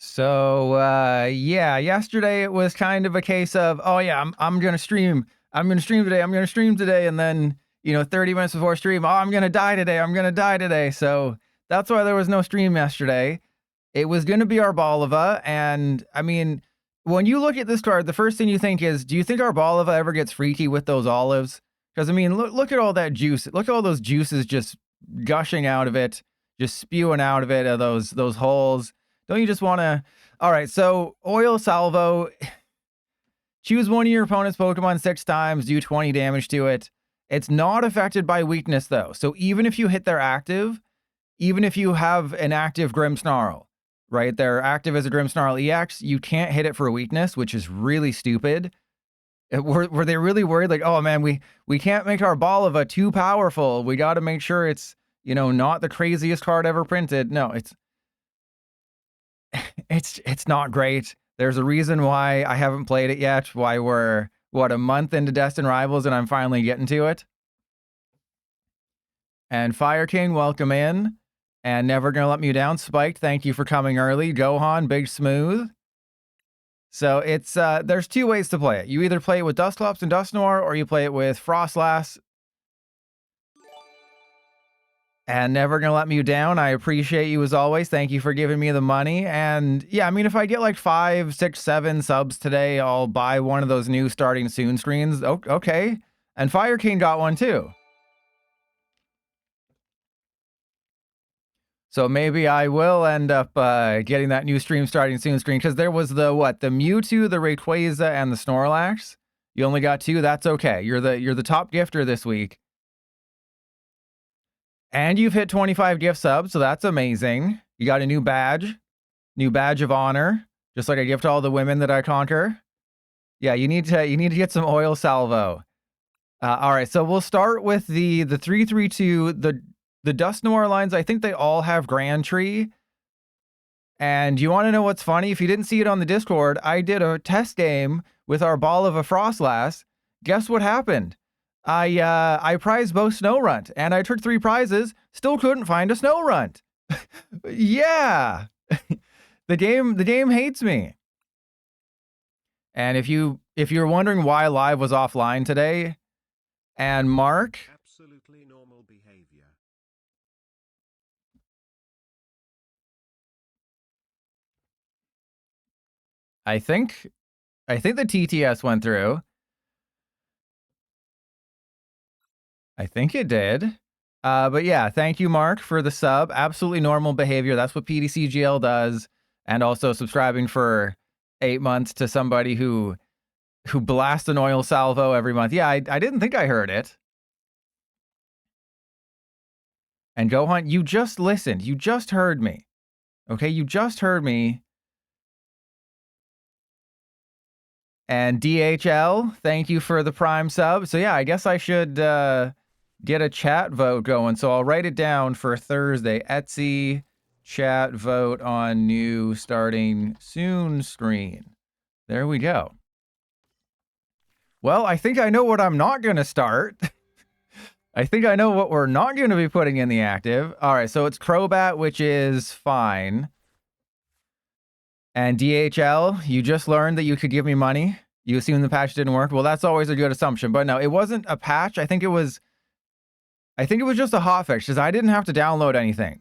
So yeah, yesterday it was kind of a case of, oh yeah, I'm gonna stream. I'm gonna stream today. I'm gonna stream today, and then 30 minutes before stream, oh, I'm gonna die today. I'm gonna die today. So that's why there was no stream yesterday. It was gonna be Arboliva, and I mean, when you look at this card, the first thing you think is, do you think Arboliva ever gets freaky with those olives? Because I mean, look at all that juice. Look at all those juices just gushing out of it, just spewing out of it, those holes. Don't you just want to... All right, so Oil Salvo. Choose one of your opponent's Pokemon 6 times, do 20 damage to it. It's not affected by weakness, though. So even if you hit their active, even if you have an active Grimmsnarl, right? They're active as a Grimmsnarl EX, you can't hit it for a weakness, which is really stupid. Were they really worried? Like, oh man, we can't make our Arboliva too powerful. We got to make sure it's, not the craziest card ever printed. No, it's not great. There's a reason why I haven't played it yet, why we're, what, a month into Destined Rivals and I'm finally getting to it. And Fire King, welcome in. And Never Gonna Let Me Down, Spiked, thank you for coming early. Gohan, Big Smooth. So it's, there's two ways to play it. You either play it with Dusclops and Dusknoir, or you play it with Frostlass. And Never Gonna Let Me Down, I appreciate you as always. Thank you for giving me the money. And yeah, I mean, if I get like 5, 6, 7 subs today, I'll buy one of those new starting soon screens. Oh, okay. And Fire King got one too. So maybe I will end up getting that new stream starting soon screen, because there was the Mewtwo, the Rayquaza, and the Snorlax. You only got 2. That's okay. You're the top gifter this week. And you've hit 25 gift subs, so that's amazing. You got a new badge of honor, just like I gift all the women that I conquer. Yeah, you need to get some Oil Salvo. All right, so we'll start with the 332, the Dusknoir lines. I think they all have Grand Tree. And you want to know what's funny? If you didn't see it on the Discord, I did a test game with Arboliva Frostlass. Guess what happened? I prized both Snorunt, and I took 3 prizes, still couldn't find a Snorunt. Yeah. The game hates me. And if you're wondering why live was offline today, and Mark, absolutely normal behavior. I think the TTS went through. I think it did. But yeah, thank you, Mark, for the sub. Absolutely normal behavior. That's what PDCGL does. And also subscribing for 8 months to somebody who blasts an Oil Salvo every month. Yeah, I didn't think I heard it. And Gohan, you just listened. You just heard me. Okay, you just heard me. And DHL, thank you for the Prime sub. So yeah, I guess I should get a chat vote going. So I'll write it down for Thursday. Etsy chat vote on new starting soon screen. There we go. Well, I think I know what I'm not going to start. I think I know what we're not going to be putting in the active. All right, so it's Crobat, which is fine. And DHL, you just learned that you could give me money. You assume the patch didn't work. Well, that's always a good assumption. But no, it wasn't a patch. I think it was just a hotfix, because I didn't have to download anything.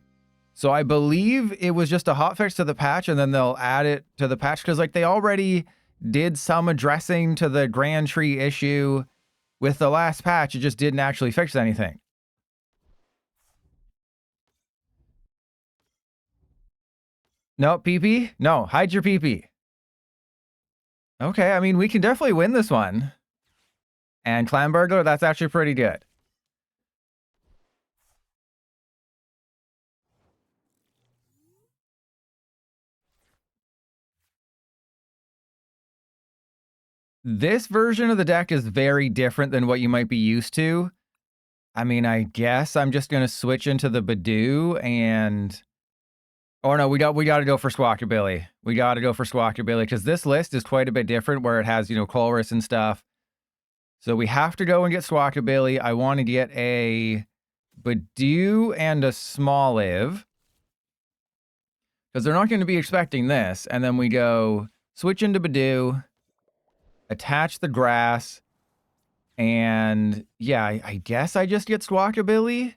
So I believe it was just a hotfix to the patch, and then they'll add it to the patch, because like they already did some addressing to the Grand Tree issue with the last patch. It just didn't actually fix anything. No, PP? No, hide your PP. Okay, I mean, we can definitely win this one. And Clan Burglar, that's actually pretty good. This version of the deck is very different than what you might be used to. I mean, I guess I'm just going to switch into the Budew and... Oh no, we got to go for Squawkabilly. We got to go for Squawkabilly, because this list is quite a bit different, where it has, Colress and stuff. So we have to go and get Squawkabilly. I want to get a Budew and a Smoliv. Because they're not going to be expecting this. And then we go switch into Budew, attach the grass, and yeah, I guess I just get Squawkabilly.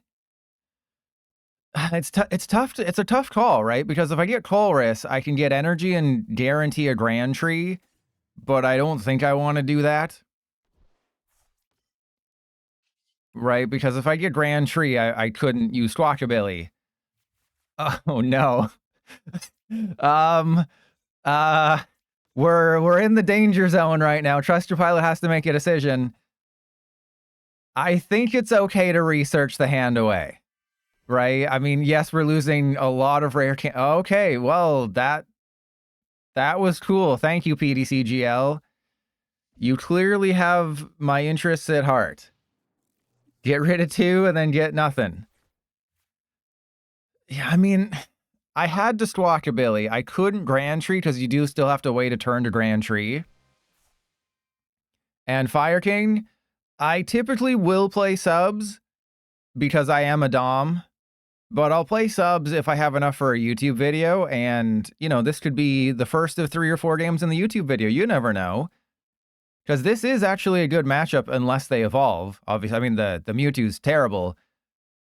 It's tough. It's a tough call, right? Because if I get Colress, I can get energy and guarantee a Grand Tree, but I don't think I want to do that. Right? Because if I get Grand Tree, I couldn't use Squawkabilly. Oh no. We're in the danger zone right now. Trust your pilot has to make a decision. I think it's okay to research the hand away. Right? I mean, yes, we're losing a lot of rare okay, well, that was cool. Thank you, PDCGL. You clearly have my interests at heart. Get rid of 2 and then get nothing. Yeah, I mean, I had to Squawkabilly. I couldn't Grand Tree because you do still have to wait a turn to Grand Tree. And Fire King, I typically will play subs because I am a Dom. But I'll play subs if I have enough for a YouTube video, and, you know, this could be the first of 3 or 4 games in the YouTube video. You never know. Because this is actually a good matchup unless they evolve. Obviously, I mean, the Mewtwo's terrible.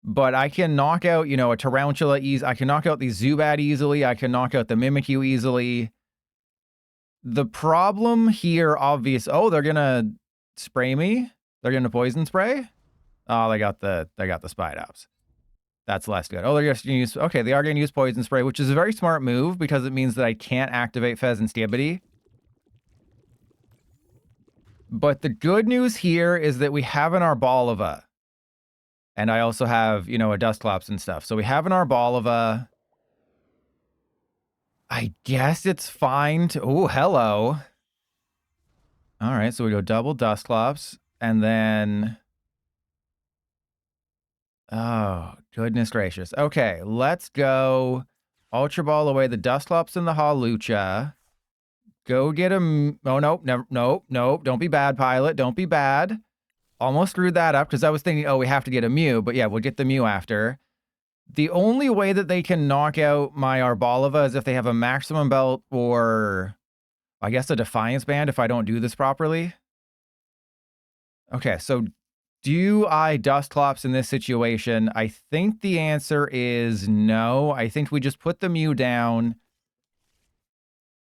But I can knock out, you know, a Tarantula easily. I can knock out the Zubat easily. I can knock out the Mimikyu easily. The problem here, oh, they're going to spray me? They're going to poison spray? Oh, they got the Spidops. That's less good. Oh, they're just going to use... Okay, they are going to use Poison Spray, which is a very smart move because it means that I can't activate Fezandipiti. But the good news here is that we have an Arboliva. And I also have, you know, a Dusclops and stuff. So we have an Arboliva. I guess it's fine to... Oh, hello. All right, so we go double Dusclops. And then... Oh, goodness gracious. Okay, let's go Ultra Ball away the Dusclops and the Hawlucha. Go get him. Oh, nope, nope. Don't be bad, pilot. Don't be bad. Almost screwed that up because I was thinking, oh, we have to get a Mew. But yeah, we'll get the Mew after. The only way that they can knock out my Arboliva is if they have a Maximum Belt or, I guess, a Defiance Band if I don't do this properly. Okay, so... Do I Dusclops in this situation? I think the answer is no. I think we just put the Mew down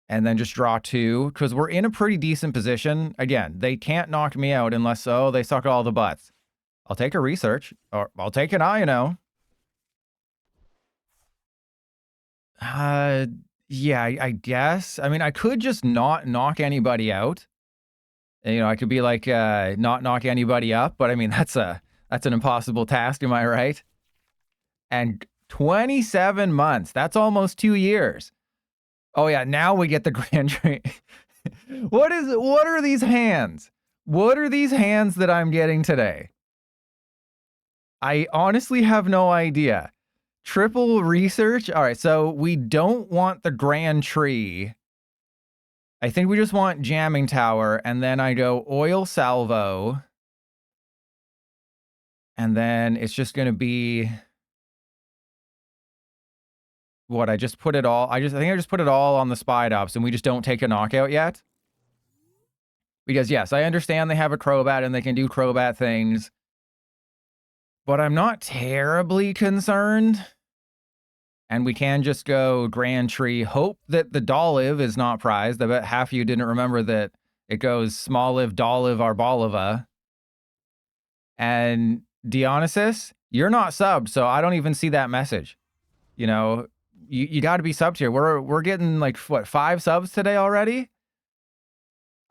and then just draw 2 because we're in a pretty decent position. Again, they can't knock me out unless, oh, they suck all the butts. I'll take a research or I'll take an Iono. Yeah, I guess. I mean, I could just not knock anybody out. You know, I could be like, not knock anybody up, but I mean, that's an impossible task, am I right? And 27 months, that's almost 2 years. Oh yeah, now we get the Grand Tree. What are these hands? What are these hands that I'm getting today? I honestly have no idea. Triple research? All right, so we don't want the Grand Tree. I think we just want Jamming Tower, and then I go Oil Salvo. And then it's just going to be... What, I just put it all... I think I just put it all on the Spidops, and we just don't take a knockout yet? Because, yes, I understand they have a Crobat, and they can do Crobat things. But I'm not terribly concerned. And we can just go Grand Tree. Hope that the Dolliv is not prized. I bet half of you didn't remember that it goes Smoliv, Dolliv, Arboliva. And Dionysus, you're not subbed, so I don't even see that message. You know, you got to be subbed here. We're getting like, what, 5 subs today already?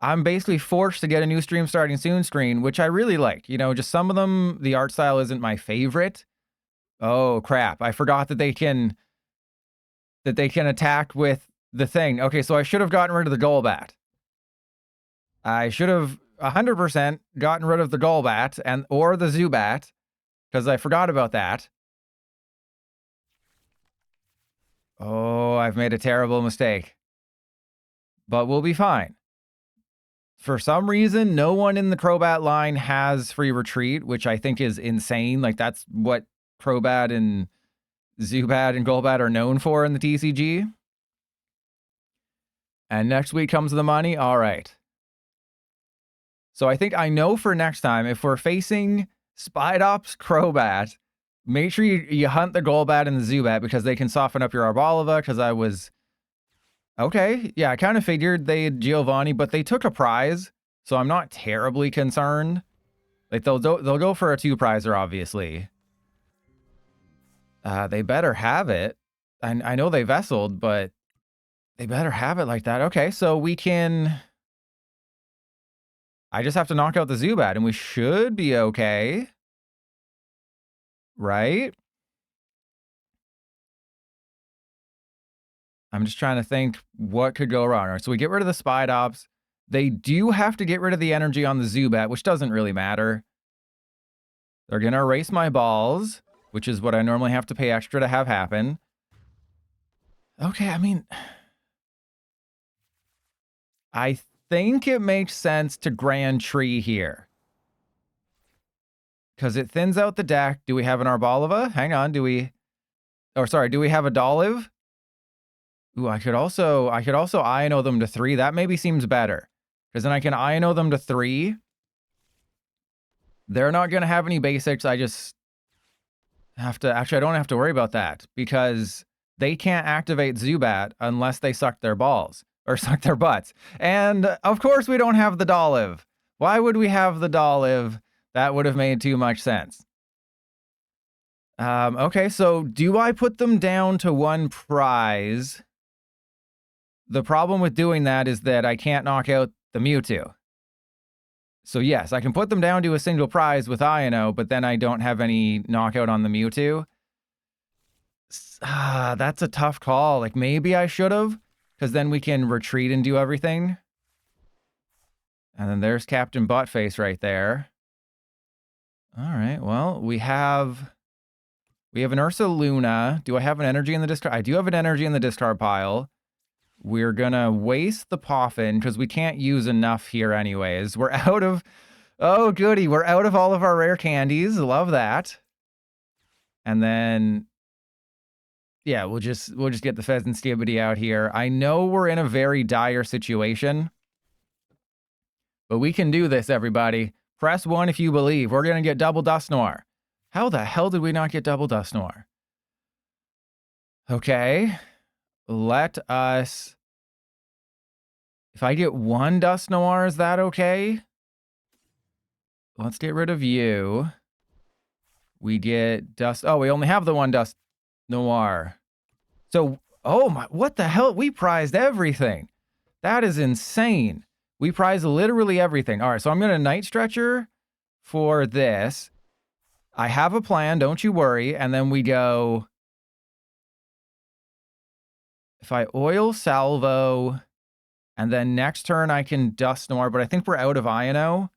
I'm basically forced to get a new stream starting soon screen, which I really like. You know, just some of them, the art style isn't my favorite. Oh, crap. I forgot that they can attack with the thing. Okay, so I should have gotten rid of the Golbat. I should have 100% gotten rid of the Golbat or the Zubat, because I forgot about that. Oh, I've made a terrible mistake. But we'll be fine. For some reason, no one in the Crobat line has free retreat, which I think is insane. Like, that's what Crobat and Zubat and Golbat are known for in the TCG. And next week comes the money. All right. So I think I know for next time, if we're facing Spidops, Crobat, make sure you hunt the Golbat and the Zubat because they can soften up your Arboliva. Because I was... Okay, yeah, I kind of figured they had Giovanni, but they took a prize, so I'm not terribly concerned. Like, they'll go for a 2-prizer, obviously. They better have it. I know they vesseled, but they better have it like that. Okay, so we can... I just have to knock out the Zubat, and we should be okay. Right? I'm just trying to think what could go wrong. All right, so we get rid of the Spidops. They do have to get rid of the energy on the Zubat, which doesn't really matter. They're going to erase my balls, which is what I normally have to pay extra to have happen. Okay, I mean... I think it makes sense to Grand Tree here. Because it thins out the deck. Do we have an Arboliva? Hang on, do we... Or sorry, do we have a Dolliv? Ooh, I could also Iono them to 3. That maybe seems better. Because then I can Iono them to 3. They're not going to have any basics. I just have to... Actually, I don't have to worry about that. Because they can't activate Zubat unless they suck their balls. Or suck their butts. And, of course, we don't have the Dolliv. Why would we have the Dolliv? That would have made too much sense. Okay, so do I put them down to 1 prize? The problem with doing that is that I can't knock out the Mewtwo. So yes, I can put them down to a single prize with Iono, but then I don't have any knockout on the Mewtwo. That's a tough call. Like, maybe I should have, because then we can retreat and do everything. And then there's Captain Buttface right there. All right, well, we have an Ursaluna. Do I have an energy in the discard? I do have an energy in the discard pile. We're gonna waste the Poffin because we can't use enough here anyways. We're out of... Oh, goody. We're out of all of our rare candies. Love that. And then... Yeah, we'll just get the Fezandipiti out here. I know we're in a very dire situation. But we can do this, everybody. Press 1 if you believe. We're going to get double Dusknoir. How the hell did we not get double Dusknoir? Okay. Let us... If I get 1 Dusknoir, is that okay? Let's get rid of you. We get Dust... Oh, we only have the 1 Dusknoir. So, oh my... What the hell? We prized everything. That is insane. We prize literally everything. All right, so I'm going to Night Stretcher for this. I have a plan, don't you worry. And then we go... If I Oil Salvo, and then next turn I can Dusknoir, but I think we're out of Iono.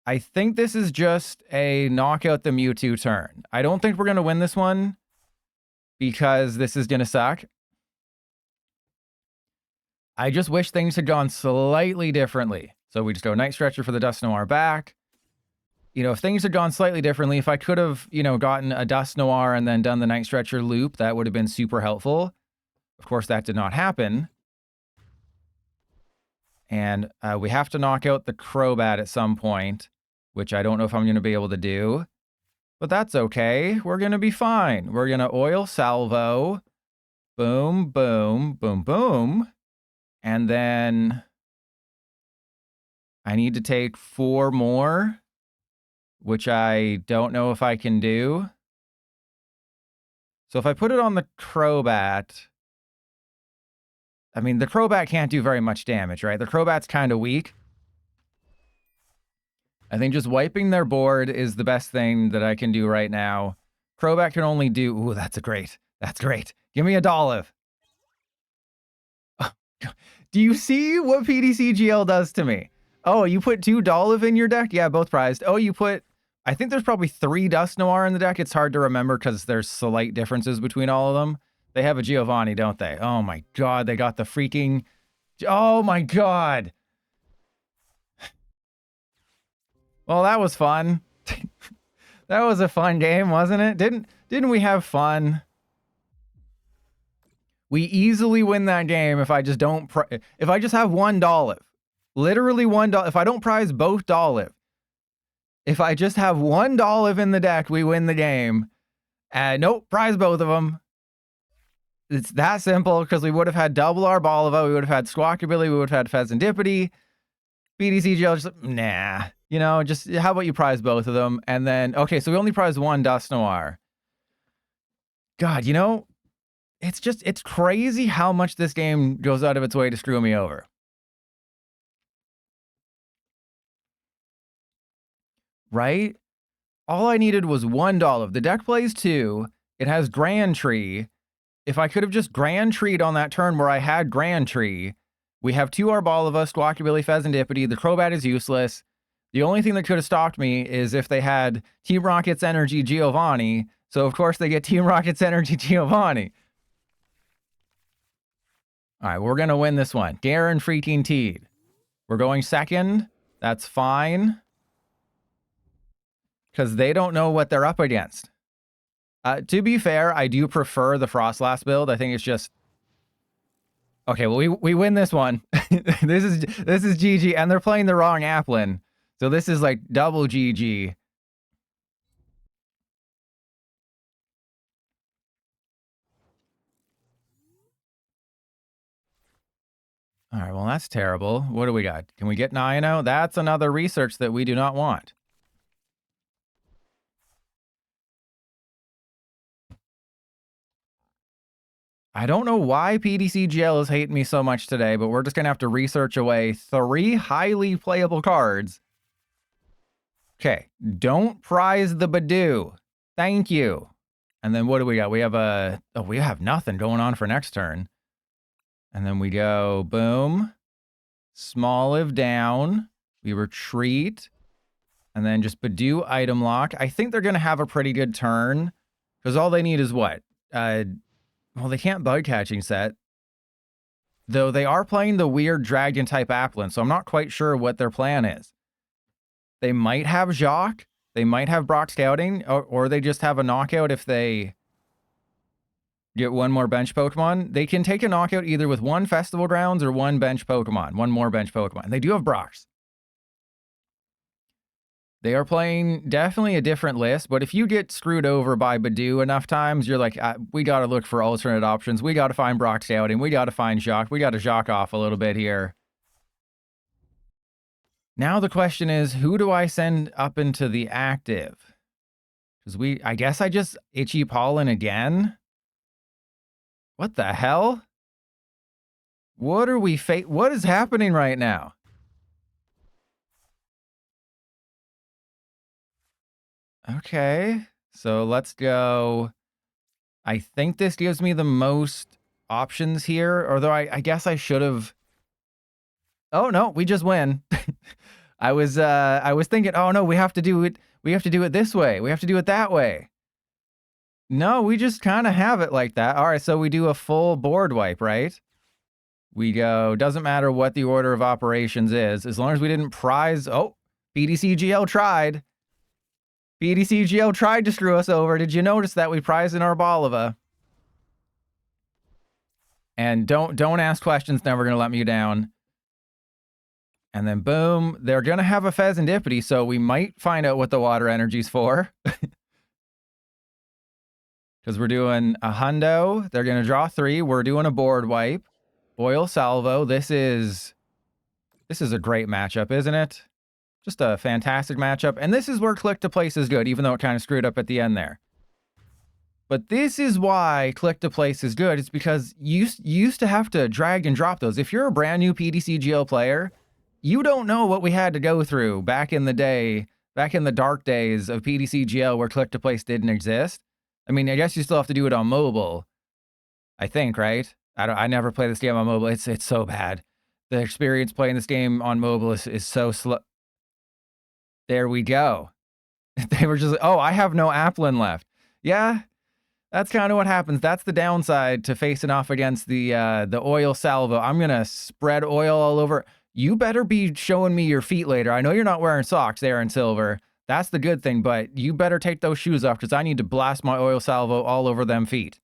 I think this is just a knockout the Mewtwo turn. I don't think we're going to win this one because this is going to suck. I just wish things had gone slightly differently. So we just go Night Stretcher for the Dusknoir back. You know, if things had gone slightly differently, if I could have, you know, gotten a Dusknoir and then done the Night Stretcher loop, that would have been super helpful. Of course, that did not happen. And we have to knock out the Crobat at some point, which I don't know if I'm going to be able to do. But that's okay. We're going to be fine. We're going to Oil Salvo. Boom, boom, boom, boom. And then I need to take 4 more, which I don't know if I can do. So if I put it on the Crobat, I mean, the Crobat can't do very much damage, right? The Crobat's kind of weak. I think just wiping their board is the best thing that I can do right now. Crobat can only do... Ooh, that's great. That's great. Give me a Dolliv. Do you see what PDCGL does to me? Oh, you put 2 Dolliv in your deck? Yeah, both prized. Oh, you put... I think there's probably 3 Dusknoir in the deck. It's hard to remember because there's slight differences between all of them. They have a Giovanni, don't they? Oh my god, they got the freaking... Oh my god! Well, that was fun. That was a fun game, wasn't it? Didn't we have fun? We easily win that game if I just don't if I just have one Dolliv. Literally one Dolliv. If I don't prize both Dolliv. If I just have one Dolliv in the deck, we win the game. Nope, prize both of them. It's that simple because we would have had double Arboliva, we would have had Squawkabilly, we would have had Fezandipiti. PDCGL just, nah. You know, just how about you prize both of them? And then, okay, so we only prize one Dusknoir. God, you know, it's crazy how much this game goes out of its way to screw me over. Right? All I needed was one Dolliv. The deck plays 2. It has Grand Tree. If I could have just Grand Treed on that turn where I had Grand Tree, we have 2 Arboliva, Squawkabilly, Fezandipiti. The Crobat is useless. The only thing that could have stopped me is if they had Team Rocket's Energy Giovanni. So, of course, they get Team Rocket's Energy Giovanni. All right, we're going to win this one. Garen freaking Teed. We're going second. That's fine. Because they don't know what they're up against. To be fair, I do prefer the Frostlass build. I think it's just... Okay, well, we win this one. This is GG, and they're playing the wrong Applin. So this is like double GG. All right, well, that's terrible. What do we got? Can we get an Iono? That's another research that we do not want. I don't know why PDCGL is hating me so much today, but we're just going to have to research away 3 highly playable cards. Okay, don't prize the Budew. Thank you. And then what do we got? We have a... Oh, we have nothing going on for next turn. And then we go, boom. Smoliv down. We retreat. And then just Budew item lock. I think they're going to have a pretty good turn. Because all they need is what? Well, they can't bug catching set. Though they are playing the weird dragon type Applin, so I'm not quite sure what their plan is. They might have Jacques. They might have Brock Scouting, or they just have a knockout if they get one more bench Pokemon. They can take a knockout either with 1 Festival Grounds or 1 bench Pokemon. 1 more bench Pokemon. They do have Brocks. They are playing definitely a different list, but if you get screwed over by Budew enough times, you're like, we got to look for alternate options. We got to find Brock Scouting. We got to find Jacques. We got to Jacques off a little bit here. Now the question is, who do I send up into the active? Because I guess I just Itchy Pollen again. What the hell? What are we what is happening right now? Okay, so let's go. I think this gives me the most options here, although I guess I should have. Oh no, we just win. I was thinking, oh no, we have to do it this way. We have to do it that way. No, we just kind of have it like that. All right, so we do a full board wipe, right? We go, doesn't matter what the order of operations is, as long as we didn't prize. Oh, PDCGL tried. PDCGL tried to screw us over. Did you notice that we prized in Arboliva? And don't ask questions, never gonna let me down. And then boom, they're gonna have a Fezandipiti, so we might find out what the water energy's for. Because we're doing a hundo. They're gonna draw 3. We're doing a board wipe. Oil Salvo. This is a great matchup, isn't it? Just a fantastic matchup. And this is where Click to Place is good, even though it kind of screwed up at the end there. But this is why Click to Place is good. It's because you used to have to drag and drop those. If you're a brand new PDCGL player, you don't know what we had to go through back in the day, back in the dark days of PDCGL where Click to Place didn't exist. I mean, I guess you still have to do it on mobile. I think, right? I never play this game on mobile. It's so bad. The experience playing this game on mobile is so slow. There we go. They were just like, oh, I have no Applin left. Yeah, that's kind of what happens. That's the downside to facing off against the oil salvo. I'm going to spread oil all over. You better be showing me your feet later. I know you're not wearing socks there in silver, That's the good thing, but you better take those shoes off because I need to blast my oil salvo all over them feet.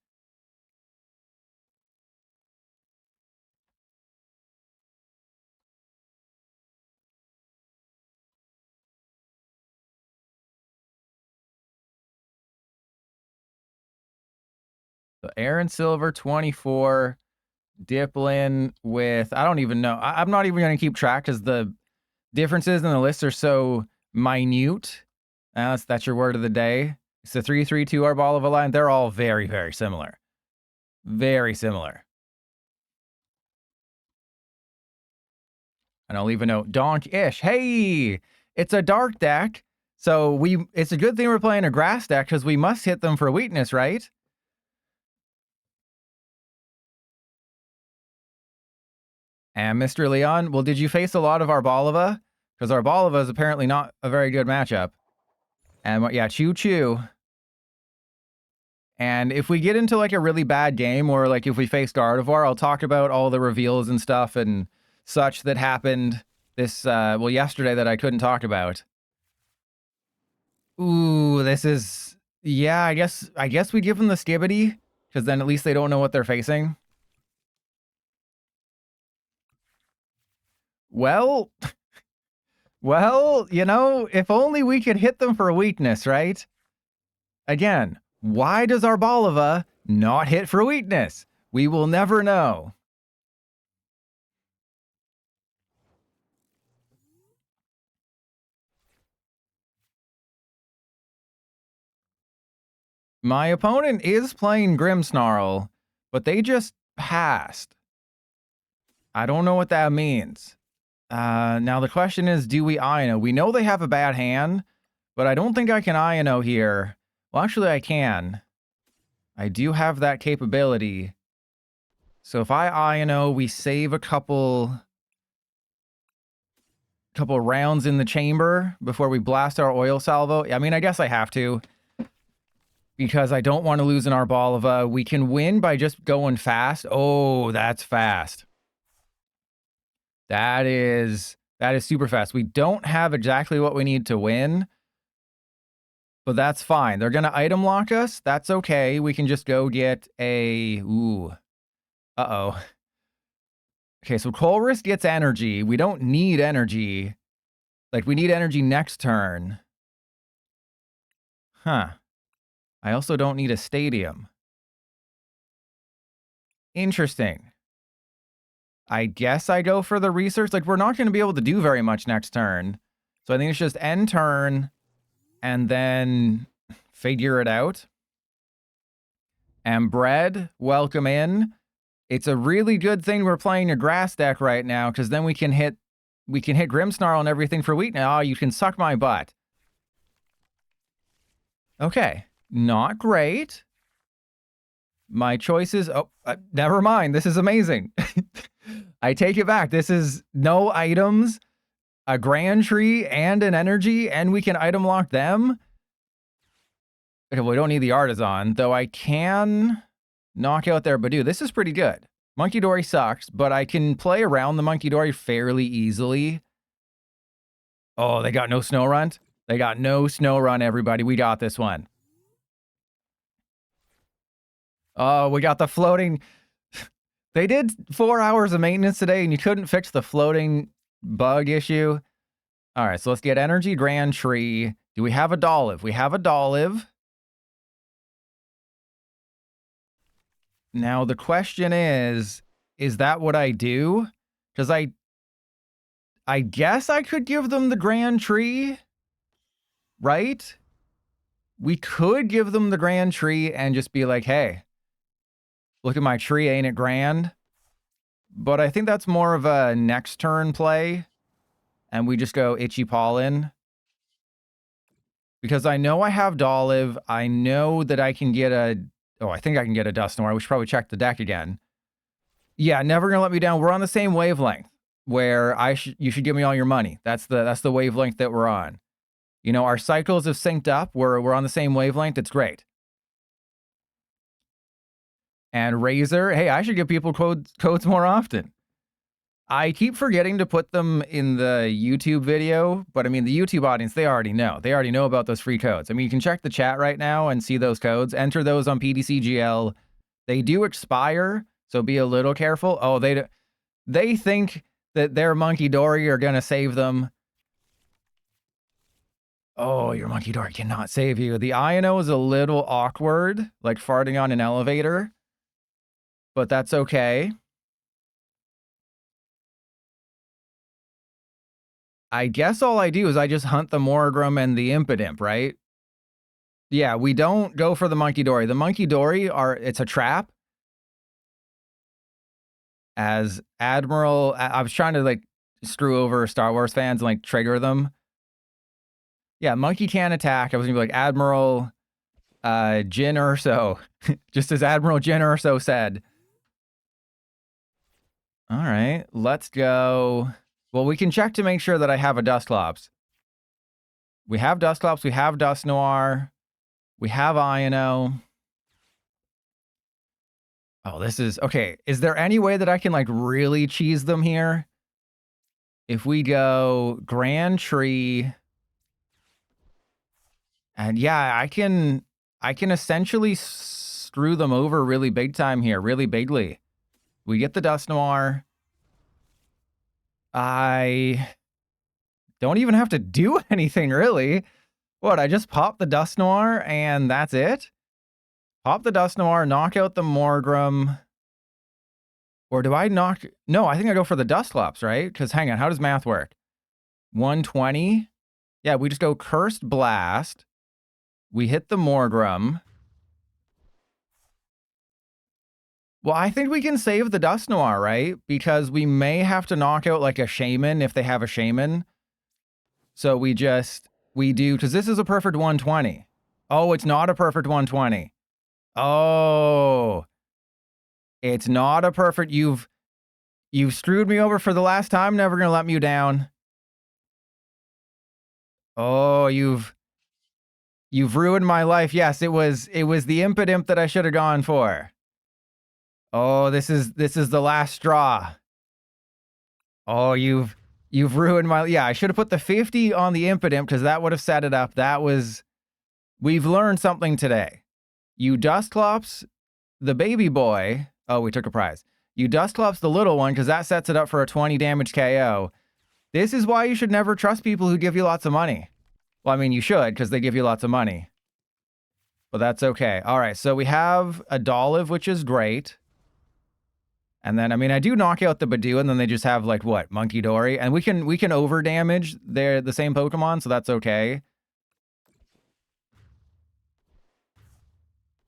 So Aaron Silver, 24. Diplin with, I don't even know. I'm not even going to keep track because the differences in the lists are so minute. That's your word of the day. It's the 3-3-2 Arboliva line. They're all very, very similar. Very similar. And I'll leave a note. Donk-ish. Hey, it's a dark deck. So it's a good thing we're playing a grass deck because we must hit them for weakness, right? And Mr. Leon, well, did you face a lot of Arboliva? Because Arboliva is apparently not a very good matchup. And yeah, choo-choo. And if we get into like a really bad game, or like if we face Gardevoir, I'll talk about all the reveals and stuff and such that happened this, well, yesterday that I couldn't talk about. Ooh, this is, yeah, I guess we give them the Skibidi, because then at least they don't know what they're facing. Well, you know, if only we could hit them for weakness, right? Again, why does Arboliva not hit for weakness? We will never know. My opponent is playing Grimmsnarl, but they just passed. I don't know what that means. Now the question is, do we Iono? We know they have a bad hand, but I don't think I can Iono here. Well, actually I can. I do have that capability. So if I Iono, we save a couple rounds in the chamber before we blast our oil salvo. I mean, I guess I have to, because I don't want to lose an Arboliva. We can win by just going fast. Oh, that's fast. That is super fast. We don't have exactly what we need to win, but that's fine. They're going to item lock us. That's okay. We can just go get a... Ooh. Uh-oh. Okay, so Colress gets energy. We don't need energy. Like, we need energy next turn. Huh. I also don't need a stadium. Interesting. I guess I go for the research. Like, we're not going to be able to do very much next turn. So I think it's just end turn and then figure it out. And Bread, welcome in. It's a really good thing we're playing a grass deck right now, because then we can hit Grimmsnarl and everything for weakness. Oh, you can suck my butt. Okay. Not great. My choices... Oh, never mind. This is amazing. I take it back. This is no items, a Grand Tree, and an energy, and we can item lock them. Okay, well, we don't need the Artisan, though I can knock out their Budew. This is pretty good. Monkey Dory sucks, but I can play around the Monkey Dory fairly easily. Oh, they got no Snow Run? They got no Snow Run, everybody. We got this one. Oh, we got the floating... They did 4 hours of maintenance today, and you couldn't fix the floating bug issue. All right, so let's get Energy Grand Tree. Do we have a Dolliv? We have a Dolliv. Now, the question is that what I do? Because I guess I could give them the Grand Tree, right? We could give them the Grand Tree and just be like, hey, look at my tree, ain't it grand? But I think that's more of a next turn play. And we just go Itchy Pollen. Because I know I have Dolliv. I know that I can get a... Oh, I think I can get a Dusknoir. We should probably check the deck again. Yeah, never gonna let me down. We're on the same wavelength. Where you should give me all your money. That's the wavelength that we're on. You know, our cycles have synced up. We're on the same wavelength. It's great. And Razor, hey, I should give people codes more often. I keep forgetting to put them in the YouTube video, but I mean, the YouTube audience, they already know. They already know about those free codes. I mean, you can check the chat right now and see those codes. Enter those on PDCGL. They do expire, so be a little careful. Oh, they think that their Monkey Dory are going to save them. Oh, your Monkey Dory cannot save you. The Iono is a little awkward, like farting on an elevator, but that's okay. I guess all I do is I just hunt the Morgrim and the Impidimp, right? Yeah, we don't go for the Monkey Dory. The Monkey Dory it's a trap. As Admiral, I was trying to like screw over Star Wars fans and like trigger them. Yeah, Monkey can attack. I was gonna be like Admiral Jin Urso, just as Admiral Jin Urso said. All right, let's go. Well, we can check to make sure that I have a Dusclops. We have Dusclops, we have Dusknoir, we have Iono. Oh, this is okay. Is there any way that I can like really cheese them here? If we go Grand Tree, and yeah, I can essentially screw them over really big time here, really bigly. We get the Dusknoir. I don't even have to do anything really. What, I just pop the Dusknoir and that's it? Pop the Dusknoir, knock out the Morgrim. Or do I knock... No, I think I go for the Dusclops, right? Because hang on, how does math work? 120? Yeah, we just go Cursed Blast. We hit the Morgrim. Well, I think we can save the Dusknoir, right? Because we may have to knock out like a Shaman if they have a Shaman. So we do, because this is a perfect 120. Oh, it's not a perfect 120. Oh, it's not a perfect. You've screwed me over for the last time. Never gonna let me down. Oh, you've ruined my life. Yes, it was the Impidimp that I should have gone for. Oh, this is the last straw. Oh, you've ruined my... Yeah, I should have put the 50 on the Impidimp because that would have set it up. We've learned something today. You Dusclops the baby boy. Oh, we took a prize. You Dusclops the little one because that sets it up for a 20 damage KO. This is why you should never trust people who give you lots of money. Well, I mean, you should because they give you lots of money. But that's okay. All right, so we have a Dolliv, which is great. And then, I mean, I do knock out the Budew, and then they just have, like, what? Monkey Dory? And we can over-damage the same Pokemon, so that's okay.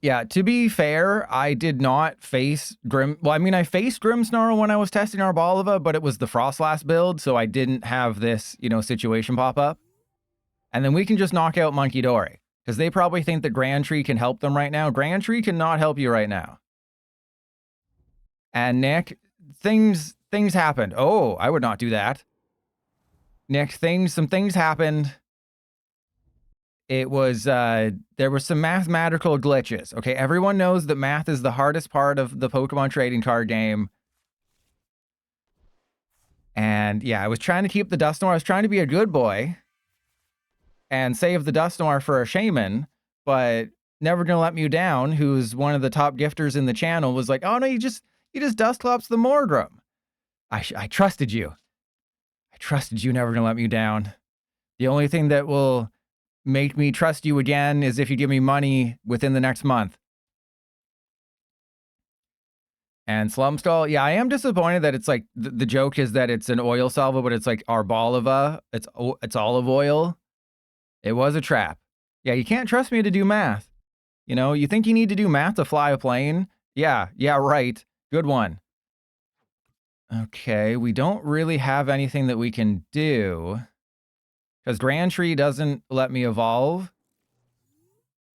Yeah, to be fair, I did not face Well, I mean, I faced Grimmsnarl when I was testing Arboliva, but it was the Frostlass build, so I didn't have this, you know, situation pop up. And then we can just knock out Monkey Dory, because they probably think that Grand Tree can help them right now. Grand Tree cannot help you right now. And Nick, things happened. Oh, I would not do that. Nick, some things happened. It was, there were some mathematical glitches. Okay, everyone knows that math is the hardest part of the Pokemon trading card game. And yeah, I was trying to keep the Dusknoir. I was trying to be a good boy and save the Dusknoir for a Shaman, but Never Gonna Let You Down, who's one of the top gifters in the channel, was like, oh no, you just Dusclops the Morgrim. I trusted you. I trusted you, Never Gonna Let Me Down. The only thing that will make me trust you again is if you give me money within the next month. And Slumskull, yeah, I am disappointed that it's like, the joke is that it's an oil salvo, but it's like Arboliva. It's olive oil. It was a trap. Yeah, you can't trust me to do math. You know, you think you need to do math to fly a plane? Yeah, right. Good one. Okay, we don't really have anything that we can do. Because Grand Tree doesn't let me evolve.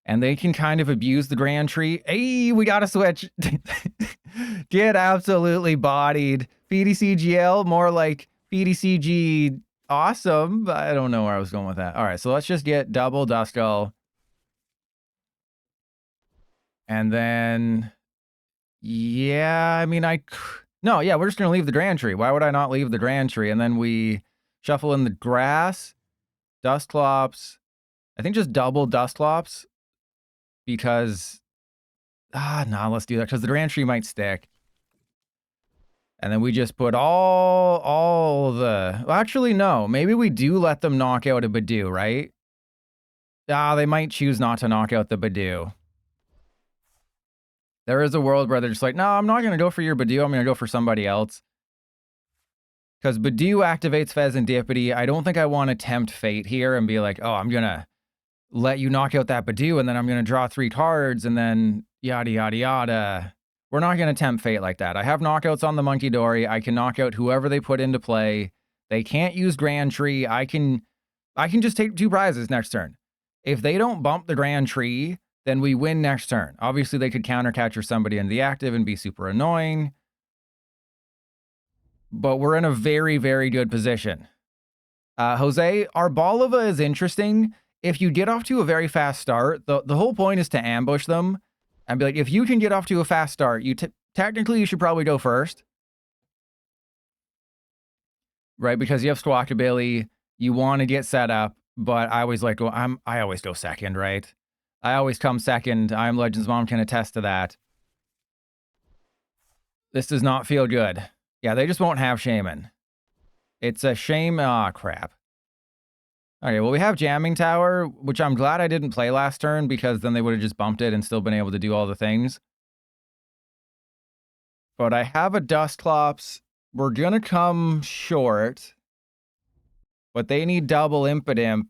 And they can kind of abuse the Grand Tree. Hey, we got a switch. Get absolutely bodied. PDCGL, more like PDCG awesome. I don't know where I was going with that. All right, so let's just get double Duskull. And then, yeah, I mean, No, yeah, we're just going to leave the Grand Tree. Why would I not leave the Grand Tree? And then we shuffle in the grass, Dusclops. I think just double Dusclops because... nah, let's do that because the Grand Tree might stick. And then we just put all the... Well, actually, no. Maybe we do let them knock out a Budew, right? They might choose not to knock out the Budew. There is a world where they're just like, no, I'm not going to go for your Budew. I'm going to go for somebody else. Because Budew activates Fezandipiti. I don't think I want to tempt fate here and be like, oh, I'm going to let you knock out that Budew and then I'm going to draw 3 cards and then yada, yada, yada. We're not going to tempt fate like that. I have knockouts on the Monkey Dory. I can knock out whoever they put into play. They can't use Grand Tree. I can just take 2 prizes next turn. If they don't bump the Grand Tree, then we win next turn. Obviously, they could counter capture somebody in the active and be super annoying. But we're in a very, very good position. Jose, Arboliva is interesting. If you get off to a very fast start, the whole point is to ambush them. And be like, if you can get off to a fast start, technically you should probably go first. Right? Because you have Squawkabilly, you want to get set up, but I always like, I always go second, right? I always come second. I Am Legend's mom can attest to that. This does not feel good. Yeah, they just won't have Shaman. It's a shame. Crap. Okay, well, we have Jamming Tower, which I'm glad I didn't play last turn because then they would have just bumped it and still been able to do all the things. But I have a Dusclops. We're going to come short. But they need double Impidimp.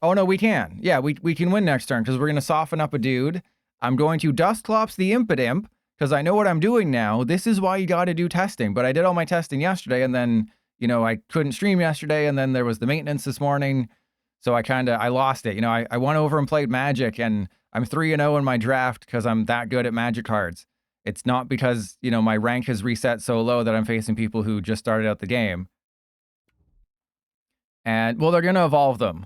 Oh, no, we can. Yeah, we can win next turn because we're going to soften up a dude. I'm going to Dusclops the Impidimp because I know what I'm doing now. This is why you got to do testing. But I did all my testing yesterday and then... You know, I couldn't stream yesterday, and then there was the maintenance this morning, so I lost it. You know, I went over and played Magic, and I'm 3-0 in my draft because I'm that good at Magic cards. It's not because, you know, my rank has reset so low that I'm facing people who just started out the game. And, well, they're going to evolve them.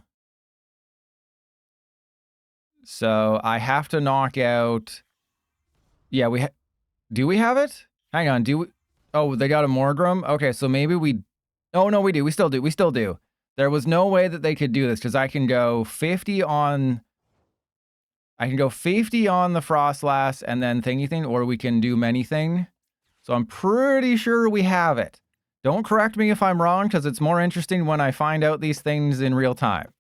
So I have to knock out... Yeah, do we have it? Hang on, do we... Oh, they got a Morgrim? Okay, so maybe we... Oh, no, we do. We still do. We still do. There was no way that they could do this because I can go 50 on... I can go 50 on the Frostlass and then thingy thing, or we can do many thing. So I'm pretty sure we have it. Don't correct me if I'm wrong because it's more interesting when I find out these things in real time.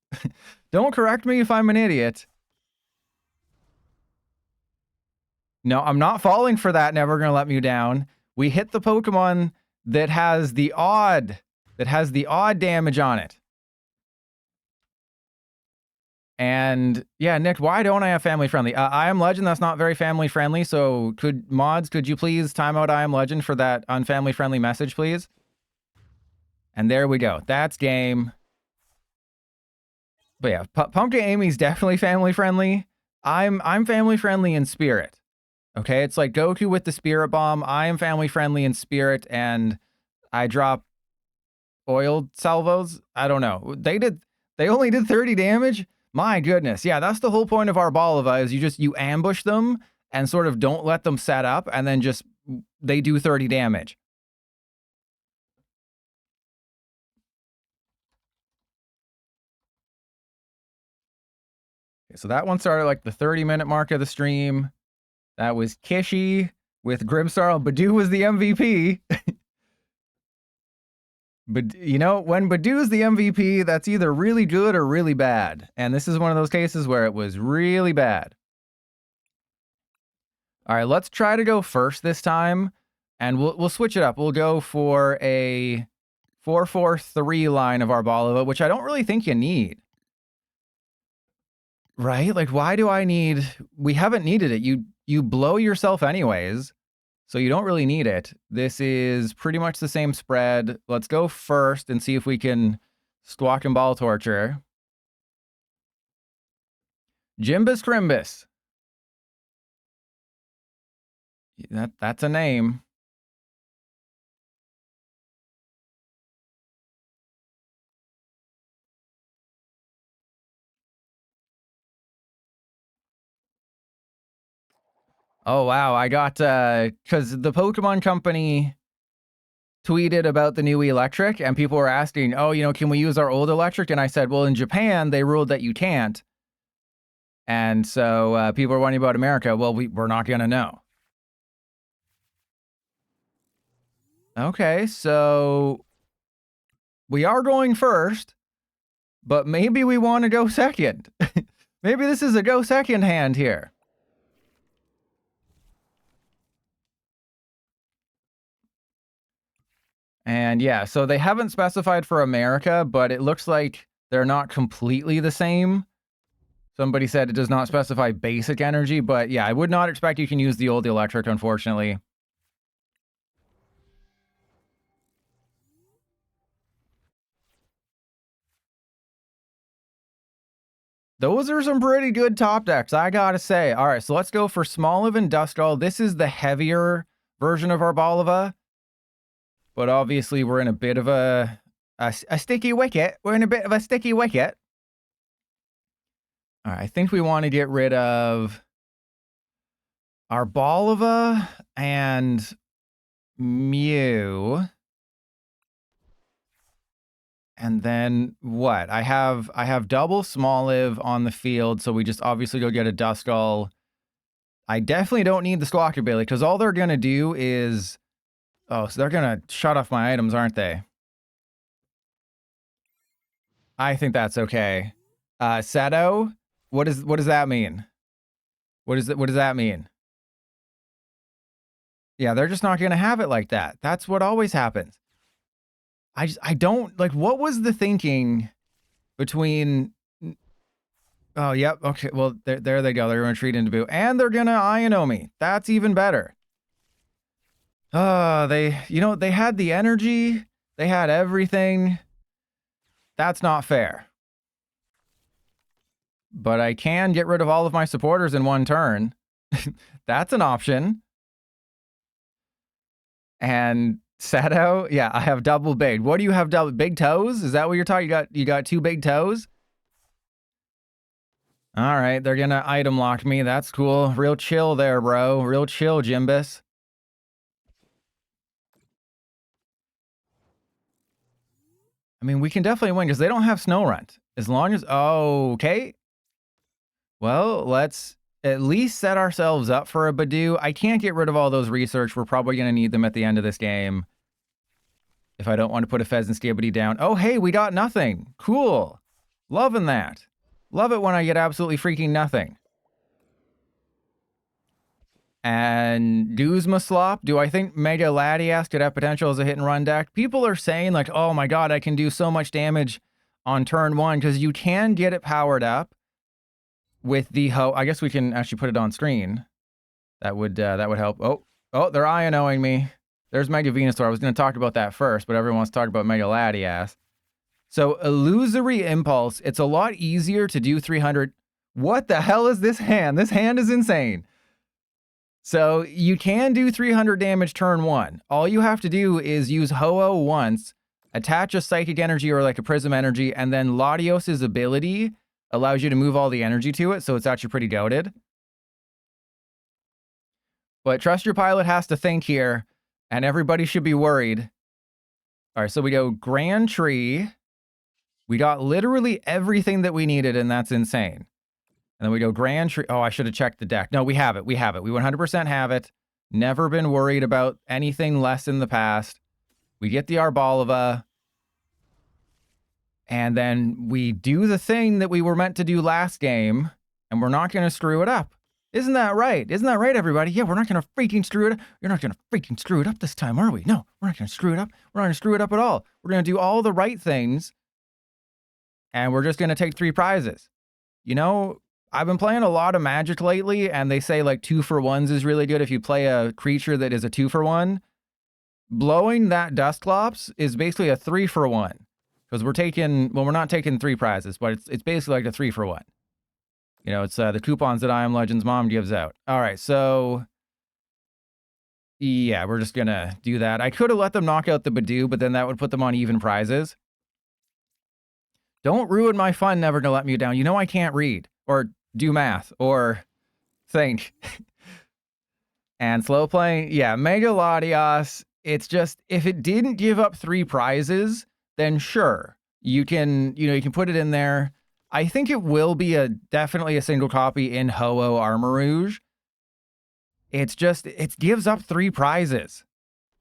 Don't correct me if I'm an idiot. No, I'm not falling for that. Never gonna let me down. We hit the Pokemon that has the odd damage on it. And yeah, Nick, why don't I have family friendly? I Am Legend, that's not very family friendly. So could you please time out I Am Legend for that unfamily friendly message, please? And there we go. That's game. But yeah, Pumpkin Amy's definitely family friendly. I'm family friendly in spirit. Okay, it's like Goku with the Spirit Bomb. I am family friendly in spirit, and I drop oiled salvos. I don't know. They only did 30 damage? My goodness. Yeah, that's the whole point of Arboliva is you ambush them and sort of don't let them set up, and then just they do 30 damage. Okay, so that one started like the 30-minute mark of the stream. That was Kishi with Grimstar. Budew was the MVP. But, you know, when Budew's the MVP, that's either really good or really bad. And this is one of those cases where it was really bad. All right, let's try to go first this time. And we'll switch it up. We'll go for a 4-4-3 line of Arboliva, which I don't really think you need. Right? Like, why do I need... We haven't needed it. You blow yourself anyways, so you don't really need it. This is pretty much the same spread. Let's go first and see if we can squawk and ball torture. Jimbus Crimbus. That's a name. Oh, wow. I got, because the Pokemon Company tweeted about the new electric, and people were asking, oh, you know, can we use our old electric? And I said, well, in Japan, they ruled that you can't. And so people are wondering about America. Well, we're not going to know. Okay, so we are going first, but maybe we want to go second. Maybe this is a go second hand here. And yeah, so they haven't specified for America, but it looks like they're not completely the same. Somebody said it does not specify basic energy, but yeah, I would not expect you can use the old electric, unfortunately. Those are some pretty good top decks, I gotta say. All right, so let's go for Smoliv and Duskull. This is the heavier version of Arboliva, but obviously we're in a bit of a sticky wicket. We're in a bit of a sticky wicket. All right, I think we want to get rid of Arboliva and Mew. And then what? I have double Smoliv on the field, so we just obviously go get a Duskull. I definitely don't need the Squawkabilly, because all they're going to do is... Oh, so they're going to shut off my items, aren't they? I think that's okay. Seto, what does that mean? What does that mean? Yeah, they're just not going to have it like that. That's what always happens. I don't, like, what was the thinking between... Oh, yep, okay, well, there they go. They're going to retreat into Budew. And they're going to Iono me. That's even better. They had the energy. They had everything. That's not fair. But I can get rid of all of my supporters in one turn. That's an option. And... Seto, yeah, I have double big. What do you have double big toes? Is that what you're talking? You got two big toes? All right, they're gonna item lock me. That's cool. Real chill there, bro. Real chill, Jimbus. I mean, we can definitely win because they don't have Snow Runt. As long as... Oh, okay. Well, let's at least set ourselves up for a Budew. I can't get rid of all those research. We're probably going to need them at the end of this game. If I don't want to put a Fezandipiti down. Oh, hey, we got nothing. Cool. Loving that. Love it when I get absolutely freaking nothing. And Duskull, do I think Mega Latias could have potential as a hit and run deck? People are saying like, oh my god, I can do so much damage on turn one because you can get it powered up with the I guess we can actually put it on screen. That would help. Oh, they're Ionoing me. There's Mega Venusaur. I was going to talk about that first, but everyone wants to talk about Mega Latias. So, Illusory Impulse, it's a lot easier to do 300. What the hell is this hand? This hand is insane. So, you can do 300 damage turn one. All you have to do is use Ho-Oh once, attach a Psychic Energy or like a Prism Energy, and then Latios's ability allows you to move all the energy to it, so it's actually pretty goated. But trust your pilot has to think here. And everybody should be worried. All right, so we go Grand Tree. We got literally everything that we needed, and that's insane. And then we go Grand Tree. Oh, I should have checked the deck. No, we have it. We have it. We 100% have it. Never been worried about anything less in the past. We get the Arboliva. And then we do the thing that we were meant to do last game, and we're not going to screw it up. Isn't that right? Isn't that right, everybody? Yeah, we're not going to freaking screw it up. You're not going to freaking screw it up this time, are we? No, we're not going to screw it up. We're not going to screw it up at all. We're going to do all the right things, and we're just going to take 3 prizes. You know, I've been playing a lot of Magic lately, and they say, like, 2-for-1s is really good if you play a creature that is a 2-for-1. Blowing that Dusclops is basically a 3-for-1, because we're taking... Well, we're not taking 3 prizes, but it's basically like a 3-for-1. You know, it's the coupons that I Am Legend's mom gives out. All right, so... Yeah, we're just going to do that. I could have let them knock out the Budew, but then that would put them on even prizes. Don't ruin my fun never to let me down. You know I can't read, or do math, or think. And slow playing, yeah, Mega Latias It's just, if it didn't give up 3 prizes, then sure, you can, you can put it in there. I think it will be definitely a single copy in Ho-Oh Armarouge. It's just, it gives up 3 prizes.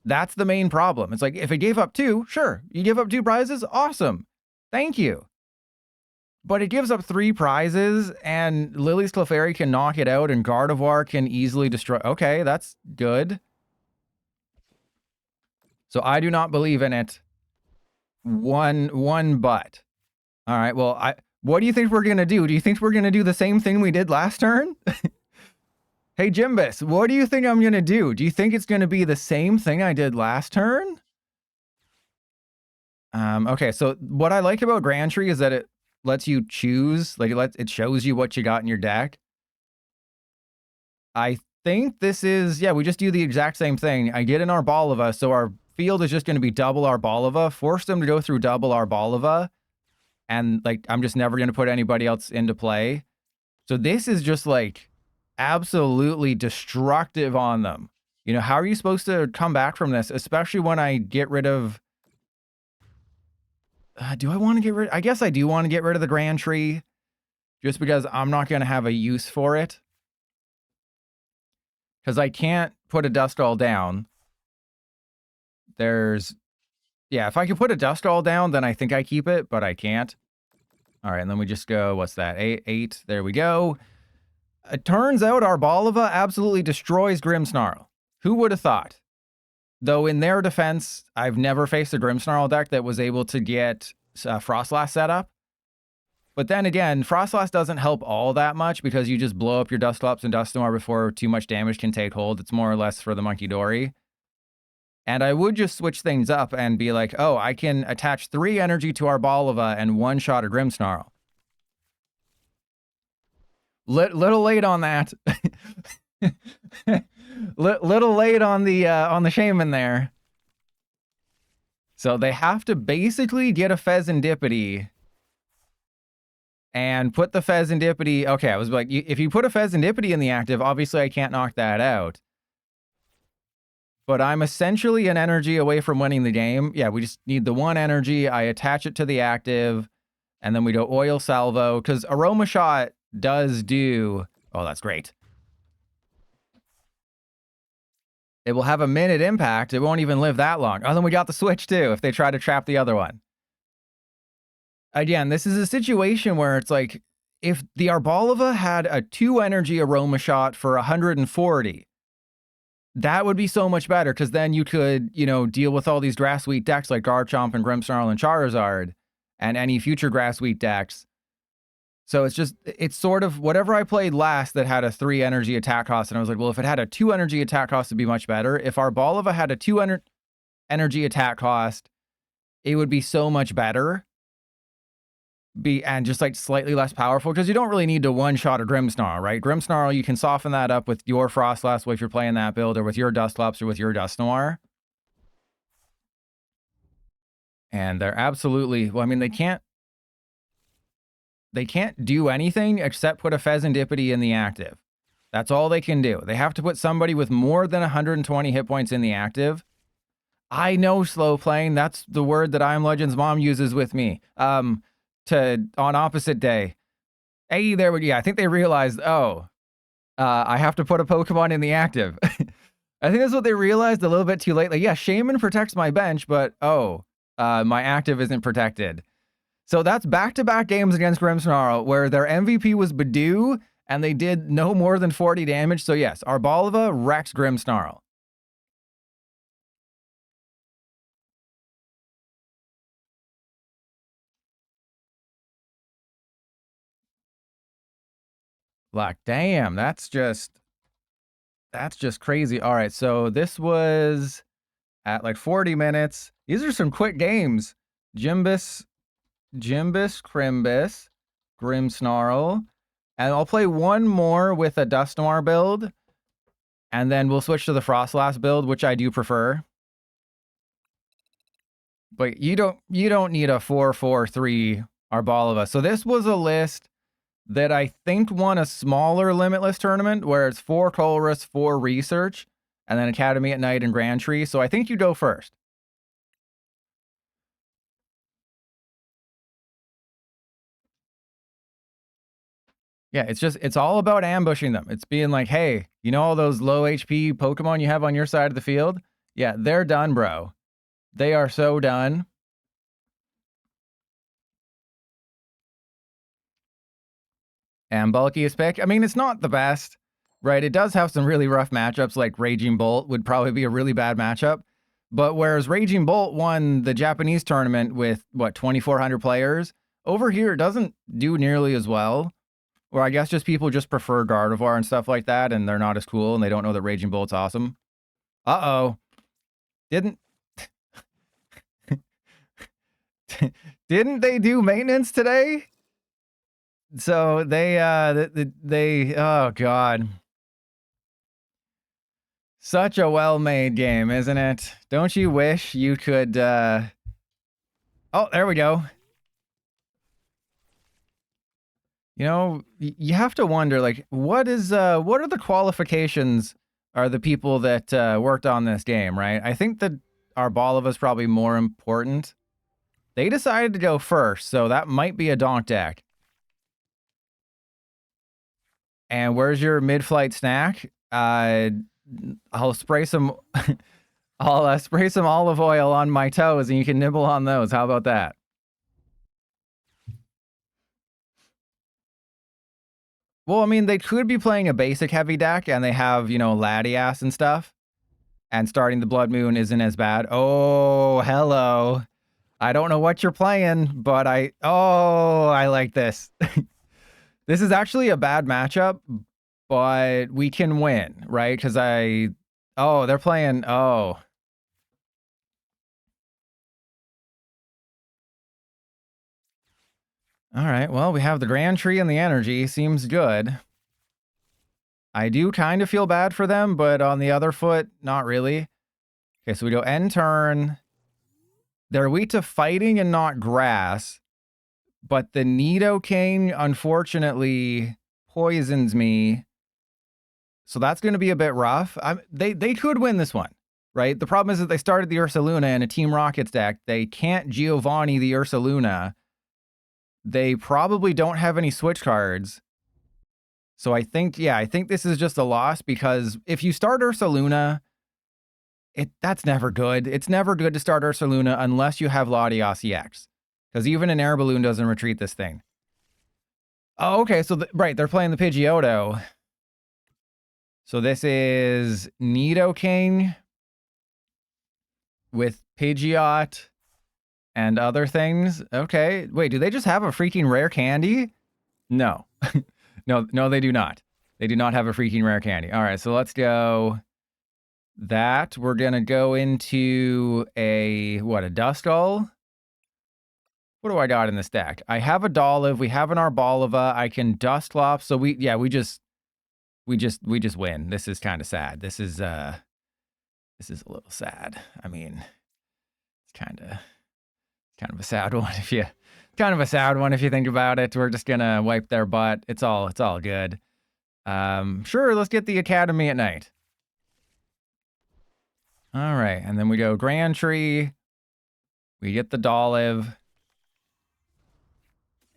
That's the main problem. It's like, if it gave up 2, sure, you give up 2 prizes, awesome. Thank you. But it gives up 3 prizes, and Lily's Clefairy can knock it out, and Gardevoir can easily destroy. Okay, that's good. So I do not believe in it. One but. All right, well, what do you think we're going to do? Do you think we're going to do the same thing we did last turn? Hey, Jimbus, what do you think I'm going to do? Do you think it's going to be the same thing I did last turn? Okay, so what I like about Grand Tree is that it lets you choose. Like, it shows you what you got in your deck. I think this is, yeah, we just do the exact same thing. I get in Arboliva, so our field is just going to be double Arboliva, force them to go through double Arboliva, and like I'm just never going to put anybody else into play. So this is just like absolutely destructive on them. You know, how are you supposed to come back from this, especially when I get rid of... do I want to get rid... I guess I do want to get rid of the Grand Tree, just because I'm not going to have a use for it. Because I can't put a Duskull down. There's... Yeah, if I could put a Duskull down, then I think I keep it, but I can't. All right, and then we just go, what's that? 8. There we go. It turns out Arboliva absolutely destroys Grimmsnarl. Who would have thought? Though in their defense, I've never faced a Grimmsnarl deck that was able to get Frostlass set up. But then again, Frostlass doesn't help all that much because you just blow up your Dusclops and Dusknoir before too much damage can take hold. It's more or less for the Monkey Dory. And I would just switch things up and be like, oh, I can attach 3 energy to Arboliva and one-shot a Grimmsnarl. Little late on that. Little late on the shaman there. So they have to basically get a Fezandipiti and put the Fezandipiti... Okay, I was like, if you put a Fezandipiti in the active, obviously I can't knock that out. But I'm essentially an energy away from winning the game. Yeah, we just need the 1 energy. I attach it to the active, and then we go Oil Salvo, because Aroma Shot does do... Oh, that's great. It will have a minute impact. It won't even live that long. Oh, then we got the switch, too, if they try to trap the other one. Again, this is a situation where it's like, if the Arboliva had a 2 energy Aroma Shot for 140... that would be so much better, because then you could, you know, deal with all these Grass Wheat decks like Garchomp and Grimmsnarl and Charizard, and any future Grass Wheat decks. So it's sort of whatever I played last that had a 3 energy attack cost, and I was like, well, if it had a 2 energy attack cost, it'd be much better. If Arboliva had a 2 energy attack cost, it would be so much better. And just like slightly less powerful, because you don't really need to one-shot a Grimmsnarl, right? Grimmsnarl, you can soften that up with your Frostlass if you're playing that build, or with your Dusclops, or with your Dusknoir. And they're absolutely... Well, I mean, they can't do anything except put a Fezandipiti in the active. That's all they can do. They have to put somebody with more than 120 hit points in the active. I know, slow playing. That's the word that I Am Legend's mom uses with me. On opposite day. Hey, there we go. Yeah, I think they realized, oh, I have to put a Pokemon in the active. I think that's what they realized a little bit too late. Like, yeah, Shaman protects my bench, but my active isn't protected. So that's back-to-back games against Grimmsnarl where their MVP was Budew, and they did no more than 40 damage. So yes, Arboliva wrecks Grimmsnarl. Like, damn, that's just crazy. All right, so this was at like 40 minutes. These are some quick games. Jimbus, Crimbus, Grimmsnarl. And I'll play one more with a Dusknoir build. And then we'll switch to the Frostlass build, which I do prefer. But you don't need a 4-4-3 Arboliva. So this was a list that I think won a smaller Limitless tournament where it's 4 Colress, 4 Research, and then Academy at Night and Grand Tree. So I think you go first. Yeah, it's all about ambushing them. It's being like, hey, you know all those low HP Pokemon you have on your side of the field? Yeah, they're done, bro. They are so done. And bulkiest pick, I mean, it's not the best, right? It does have some really rough matchups, like Raging Bolt would probably be a really bad matchup. But whereas Raging Bolt won the Japanese tournament with, what, 2,400 players, over here it doesn't do nearly as well. Or I guess just people just prefer Gardevoir and stuff like that, and they're not as cool, and they don't know that Raging Bolt's awesome. Uh-oh. Didn't they do maintenance today? So they oh god. Such a well-made game, isn't it? Don't you wish you could oh, there we go. You know, you have to wonder, like, what are the qualifications are the people that worked on this game, right? I think that Arboliva is probably more important. They decided to go first, so that might be a donk deck. And where's your mid-flight snack? I'll spray some I'll spray some olive oil on my toes and you can nibble on those. How about that? Well, I mean, they could be playing a basic heavy deck and they have, you know, Latias and stuff. And starting the Bloodmoon isn't as bad. Oh, hello. I don't know what you're playing, but I like this. This is actually a bad matchup, but we can win, right? Because they're playing, All right, well, we have the Grand Tree and the Energy. Seems good. I do kind of feel bad for them, but on the other foot, not really. Okay, so we go end turn. They're weak to fighting and not grass. But the Nidoking, unfortunately, poisons me. So that's going to be a bit rough. They could win this one, right? The problem is that they started the Ursaluna in a Team Rockets deck. They can't Giovanni the Ursaluna. They probably don't have any Switch cards. So I think this is just a loss because if you start Ursaluna, that's never good. It's never good to start Ursaluna unless you have Latias EX. Because even an air balloon doesn't retreat this thing. Oh, okay. So, right, they're playing the Pidgeotto. So this is Nidoking with Pidgeot and other things. Okay. Wait, do they just have a freaking rare candy? No. No, they do not. They do not have a freaking rare candy. All right, so let's go that. We're going to go into a Duskull. What do I got in this deck? I have a Dolliv. We have an Arboliva. I can Dusclops. So we just win. This is kind of sad. This is a little sad. I mean, it's kind of a sad one if you think about it. We're just gonna wipe their butt. It's all good. Sure, let's get the Academy at Night. All right, and then we go Grand Tree. We get the Dolliv.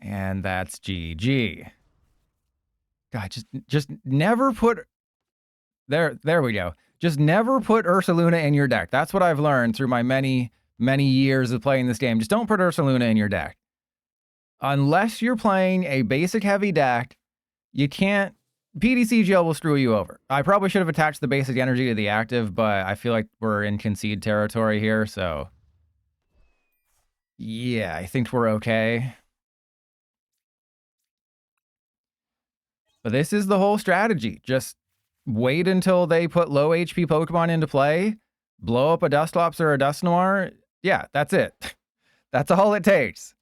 And that's GG. God, just never put... There we go. Just never put Ursaluna in your deck. That's what I've learned through my many, many years of playing this game. Just don't put Ursaluna in your deck. Unless you're playing a basic heavy deck, you can't... PDCGL will screw you over. I probably should have attached the basic energy to the active, but I feel like we're in concede territory here, so... Yeah, I think we're okay. But this is the whole strategy. Just wait until they put low HP Pokemon into play, blow up a Dusclops or a Dusknoir. Yeah, that's it. That's all it takes.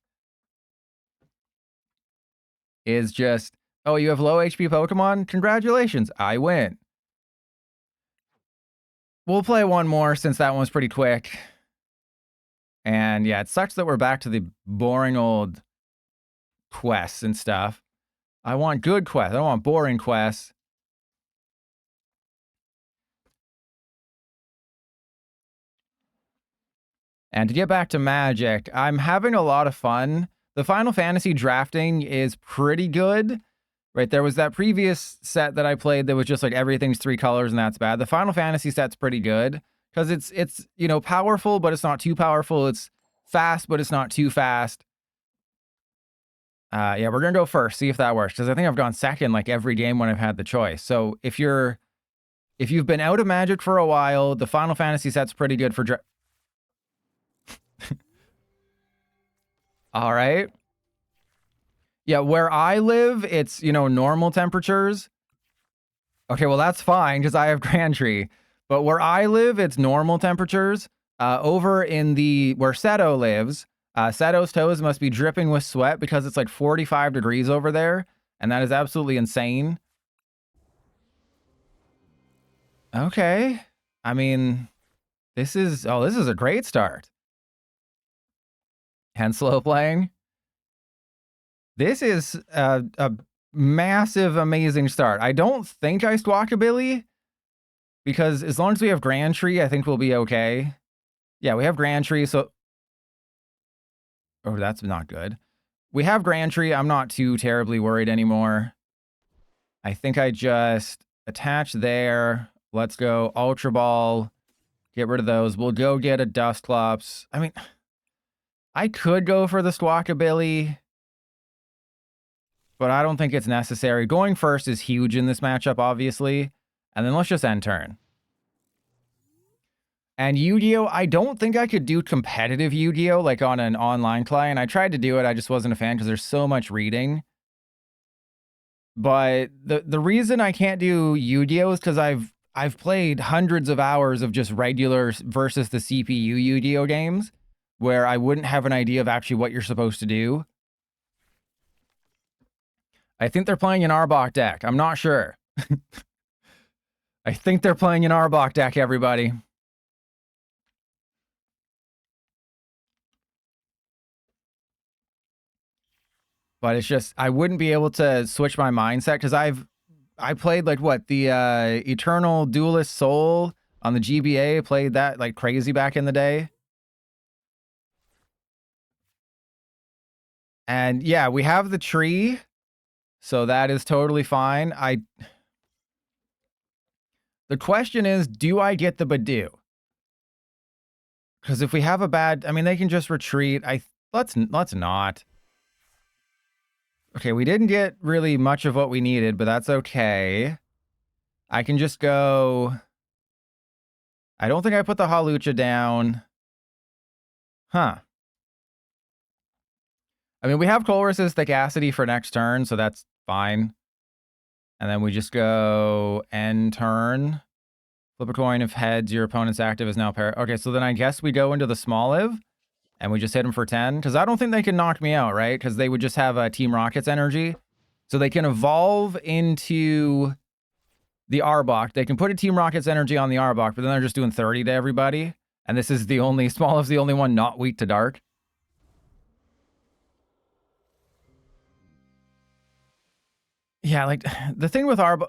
Is just, oh, you have low HP Pokemon? Congratulations, I win. We'll play one more since that one's pretty quick. And yeah, it sucks that we're back to the boring old quests and stuff. I want good quests. I don't want boring quests. And to get back to Magic, I'm having a lot of fun. The Final Fantasy drafting is pretty good. Right, there was that previous set that I played that was just like everything's 3 colors and that's bad. The Final Fantasy set's pretty good because it's you know, powerful, but it's not too powerful. It's fast, but it's not too fast. Yeah, we're gonna go first, see if that works, because I think I've gone second like every game when I've had the choice. So if you've been out of Magic for a while, the Final Fantasy set's pretty good for all right. Yeah, where I live, it's, you know, normal temperatures. Okay, well, that's fine because I have Grand Tree. But where I live, it's normal temperatures. Over in where Seto lives, Seto's toes must be dripping with sweat because it's like 45 degrees over there. And that is absolutely insane. Okay. I mean, this is a great start. Henslow playing. This is a massive, amazing start. I don't think I Squawkabilly, because as long as we have Grand Tree, I think we'll be okay. Yeah, we have Grand Tree, so... Oh, that's not good. We have Grand Tree. I'm not too terribly worried anymore. I think I just attach there. Let's go Ultra Ball. Get rid of those. We'll go get a Dusclops. I mean, I could go for the Squawkabilly, but I don't think it's necessary. Going first is huge in this matchup, obviously. And then let's just end turn. And Yu-Gi-Oh! I don't think I could do competitive Yu-Gi-Oh! Like on an online client. I tried to do it. I just wasn't a fan because there's so much reading. But the reason I can't do Yu-Gi-Oh! Is because I've played hundreds of hours of just regular versus the CPU Yu-Gi-Oh! Games where I wouldn't have an idea of actually what you're supposed to do. I think they're playing an Arbok deck. I'm not sure. I think they're playing an Arbok deck, everybody. But it's just, I wouldn't be able to switch my mindset because I played like what, the Eternal Duelist Soul on the GBA, played that like crazy back in the day. And yeah, we have the tree. So that is totally fine. The question is, do I get the Budew? Because if we have a bad, I mean, they can just retreat. Let's not. Okay, we didn't get really much of what we needed, but that's okay. I can just go. I don't think I put the Hawlucha down. Huh. I mean, we have Colress's Tenacity for next turn, so that's fine. And then we just go end turn. Flip a coin. If heads, your opponent's active is now pair. Okay, so then I guess we go into the Smoliv and we just hit him for 10. Because I don't think they can knock me out, right? Because they would just have a Team Rocket's energy. So they can evolve into the Arbok. They can put a Team Rocket's energy on the Arbok, but then they're just doing 30 to everybody. And this is the only, Smoliv's the only one not weak to dark. Yeah, like, the thing with Arbok...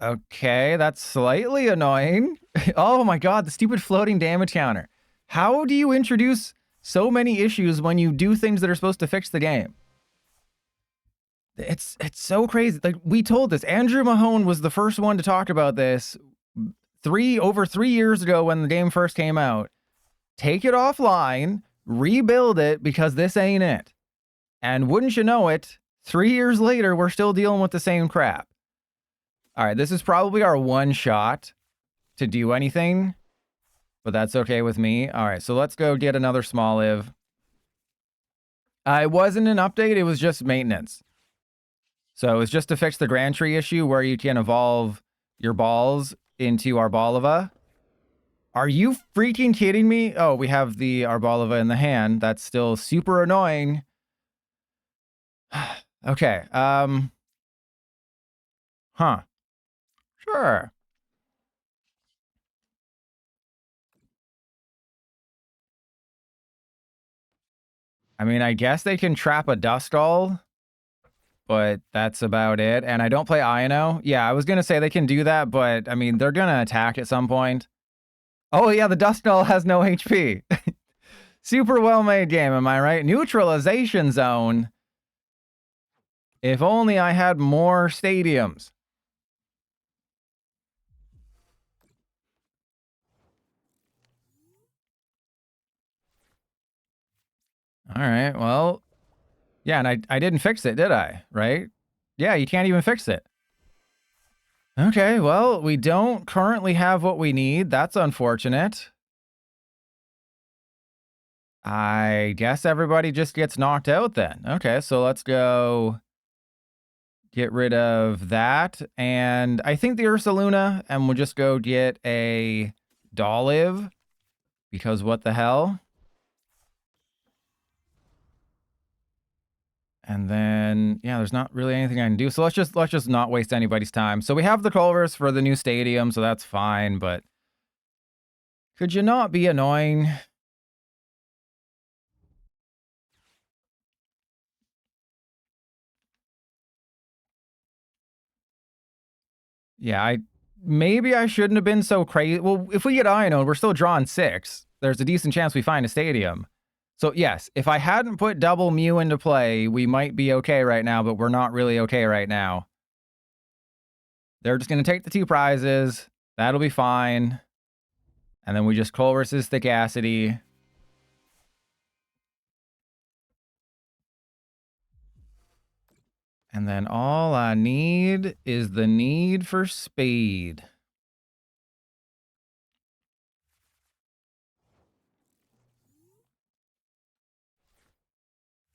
Okay, that's slightly annoying. Oh my god, the stupid floating damage counter. How do you introduce so many issues when you do things that are supposed to fix the game? It's so crazy. Like, we told this. Andrew Mahone was the first one to talk about this over 3 years ago when the game first came out. Take it offline, rebuild it, because this ain't it. And wouldn't you know it, 3 years later, we're still dealing with the same crap. All right, this is probably our one shot to do anything, but that's okay with me. All right, so let's go get another Smoliv. It wasn't an update, it was just maintenance. So it was just to fix the Grand Tree issue where you can evolve your balls into Arboliva. Are you freaking kidding me? Oh, we have the Arboliva in the hand. That's still super annoying. Okay, huh. Sure. I mean, I guess they can trap a Duskull, but that's about it. And I don't play Iono. Yeah, I was going to say they can do that, but I mean, they're going to attack at some point. Oh yeah, the Duskull has no HP. Super well made game, am I right? Neutralization zone. If only I had more stadiums. All right, well, yeah, and I didn't fix it, did I? Right? Yeah, you can't even fix it. Okay, well, we don't currently have what we need. That's unfortunate. I guess everybody just gets knocked out then. Okay, so let's go get rid of that. And I think the Ursaluna, and we'll just go get a Dolliv, because what the hell? And then, yeah, there's not really anything I can do. So let's just not waste anybody's time. So we have the Colress for the new stadium, so that's fine, but could you not be annoying? Yeah, maybe I shouldn't have been so crazy. Well, if we get Iono, we're still drawing 6. There's a decent chance we find a stadium. So yes, if I hadn't put double Mew into play, we might be okay right now, but we're not really okay right now. They're just going to take the 2 prizes. That'll be fine. And then we just Colress's Thickacity. And then all I need is the need for speed.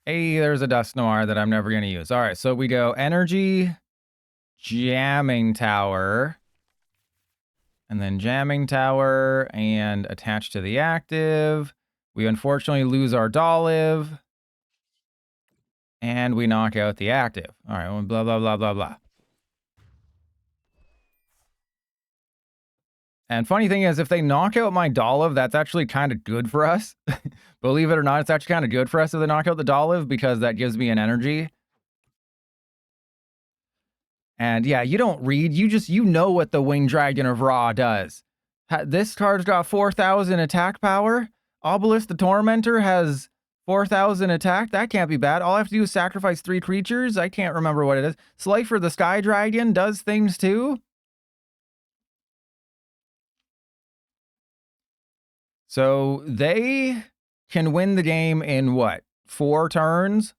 Hey, there's a Dusknoir that I'm never going to use. All right, so we go Energy, Jamming Tower, and then Jamming Tower, and attach to the active. We unfortunately lose our Dolliv, and we knock out the active. All right, blah, blah, blah, blah, blah. And funny thing is, if they knock out my Dolliv, that's actually kind of good for us. Believe it or not, it's actually kind of good for us if they knock out the Dolliv, because that gives me an energy. And yeah, you don't read, you know what the Winged Dragon of Ra does. This card's got 4,000 attack power. Obelisk the Tormentor has 4,000 attack. That can't be bad. All I have to do is sacrifice 3 creatures. I can't remember what it is. Slifer the Sky Dragon does things too. So they can win the game in what? 4 turns?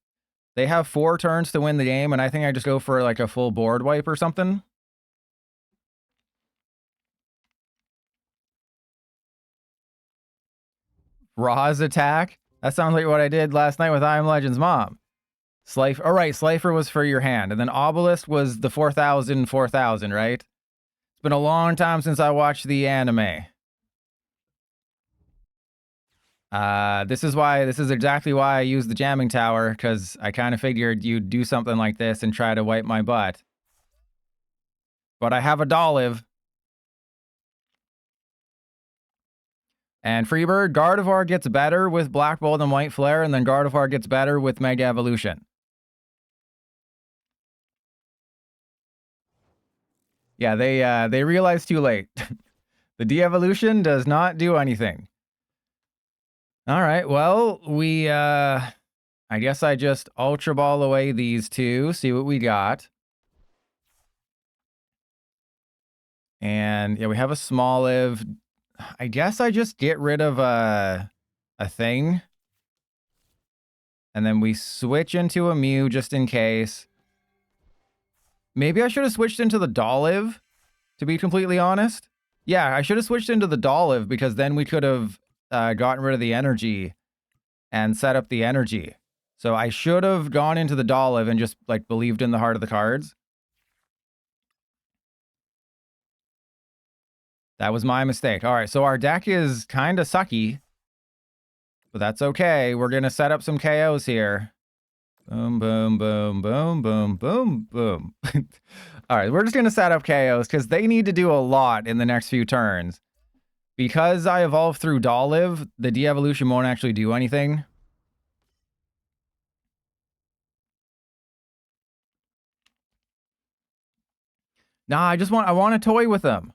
They have 4 turns to win the game, and I think I just go for like a full board wipe or something. Ra's attack? That sounds like what I did last night with I Am Legend's mom. Slifer. All right, Slifer was for your hand, and then Obelisk was the 4,000, 4,000, right? It's been a long time since I watched the anime. This is exactly why I used the Jamming Tower, because I kind of figured you'd do something like this and try to wipe my butt. But I have a Dolliv. And Freebird, Gardevoir gets better with Black Bolt and White Flare, and then Gardevoir gets better with Mega Evolution. Yeah, they realized too late. The de-evolution does not do anything. All right, well, we, I guess I just Ultra Ball away these 2, see what we got. And yeah, we have a Smoliv. I guess I just get rid of a thing. And then we switch into a Mew just in case. Maybe I should have switched into the Dolliv, to be completely honest. Yeah, I should have switched into the Dolliv, because then we could have gotten rid of the energy and set up the energy. So I should have gone into the Dolliv and just like believed in the heart of the cards. That was my mistake. All right, so our deck is kind of sucky, but that's okay. We're going to set up some KOs here. Boom, boom, boom, boom, boom, boom, boom. All right, we're just going to set up KOs because they need to do a lot in the next few turns. Because I evolved through Dolliv, the de-evolution won't actually do anything. Nah, I want to toy with them.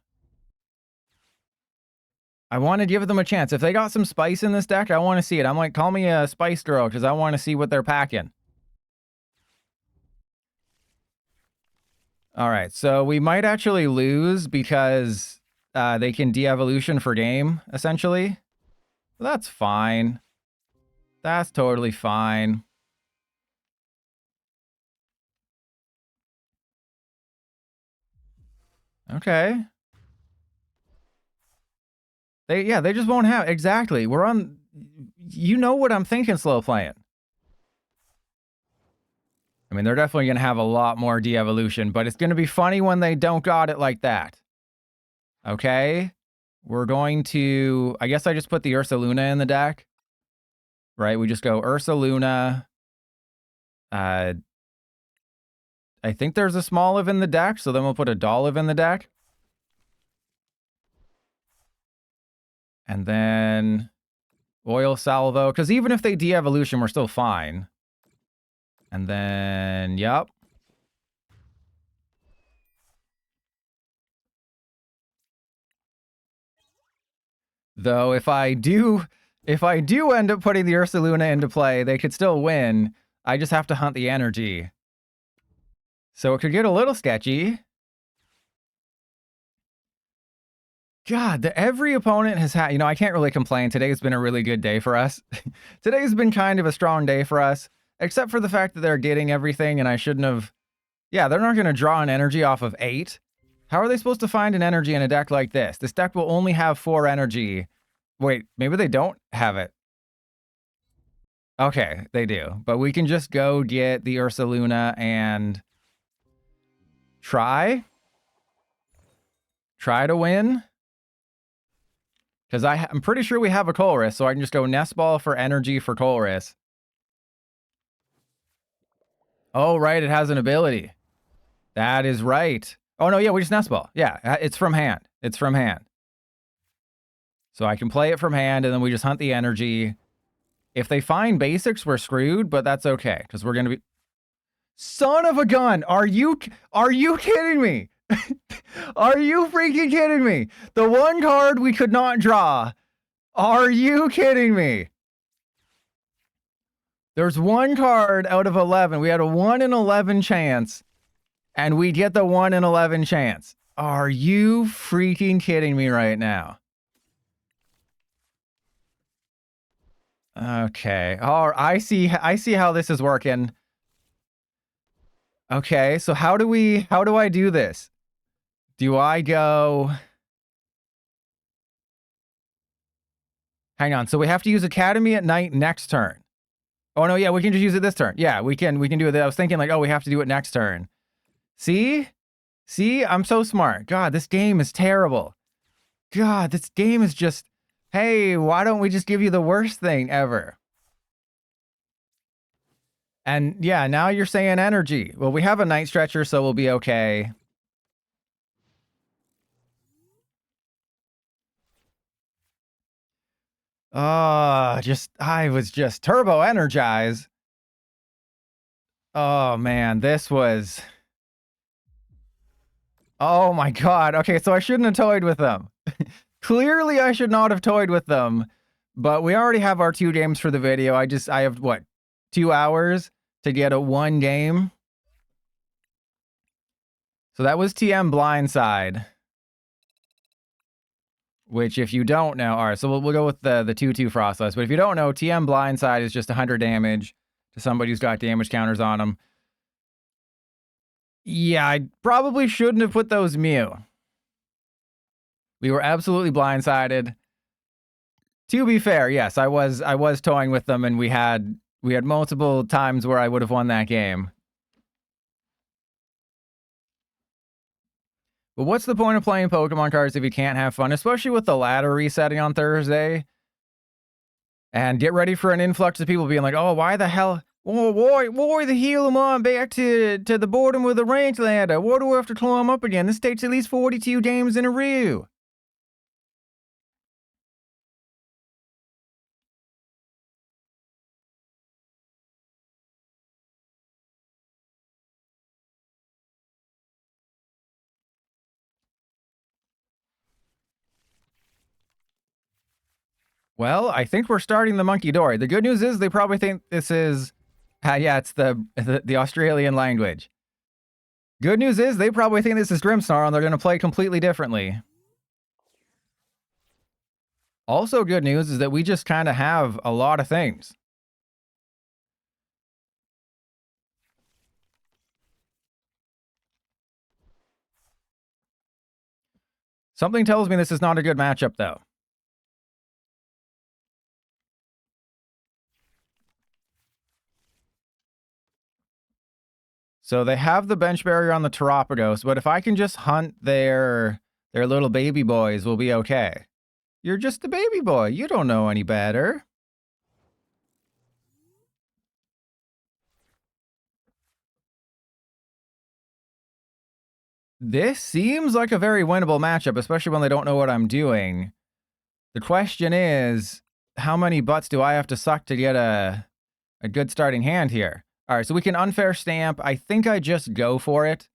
I want to give them a chance. If they got some spice in this deck, I want to see it. I'm like, call me a spice girl because I want to see what they're packing. All right, so we might actually lose because they can de-evolution for game, essentially. Well, that's fine. That's totally fine. Okay. They just won't have, exactly. We're on, you know what I'm thinking, slow playing. I mean, they're definitely going to have a lot more de-evolution, but it's going to be funny when they don't got it like that. Okay? We're going to, I guess I just put the Ursaluna in the deck. Right? We just go Ursaluna. I think there's a Smoliv in the deck, so then we'll put a Dolliv in the deck. And then Oil Salvo, because even if they de-evolution, we're still fine. And then, yep. Though if I do end up putting the Ursaluna into play, they could still win. I just have to hunt the energy. So it could get a little sketchy. God, every opponent has had, you know, I can't really complain. Today's been a really good day for us. Today's been kind of a strong day for us, except for the fact that they're getting everything and I shouldn't have. Yeah, they're not going to draw an energy off of 8. How are they supposed to find an energy in a deck like this? This deck will only have 4 energy. Wait, maybe they don't have it. Okay, they do. But we can just go get the Ursaluna and try to win. Because I'm pretty sure we have a Colress, so I can just go Nest Ball for energy for Colress. Oh, right, it has an ability. That is right. Oh, no, yeah, we just Nest Ball. Yeah, it's from hand. It's from hand. So I can play it from hand, and then we just hunt the energy. If they find basics, we're screwed, but that's okay, because we're going to be... Son of a gun! Are you kidding me? Are you freaking kidding me? The one card we could not draw. Are you kidding me? There's one card out of 11. We had a 1 in 11 chance, and we get the 1 in 11 chance. Are you freaking kidding me right now? Okay. Oh, I see how this is working. Okay, so how do I do this? Do I go... Hang on, so we have to use Academy at night next turn. Oh no, yeah, we can just use it this turn. Yeah, we can do it. I was thinking like, oh, we have to do it next turn. See? See? I'm so smart. God, this game is terrible. God, this game is just... Hey, why don't we just give you the worst thing ever? And yeah, now you're saying energy. Well, we have a Night Stretcher, so we'll be okay. I was just turbo energized. Oh man, this was... Oh my god. Okay, so I shouldn't have toyed with them. Clearly I should not have toyed with them. But we already have our 2 games for the video. I have, what, 2 hours to get a 1 game? So that was TM Blindside. Which, if you don't know... Alright, so we'll go with the 2-2 Frostless. But if you don't know, TM Blindside is just 100 damage to somebody who's got damage counters on them. Yeah, I probably shouldn't have put those Mew. We were absolutely blindsided. To be fair, yes, I was toying with them, and we had multiple times where I would have won that game. But what's the point of playing Pokemon cards if you can't have fun, especially with the ladder resetting on Thursday? And get ready for an influx of people being like, oh, why the hell... Oh, why the hell am I back to the bottom with the rank ladder? Why do I have to climb up again? This takes at least 42 games in a row. Well, I think we're starting the Monkey Dory. The good news is they probably think this is... yeah, it's the Australian language. Good news is they probably think this is Grimmsnarl and they're going to play completely differently. Also good news is that we just kind of have a lot of things. Something tells me this is not a good matchup, though. So they have the bench barrier on the Terapagos, but if I can just hunt their little baby boys, we'll be okay. You're just a baby boy. You don't know any better. This seems like a very winnable matchup, especially when they don't know what I'm doing. The question is, how many butts do I have to suck to get a good starting hand here? All right, so we can unfair stamp. I think I just go for it.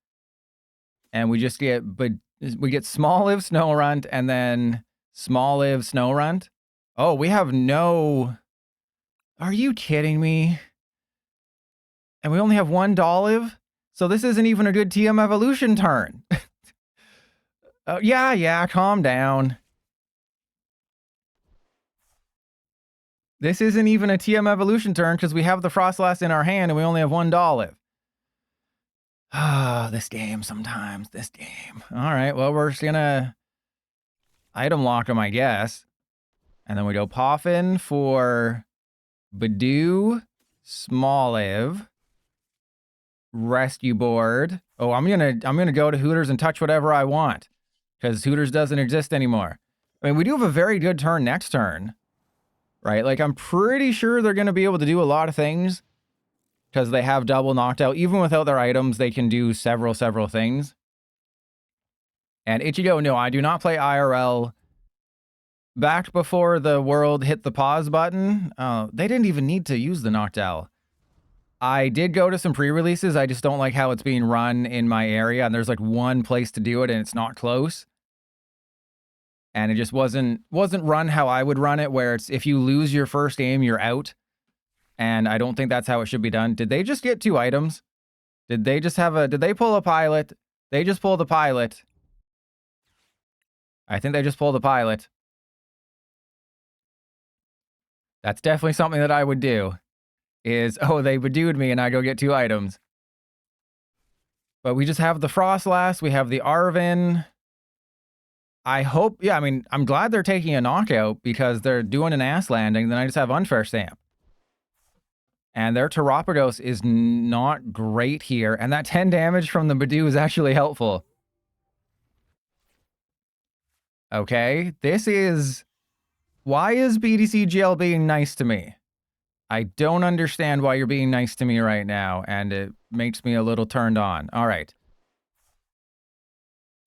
And we just get, we get Smoliv Snorunt and then Smoliv Snorunt. Oh, we have no... Are you kidding me? And we only have one Dolliv? So this isn't even a good TM Evolution turn. Yeah, calm down. This isn't even a TM Evolution turn because we have the Frostlass in our hand and we only have one Dolliv. Ah, this game sometimes, this game. All right, well, we're just gonna item lock him, I guess. And then we go Poffin for Budew, Smoliv, Rescue Board. Oh, I'm gonna go to Hooters and touch whatever I want because Hooters doesn't exist anymore. I mean, we do have a very good turn next turn. Right, like I'm pretty sure they're going to be able to do a lot of things because they have double knocked out. Even without their items, they can do several things. And Ichigo, no, I do not play IRL. Back before the world hit the pause button, they didn't even need to use the Noctowl. I did go to some pre-releases. I just don't like how it's being run in my area. And there's like one place to do it and it's not close. And it just wasn't run how I would run it, where it's if you lose your first game, you're out. And I don't think that's how it should be done. Did they just get 2 items? Did they just have did they pull a pilot? They just pulled a pilot. I think they just pulled a pilot. That's definitely something that I would do. Is, oh, they Budewed me and I go get 2 items. But we just have the Frostlass. We have the Arven. I hope, yeah, I mean, I'm glad they're taking a knockout because they're doing an ass landing. Then I just have unfair stamp. And their Terapagos is not great here. And that 10 damage from the Budew is actually helpful. Okay, this is... Why is BDCGL being nice to me? I don't understand why you're being nice to me right now. And it makes me a little turned on. All right.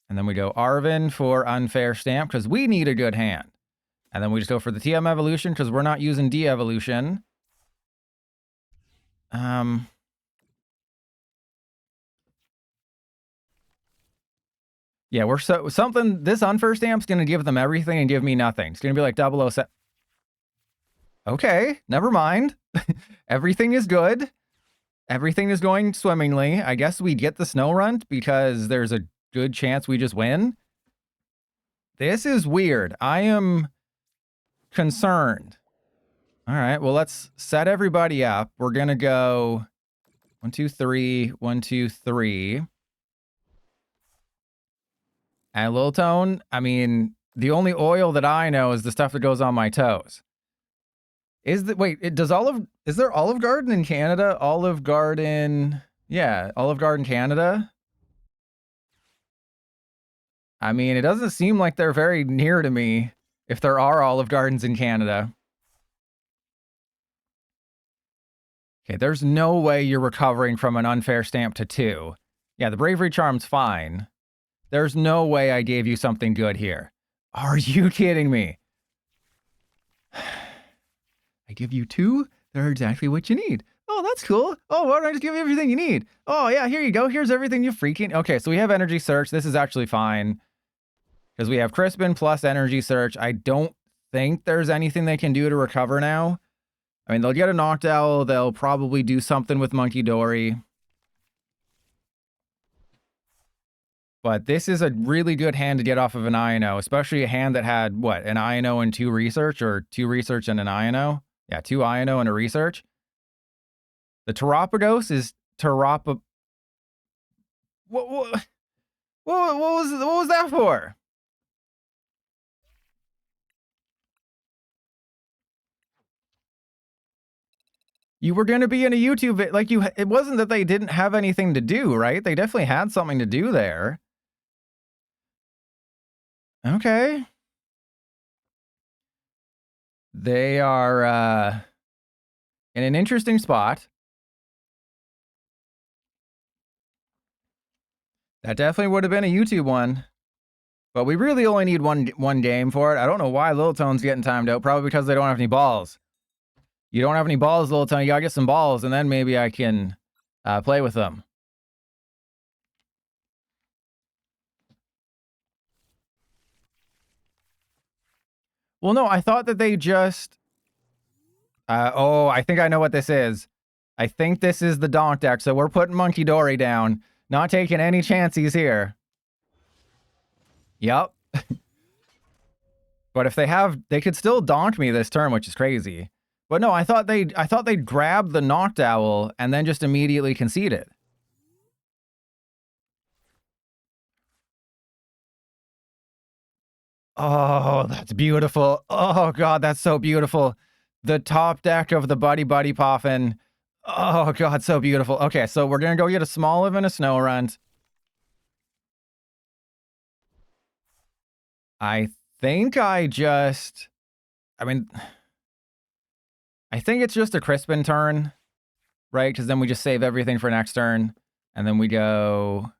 And then we go Arven for unfair stamp because we need a good hand. And then we just go for the TM Evolution because we're not using De-Evolution. Yeah, we're something. This unfair stamp's going to give them everything and give me nothing. It's going to be like 007. Okay, never mind. Everything is good. Everything is going swimmingly. I guess we get the Snorunt because there's a good chance we just win. This is weird. I am concerned. All right, well, let's set everybody up. We're going to go 1, 2, 3, 1, 2, 3. And Lil Tone, I mean, the only oil that I know is the stuff that goes on my toes. Is there Olive Garden in Canada? Olive Garden, yeah, Olive Garden Canada. I mean, it doesn't seem like they're very near to me if there are Olive Gardens in Canada. Okay, there's no way you're recovering from an unfair stamp to 2. Yeah, the Bravery Charm's fine. There's no way I gave you something good here. Are you kidding me? I give you 2? They're exactly what you need. Oh, that's cool. Oh, why don't I just give you everything you need? Oh, yeah, here you go. Here's everything you freaking... Okay, so we have Energy Search. This is actually fine. Because we have Crispin plus Energy Search. I don't think there's anything they can do to recover now. I mean, they'll get a Noctowl. They'll probably do something with Monkey Dory. But this is a really good hand to get off of an Iono, especially a hand that had, what, an Iono and 2 research, or 2 research and an Iono? Yeah, 2 Iono and a research. The Terapagos is What was that for? You were going to be in a YouTube vid, like it wasn't that they didn't have anything to do, right? They definitely had something to do there. Okay. They are in an interesting spot. That definitely would have been a YouTube one. But we really only need one game for it. I don't know why Little Tone's getting timed out. Probably because they don't have any balls. You don't have any balls, Little Tone. You gotta get some balls, and then maybe I can play with them. Well, no, I thought that they just... oh, I think I know what this is. I think this is the Donk deck, so we're putting Monkey Dory down. Not taking any chances here. Yep. But if they could still donk me this turn, which is crazy. But no, I thought they'd grab the Noctowl and then just immediately concede it. Oh, that's beautiful. Oh god, that's so beautiful. The top deck of the Buddy-Buddy Poffin. Oh god, so beautiful. Okay, so we're gonna go get a Smoliv and a Snorunt. I think I mean, I think it's just a Crispin turn, right? Because then we just save everything for next turn. And then we go...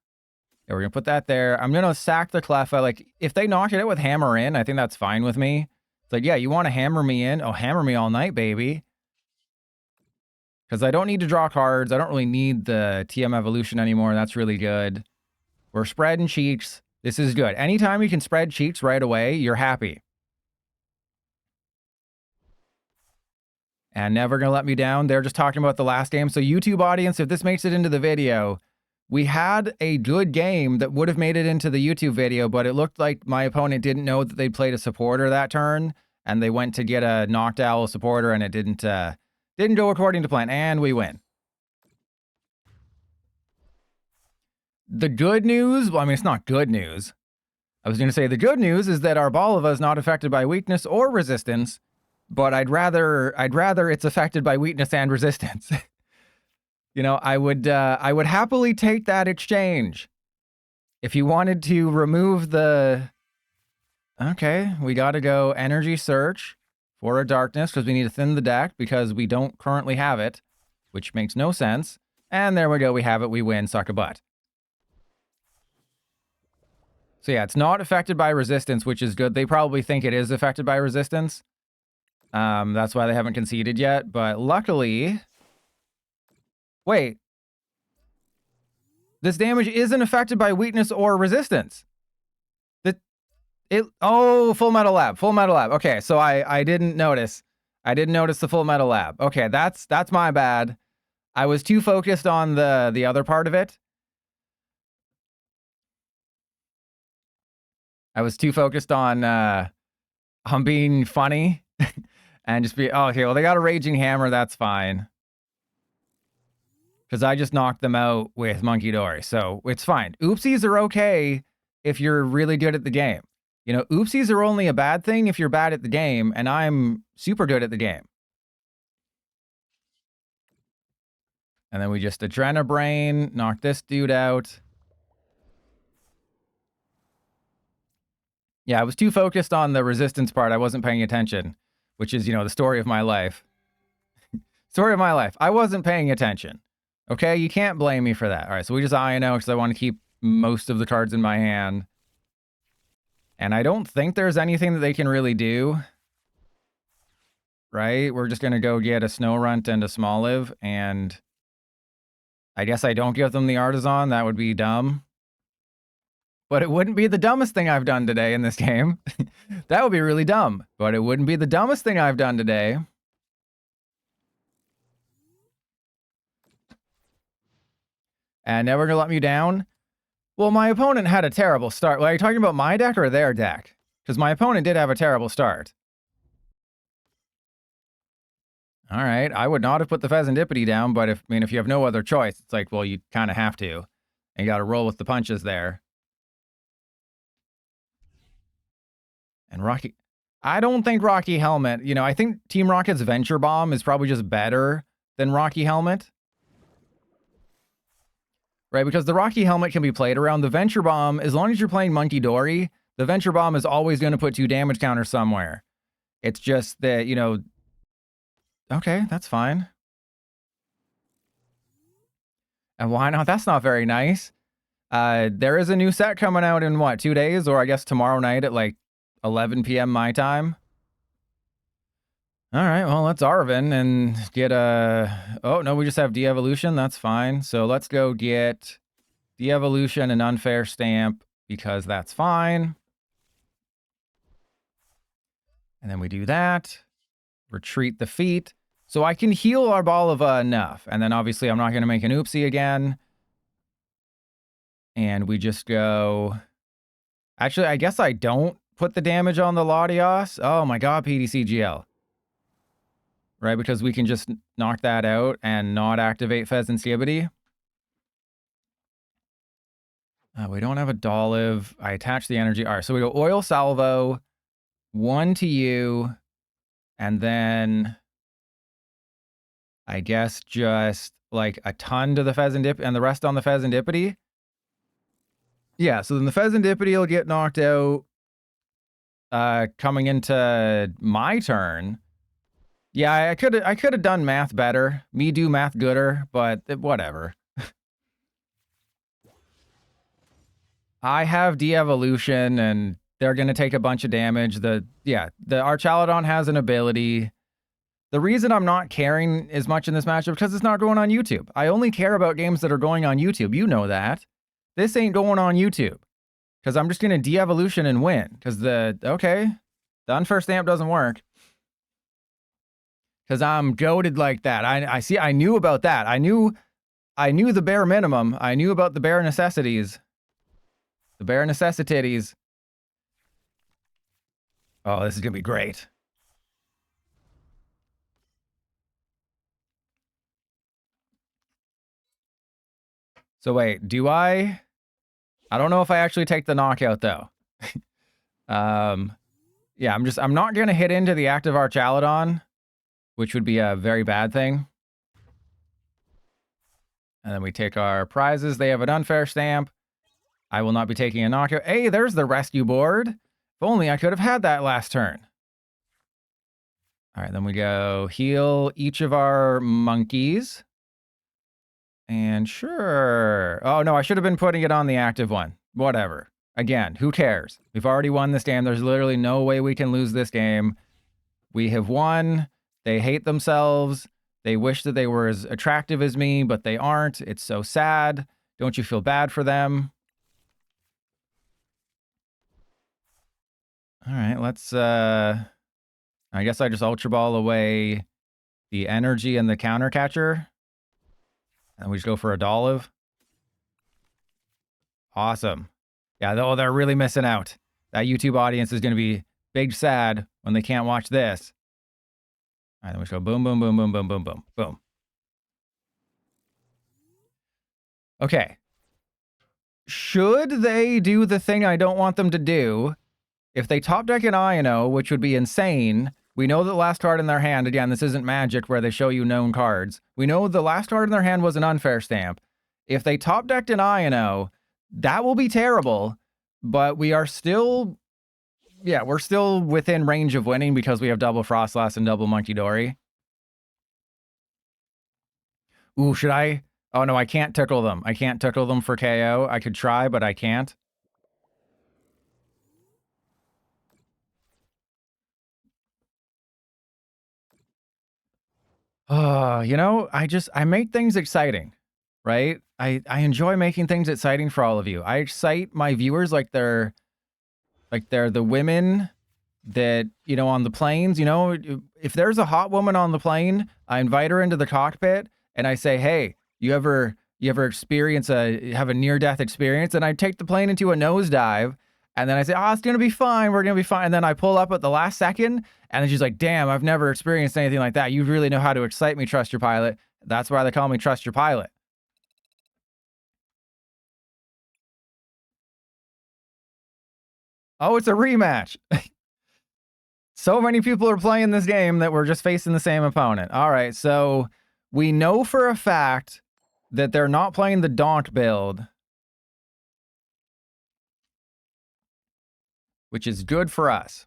Yeah, we're going to put that there. I'm going to sack the Cleffa. Like, if they knock it out with Hammer in, I think that's fine with me. It's like, yeah, you want to hammer me in? Oh, hammer me all night, baby. Because I don't need to draw cards. I don't really need the TM Evolution anymore. That's really good. We're spreading cheats. This is good. Anytime you can spread cheats right away, you're happy. And never gonna let me down. They're just talking about the last game. So YouTube audience, if this makes it into the video, we had a good game that would have made it into the YouTube video, but it looked like my opponent didn't know that they played a supporter that turn, and they went to get a Noctowl supporter, and it didn't go according to plan, and we win. The good news, well, I mean, it's not good news. I was going to say the good news is that Arboliva is not affected by weakness or resistance, but I'd rather it's affected by weakness and resistance. You know, I would happily take that exchange. If you wanted to remove the... Okay, we got to go energy search for a darkness because we need to thin the deck because we don't currently have it, which makes no sense. And there we go, we have it, we win, suck a butt. So yeah, it's not affected by resistance, which is good. They probably think it is affected by resistance. That's why they haven't conceded yet, but luckily... Wait. This damage isn't affected by weakness or resistance. Oh, Full Metal Lab. Full Metal Lab. Okay, so I didn't notice. I didn't notice the Full Metal Lab. Okay, that's my bad. I was too focused on the other part of it. I was too focused on being funny and just be, oh, okay, well, they got a Raging Hammer, that's fine. Because I just knocked them out with Monkey Dory, so it's fine. Oopsies are okay if you're really good at the game. You know, oopsies are only a bad thing if you're bad at the game, and I'm super good at the game. And then we just Adrenabrain, knock this dude out. Yeah, I was too focused on the resistance part. I wasn't paying attention, which is, you know, the story of my life. Story of my life. I wasn't paying attention. Okay, you can't blame me for that. All right, so we just Iono because I want to keep most of the cards in my hand. And I don't think there's anything that they can really do. Right? We're just going to go get a Snorunt and a Smoliv, and I guess I don't give them the Artisan. That would be dumb. but it wouldn't be the dumbest thing I've done today in this game. That would be really dumb, but it wouldn't be the dumbest thing I've done today. And never gonna let me down. Well, my opponent had a terrible start. Well, are you talking about my deck or their deck? Because my opponent did have a terrible start. All right, I would not have put the Fezandipiti down, but if you have no other choice, it's like, well, you kind of have to. And you got to roll with the punches there. And Rocky, I don't think Rocky Helmet, I think Team Rocket's Venture Bomb is probably just better than Rocky Helmet. Right, because the Rocky Helmet can be played around. The Venture Bomb, as long as you're playing Monkey Dory, the Venture Bomb is always going to put 2 damage counters somewhere. It's just that, okay, that's fine. And why not? That's not very nice. There is a new set coming out in, what, 2 days? Or I guess tomorrow night at, like, 11 p.m. my time. All right, well, let's Arvin and get a... Oh, no, we just have De-Evolution. That's fine. So let's go get De-Evolution and Unfair Stamp because that's fine. And then we do that. Retreat the feet. So I can heal Arboliva enough. And then obviously I'm not going to make an oopsie again. And we just go... Actually, I guess I don't put the damage on the Latios. Oh my god, PDCGL. Right, because we can just knock that out and not activate Fezandipiti. We don't have a Dolliv. I attach the energy. All right, so we go Oil Salvo, 1 to you, and then I guess just like a ton to the Fezandipiti and the rest on the Fezandipiti. Yeah, so then the Fezandipiti will get knocked out coming into my turn. Yeah, I could have done math better. Me do math gooder, but whatever. I have De-Evolution, and they're going to take a bunch of damage. The Archaludon has an ability. The reason I'm not caring as much in this matchup because it's not going on YouTube. I only care about games that are going on YouTube. You know that. This ain't going on YouTube. Because I'm just going to De-Evolution and win. Because the Unfair Stamp doesn't work. Because I'm goated like that. I knew about that. I knew the bare minimum. I knew about the bare necessities. The bare necessitaties. Oh, this is going to be great. So wait, do I don't know if I actually take the knockout though. Yeah, I'm not going to hit into the active Archaludon, which would be a very bad thing. And then we take our prizes. They have an Unfair Stamp. I will not be taking a knockout. Hey, there's the rescue board. If only I could have had that last turn. All right, then we go heal each of our monkeys. And sure. Oh, no, I should have been putting it on the active one. Whatever. Again, who cares? We've already won this game. There's literally no way we can lose this game. We have won. They hate themselves. They wish that they were as attractive as me, but they aren't. It's so sad. Don't you feel bad for them? All right, let's... I guess I just Ultra Ball away the energy and the counter catcher. And we just go for a Dolliv. Awesome. Yeah, they're really missing out. That YouTube audience is going to be big sad when they can't watch this. All right, then we just go boom, boom, boom, boom, boom, boom, boom, boom. Okay. Should they do the thing I don't want them to do? If they top deck an Iono, which would be insane, we know the last card in their hand, again, this isn't Magic where they show you known cards. We know the last card in their hand was an Unfair Stamp. If they top decked an Iono, that will be terrible, but we are still, we're still within range of winning because we have double Frostlass and double Monkey Dory. Ooh, should I? Oh no, I can't tickle them. I can't tickle them for KO. I could try, but I can't. I make things exciting, right? I enjoy making things exciting for all of you. I excite my viewers like they're the women that, you know, on the planes, you know, if there's a hot woman on the plane, I invite her into the cockpit and I say, hey, you ever experience have a near-death experience? And I take the plane into a nosedive and then I say, oh, it's going to be fine. We're going to be fine. And then I pull up at the last second and then she's like, damn, I've never experienced anything like that. You really know how to excite me, Trust Your Pilot. That's why they call me Trust Your Pilot. Oh, it's a rematch. So many people are playing this game that we're just facing the same opponent. All right, so we know for a fact that they're not playing the Donk build, which is good for us.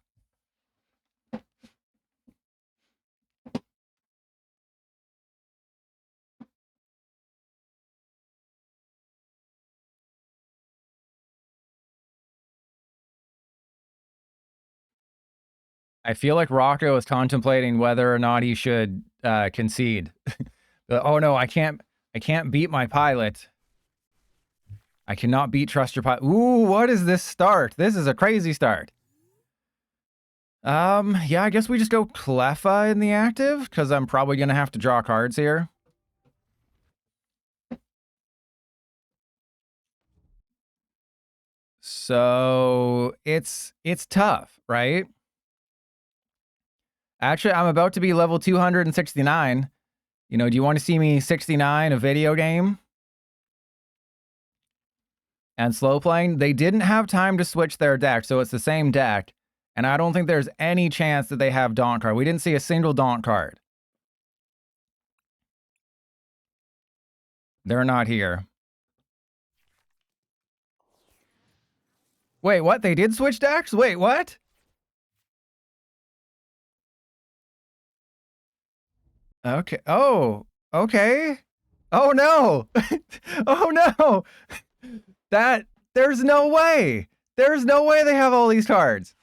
I feel like Rocco is contemplating whether or not he should concede. Oh no, I can't beat my pilot. I cannot beat Trust Your Pilot. Ooh, what is this start? This is a crazy start. Yeah, I guess we just go Cleffa in the active, because I'm probably gonna have to draw cards here. So it's tough, right? Actually, I'm about to be level 269. You know, do you want to see me 69 a video game? And slow playing? They didn't have time to switch their deck, so it's the same deck. And I don't think there's any chance that they have Daunt card. We didn't see a single Daunt card. They're not here. Wait, what? They did switch decks? Wait, what? Okay. Oh, okay. Oh no. Oh no. There's no way. There's no way they have all these cards.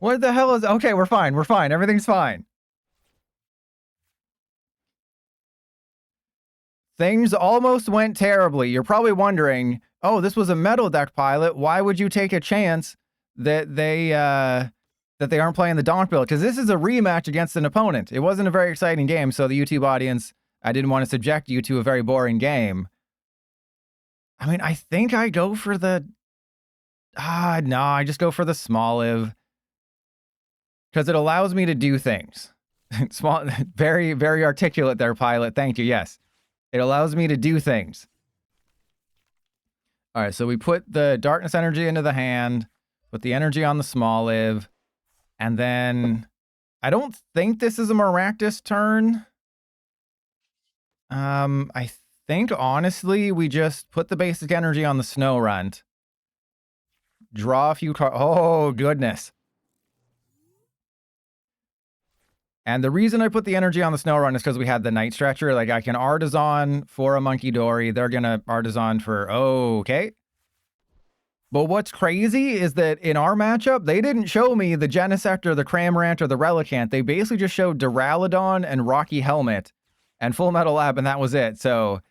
What the hell is... Okay, we're fine. We're fine. Everything's fine. Things almost went terribly. You're probably wondering, oh, this was a metal deck pilot. Why would you take a chance that they aren't playing the Donk build? Because this is a rematch against an opponent. It wasn't a very exciting game, so the YouTube audience, I didn't want to subject you to a very boring game. I mean, I think I go for the... no, I just go for the Smoliv. Because it allows me to do things. Small, very, very articulate there, pilot. Thank you, yes. It allows me to do things. All right, so we put the darkness energy into the hand, put the energy on the Smoliv, and then I don't think this is a Maractus turn. I think, honestly, we just put the basic energy on the Snow Runt. Draw a few cards. Oh, goodness. And the reason I put the energy on the Snow Run is because we had the Night Stretcher. Like, I can Artisan for a Monkey Dory. They're going to Artisan for... okay. But what's crazy is that in our matchup, they didn't show me the Genesect or the Cramorant or the Relicanth. They basically just showed Duraludon and Rocky Helmet and Full Metal Lab, and that was it. So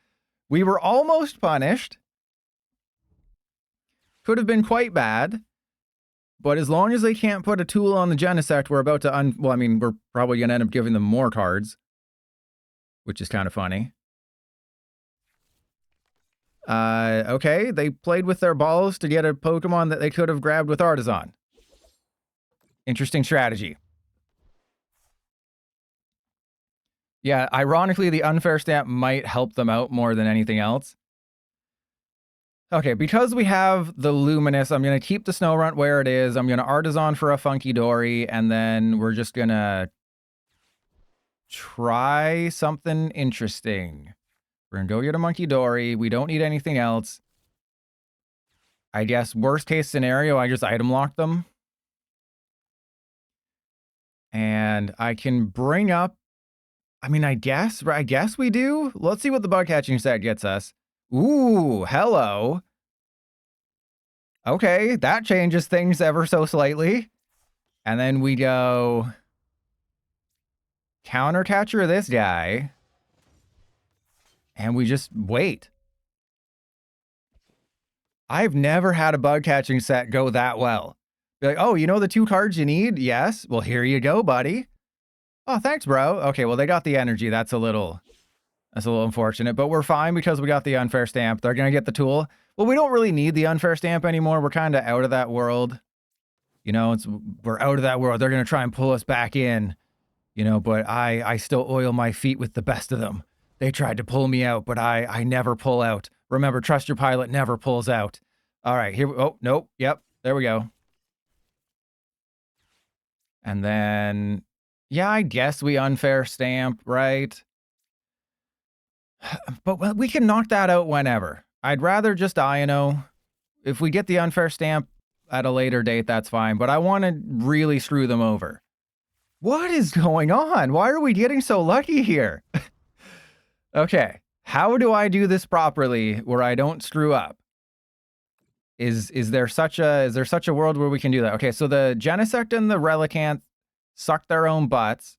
we were almost punished. Could have been quite bad. But as long as they can't put a tool on the Genesect, we're about to well, I mean, we're probably going to end up giving them more cards, which is kind of funny. Okay, they played with their balls to get a Pokemon that they could have grabbed with Artisan. Interesting strategy. Yeah, ironically, the unfair stamp might help them out more than anything else. Okay, because we have the Luminous, I'm going to keep the Snow Runt where it is. I'm going to Artisan for a Funky Dory, and then we're just going to try something interesting. We're going to go get a Monkey Dory. We don't need anything else. I guess worst case scenario, I just item lock them. And I can bring up... I mean, I guess we do. Let's see what the bug catching set gets us. Ooh, hello. Okay, that changes things ever so slightly. And then we go counter catcher this guy. And we just wait. I've never had a bug catching set go that well. Be like, oh, you know the 2 cards you need? Yes. Well, here you go, buddy. Oh, thanks, bro. Okay, well, they got the energy. That's a little unfortunate, but we're fine because we got the unfair stamp. They're going to get the tool. Well, we don't really need the unfair stamp anymore. We're kind of out of that world. You know, we're out of that world. They're going to try and pull us back in, you know, but I still oil my feet with the best of them. They tried to pull me out, but I never pull out. Remember, trust your pilot never pulls out. All right, here. Oh, nope. Yep. There we go. And then, yeah, I guess we unfair stamp, right? But we can knock that out whenever. I'd rather just Iono. If we get the unfair stamp at a later date, that's fine. But I want to really screw them over. What is going on? Why are we getting so lucky here? Okay, how do I do this properly where I don't screw up? Is there such a world where we can do that? Okay, so the Genesect and the Relicanth suck their own butts.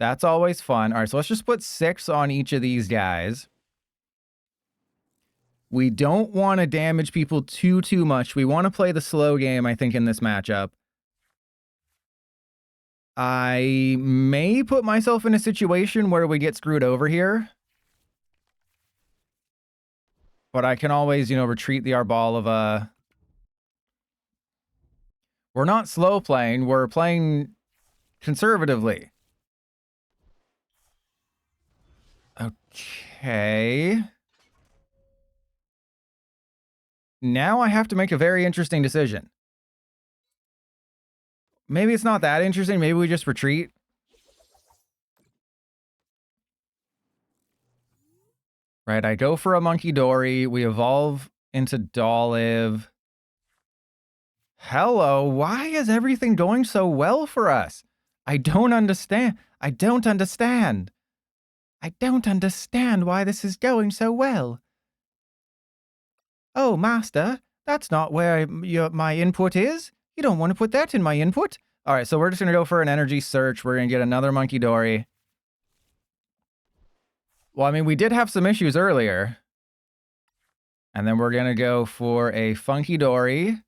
That's always fun. All right, so let's just put 6 on each of these guys. We don't want to damage people too much. We want to play the slow game, I think, in this matchup. I may put myself in a situation where we get screwed over here. But I can always, you know, retreat the Arboliva. We're not slow playing. We're playing conservatively. Okay. Now I have to make a very interesting decision. Maybe it's not that interesting. Maybe we just retreat. Right, I go for a Monkey Dory. We evolve into Dolliv. Hello, why is everything going so well for us? I don't understand. I don't understand. I don't understand why this is going so well. Oh, Master, that's not where my input is. You don't want to put that in my input. All right, so we're just going to go for an energy search. We're going to get another Monkey Dory. Well, I mean, we did have some issues earlier. And then we're going to go for a Funky Dory.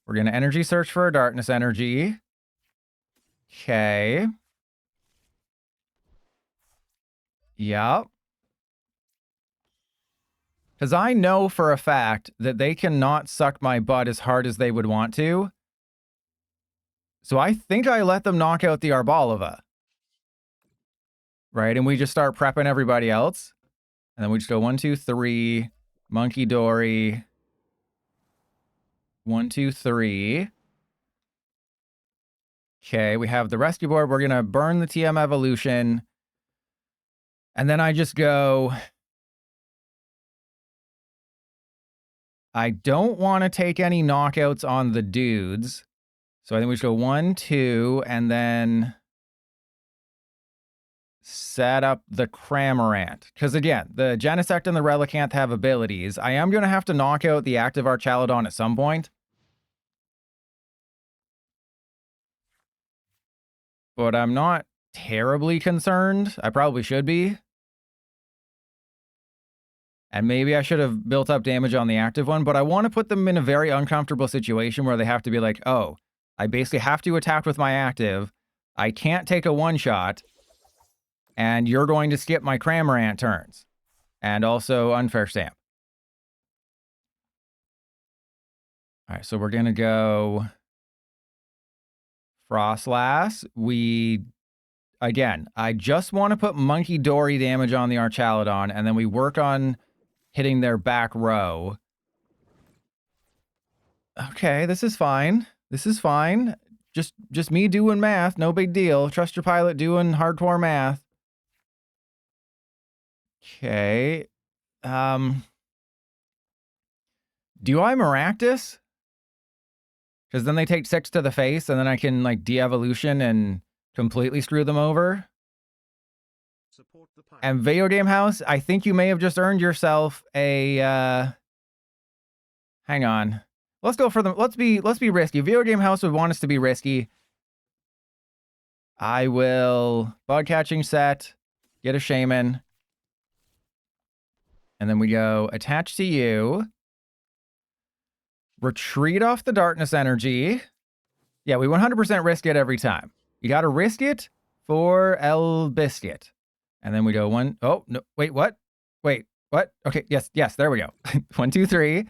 We're going to energy search for a Darkness Energy. Okay. Yep. Because I know for a fact that they cannot suck my butt as hard as they would want to. So I think I let them knock out the Arboliva. Right, and we just start prepping everybody else. And then we just go 1, 2, 3. Monkey Dory. 1, 2, 3. Okay, we have the rescue board. We're going to burn the TM Evolution. And then I just go... I don't want to take any knockouts on the dudes. So I think we just go 1, 2, and then... set up the Cramorant. Because again, the Genesect and the Relicanth have abilities. I am going to have to knock out the active Archaludon at some point. But I'm not terribly concerned. I probably should be. And maybe I should have built up damage on the active one. But I want to put them in a very uncomfortable situation where they have to be like, oh, I basically have to attack with my active. I can't take a one-shot. And you're going to skip my Cramorant turns. And also unfair stamp. All right, so we're going to go Frostlass. Again, I just want to put Monkey Dory damage on the Archaludon, and then we work on hitting their back row. Okay, this is fine. This is fine. Just me doing math, no big deal. Trust your pilot doing hardcore math. Okay. Do I Maractus? Because then they take 6 to the face, and then I can, like, de-evolution and completely screw them over. And Video Game House, I think you may have just earned yourself a, hang on. Let's go for them. Let's be risky. Video Game House would want us to be risky. I will bug catching set, get a shaman, and then we go attach to you, retreat off the darkness energy. Yeah, we 100% risk it every time. You got to risk it for El Biscuit. And then we go one. Oh, no. Wait, what? Wait, what? Okay, yes, there we go. 1, 2, 3.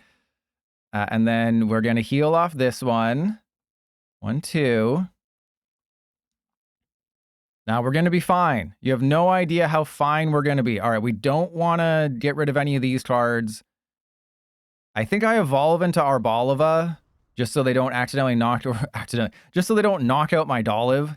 And then we're going to heal off this one. 1, 2. Now we're going to be fine. You have no idea how fine we're going to be. All right, we don't want to get rid of any of these cards. I think I evolve into Arboliva just so they don't accidentally just so they don't knock out my Dolliv.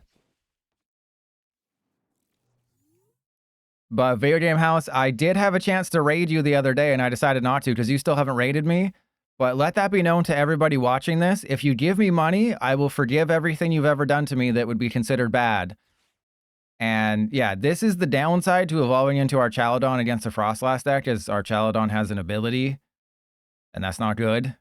But Video Game House, I did have a chance to raid you the other day and I decided not to because you still haven't raided me. But let that be known to everybody watching this. If you give me money, I will forgive everything you've ever done to me that would be considered bad. And yeah, this is the downside to evolving into our Chaladon against the Frostlass deck, is our Chaladon has an ability, and that's not good.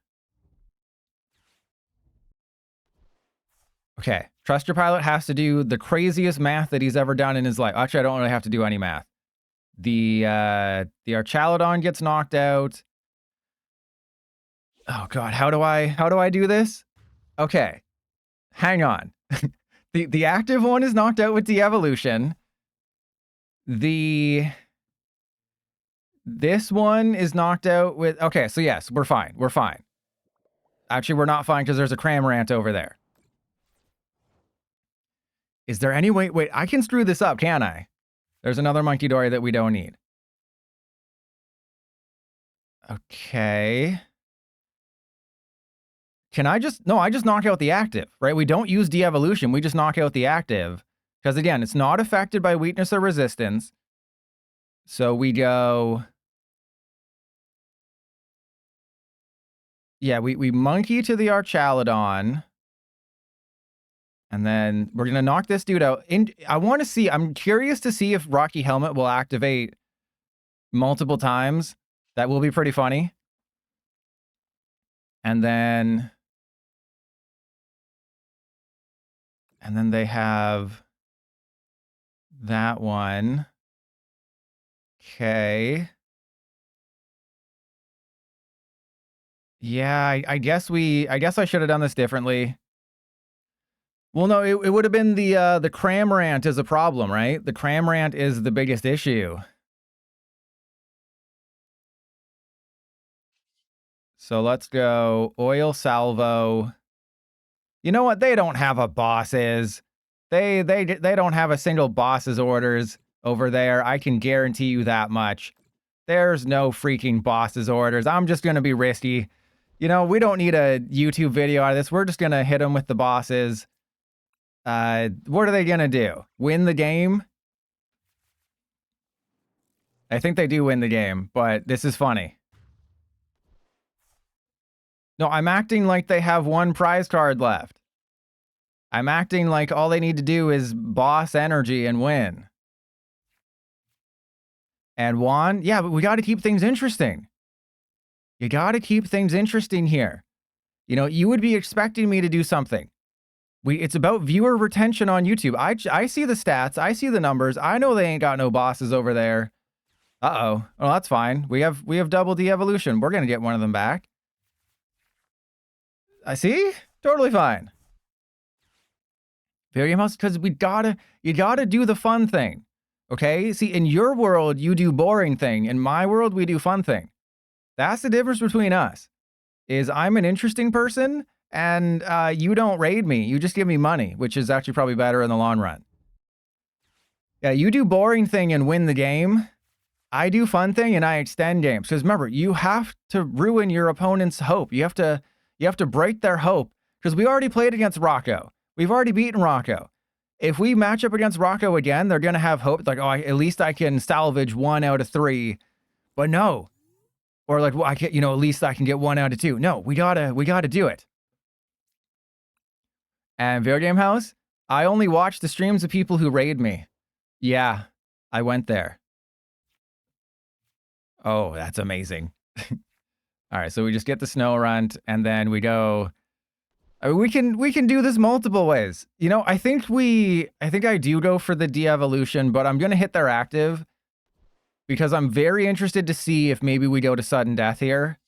Okay, Trust Your Pilot has to do the craziest math that he's ever done in his life. Actually, I don't really have to do any math. The Archaladon gets knocked out. Oh god, how do I do this? Okay. Hang on. The active one is knocked out with Devolution. This one is knocked out with... Okay, so yes, we're fine. We're fine. Actually, we're not fine because there's a Cramorant over there. Is there any way... Wait, I can screw this up, can't I? There's another Monkey Dory that we don't need. Okay. Can I just... No, I just knock out the active, right? We don't use de-evolution. We just knock out the active. Because again, it's not affected by weakness or resistance. So we go... Yeah, we monkey to the Archaladon. And then we're going to knock this dude out. I want to see... I'm curious to see if Rocky Helmet will activate multiple times. That will be pretty funny. And then they have that one. Okay. Yeah, I guess I should have done this differently. Well, no, it would have been the Cramorant is a problem, right? The Cramorant is the biggest issue. So let's go Oil Salvo. You know what? They don't have a bosses. They don't have a single boss's orders over there. I can guarantee you that much. There's no freaking boss's orders. I'm just going to be risky. You know, we don't need a YouTube video out of this. We're just going to hit them with the bosses. What are they going to do? Win the game? I think they do win the game, but this is funny. No, I'm acting like they have one prize card left. I'm acting like all they need to do is boss energy and win. And Juan, yeah, but we got to keep things interesting. You got to keep things interesting here. You know, you would be expecting me to do something. It's about viewer retention on YouTube. I see the stats. I see the numbers. I know they ain't got no bosses over there. Uh-oh. Well, that's fine. We have double de-evolution. We're going to get one of them back. I see. Totally fine. Very much, because you gotta do the fun thing. Okay? See, in your world, you do boring thing. In my world, we do fun thing. That's the difference between us. Is I'm an interesting person, and you don't raid me. You just give me money, which is actually probably better in the long run. Yeah, you do boring thing and win the game. I do fun thing and I extend games. Because remember, you have to ruin your opponent's hope. You have to break their hope. Because we already played against Rocco. We've already beaten Rocco. If we match up against Rocco again, they're going to have hope. Like, oh, at least I can salvage 1 out of 3. But no. Or like, well, I can, at least I can get 1 out of 2. No, we gotta do it. And Video Game House, I only watch the streams of people who raid me. Yeah, I went there. Oh, that's amazing. All right, so we just get the Snow Runt, and then we go I mean, we can do this multiple ways. You know, I think I do go for the de-evolution, but I'm gonna hit their active because I'm very interested to see if maybe we go to sudden death here.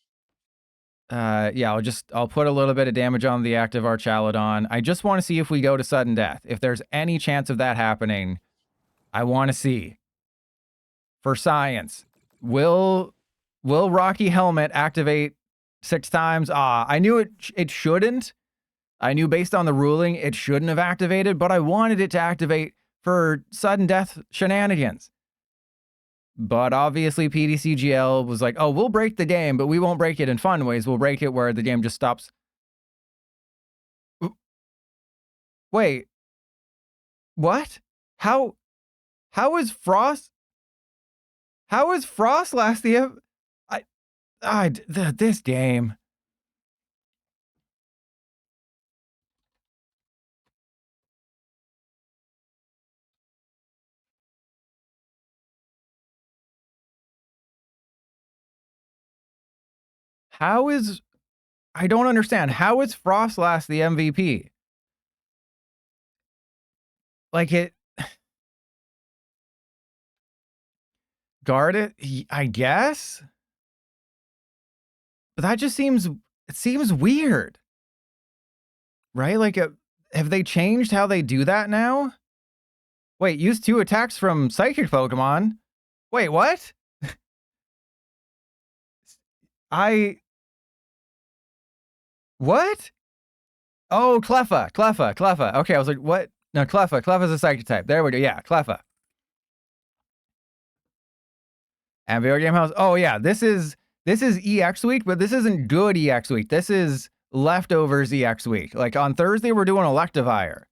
Yeah, I'll put a little bit of damage on the active Archaludon. I just want to see if we go to sudden death. If there's any chance of that happening, I want to see. For science, will Rocky Helmet activate 6 times? I knew it shouldn't. I knew based on the ruling it shouldn't have activated, but I wanted it to activate for sudden death shenanigans. But obviously PDCGL was like, oh, we'll break the game, but we won't break it in fun ways. We'll break it where the game just stops. Wait. What? How is Frost? How is Frost last the... this game. How is... I don't understand. How is Frostlass the MVP? Like it... Guard it? I guess? But that just seems... It seems weird. Right? Like, have they changed how they do that now? Wait, use 2 attacks from Psychic Pokemon? Wait, what? What? Oh, Cleffa. Okay, I was like, what? No, Cleffa's a Psychic type. There we go. Yeah, Cleffa. And Video Game House. Oh yeah, this is EX week, but this isn't good EX week. This is leftovers EX week. Like on Thursday, we're doing Electivire.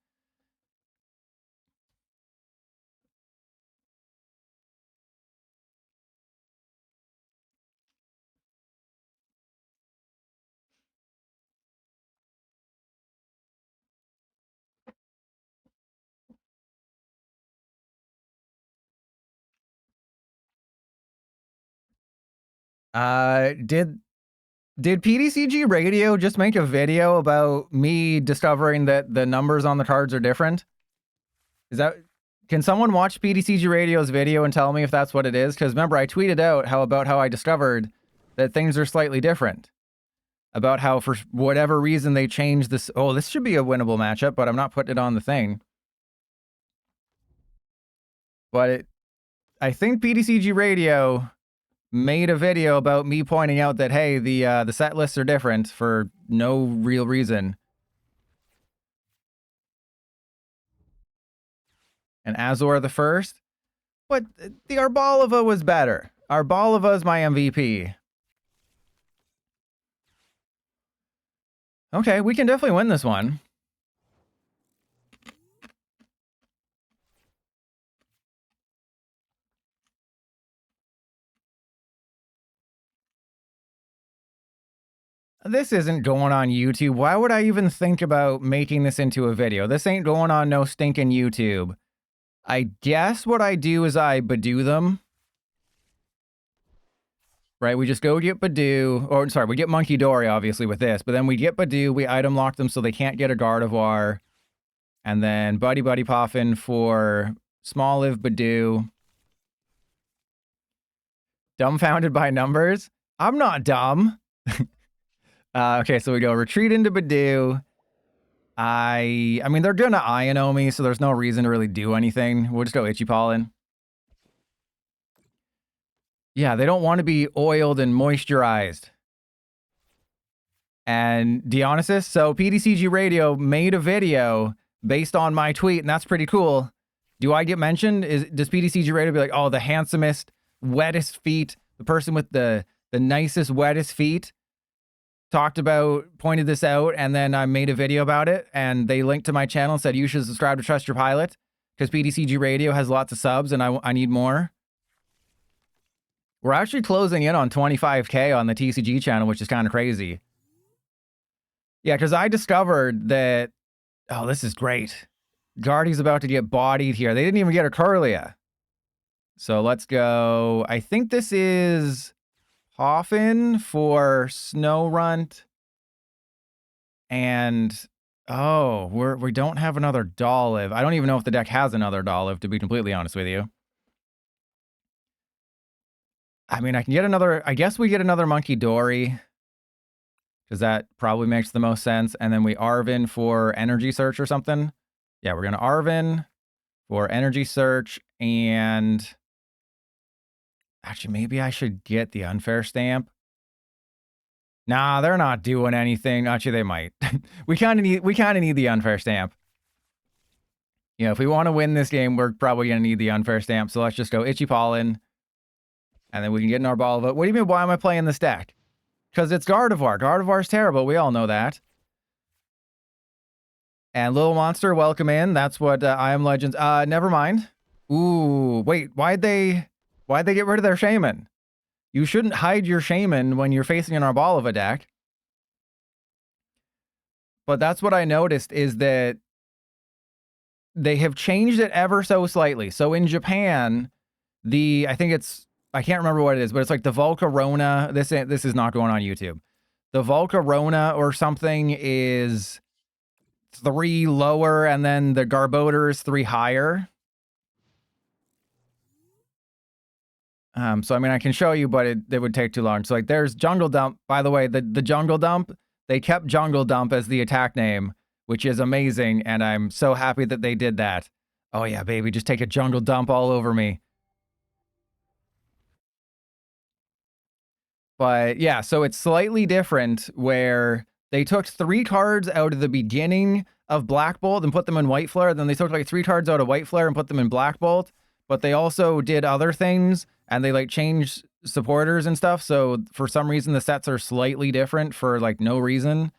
Did PDCG Radio just make a video about me discovering that the numbers on the cards are different? Is that... Can someone watch PDCG Radio's video and tell me if that's what it is? Because remember, I tweeted out how I discovered that things are slightly different. About how for whatever reason they changed this... Oh, this should be a winnable matchup, but I'm not putting it on the thing. But I think PDCG Radio made a video about me pointing out that, hey, the set lists are different for no real reason. And Azor the first? But the Arboliva was better. Arboliva is my MVP. Okay, we can definitely win this one. This isn't going on YouTube. Why would I even think about making this into a video? This ain't going on no stinking YouTube. I guess what I do is I Budew them. Right, we just go get Budew, or sorry, we get Monkey Dory obviously with this, but then we get Budew, we item lock them so they can't get a Gardevoir, and then Buddy-Buddy Poffin for Smoliv Budew. Dumbfounded by numbers? I'm not dumb. Okay, so we go retreat into Budew. I mean, they're gonna Iono me, so there's no reason to really do anything. We'll just go Itchy Pollen. Yeah, they don't want to be oiled and moisturized. And Dionysus, so PDCG Radio made a video based on my tweet, and that's pretty cool. Do I get mentioned? Does PDCG Radio be like, oh, the handsomest, wettest feet, the person with the nicest, wettest feet, pointed this out, and then I made a video about it, and they linked to my channel and said, you should subscribe to Trust Your Pilot, because PDCG Radio has lots of subs, and I need more. We're actually closing in on 25K on the TCG channel, which is kind of crazy. Yeah, because I discovered that... Oh, this is great. Guardy's about to get bodied here. They didn't even get a Curlia. So let's go... I think this is Poffin for Snow Runt. And Oh, we don't have another Dolliv. I don't even know if the deck has another Dolliv, to be completely honest with you. I mean, I can get another... I guess we get another Monkey Dory, because that probably makes the most sense. And then we Arvin for Energy Search or something. Yeah, we're going to Arvin for Energy Search, and... Actually, maybe I should get the Unfair Stamp. Nah, they're not doing anything. Actually, they might. we kind of need the Unfair Stamp. You know, if we want to win this game, we're probably going to need the Unfair Stamp. So let's just go Itchy Pollen. And then we can get an Arboliva. What do you mean, why am I playing this deck? Because it's Gardevoir. Gardevoir's terrible. We all know that. And Little Monster, welcome in. That's what I Am Legends... never mind. Ooh, wait. Why'd they get rid of their Shaman? You shouldn't hide your Shaman when you're facing an Arboliva deck. But that's what I noticed, is that they have changed it ever so slightly. So in Japan, I can't remember what it is, but it's like the Volcarona. This is not going on YouTube. The Volcarona or something is 3 lower, and then the Garbodor is 3 higher. So I mean, I can show you, but it would take too long. So like, there's Jungle Dump. By the way, the Jungle Dump, they kept Jungle Dump as the attack name, which is amazing, and I'm so happy that they did that. Oh yeah, baby, just take a Jungle Dump all over me. But yeah, so it's slightly different, where they took 3 cards out of the beginning of Black Bolt and put them in White Flare. Then they took like 3 cards out of White Flare and put them in Black Bolt. But they also did other things, and they like changed supporters and stuff. So for some reason, the sets are slightly different for like no reason.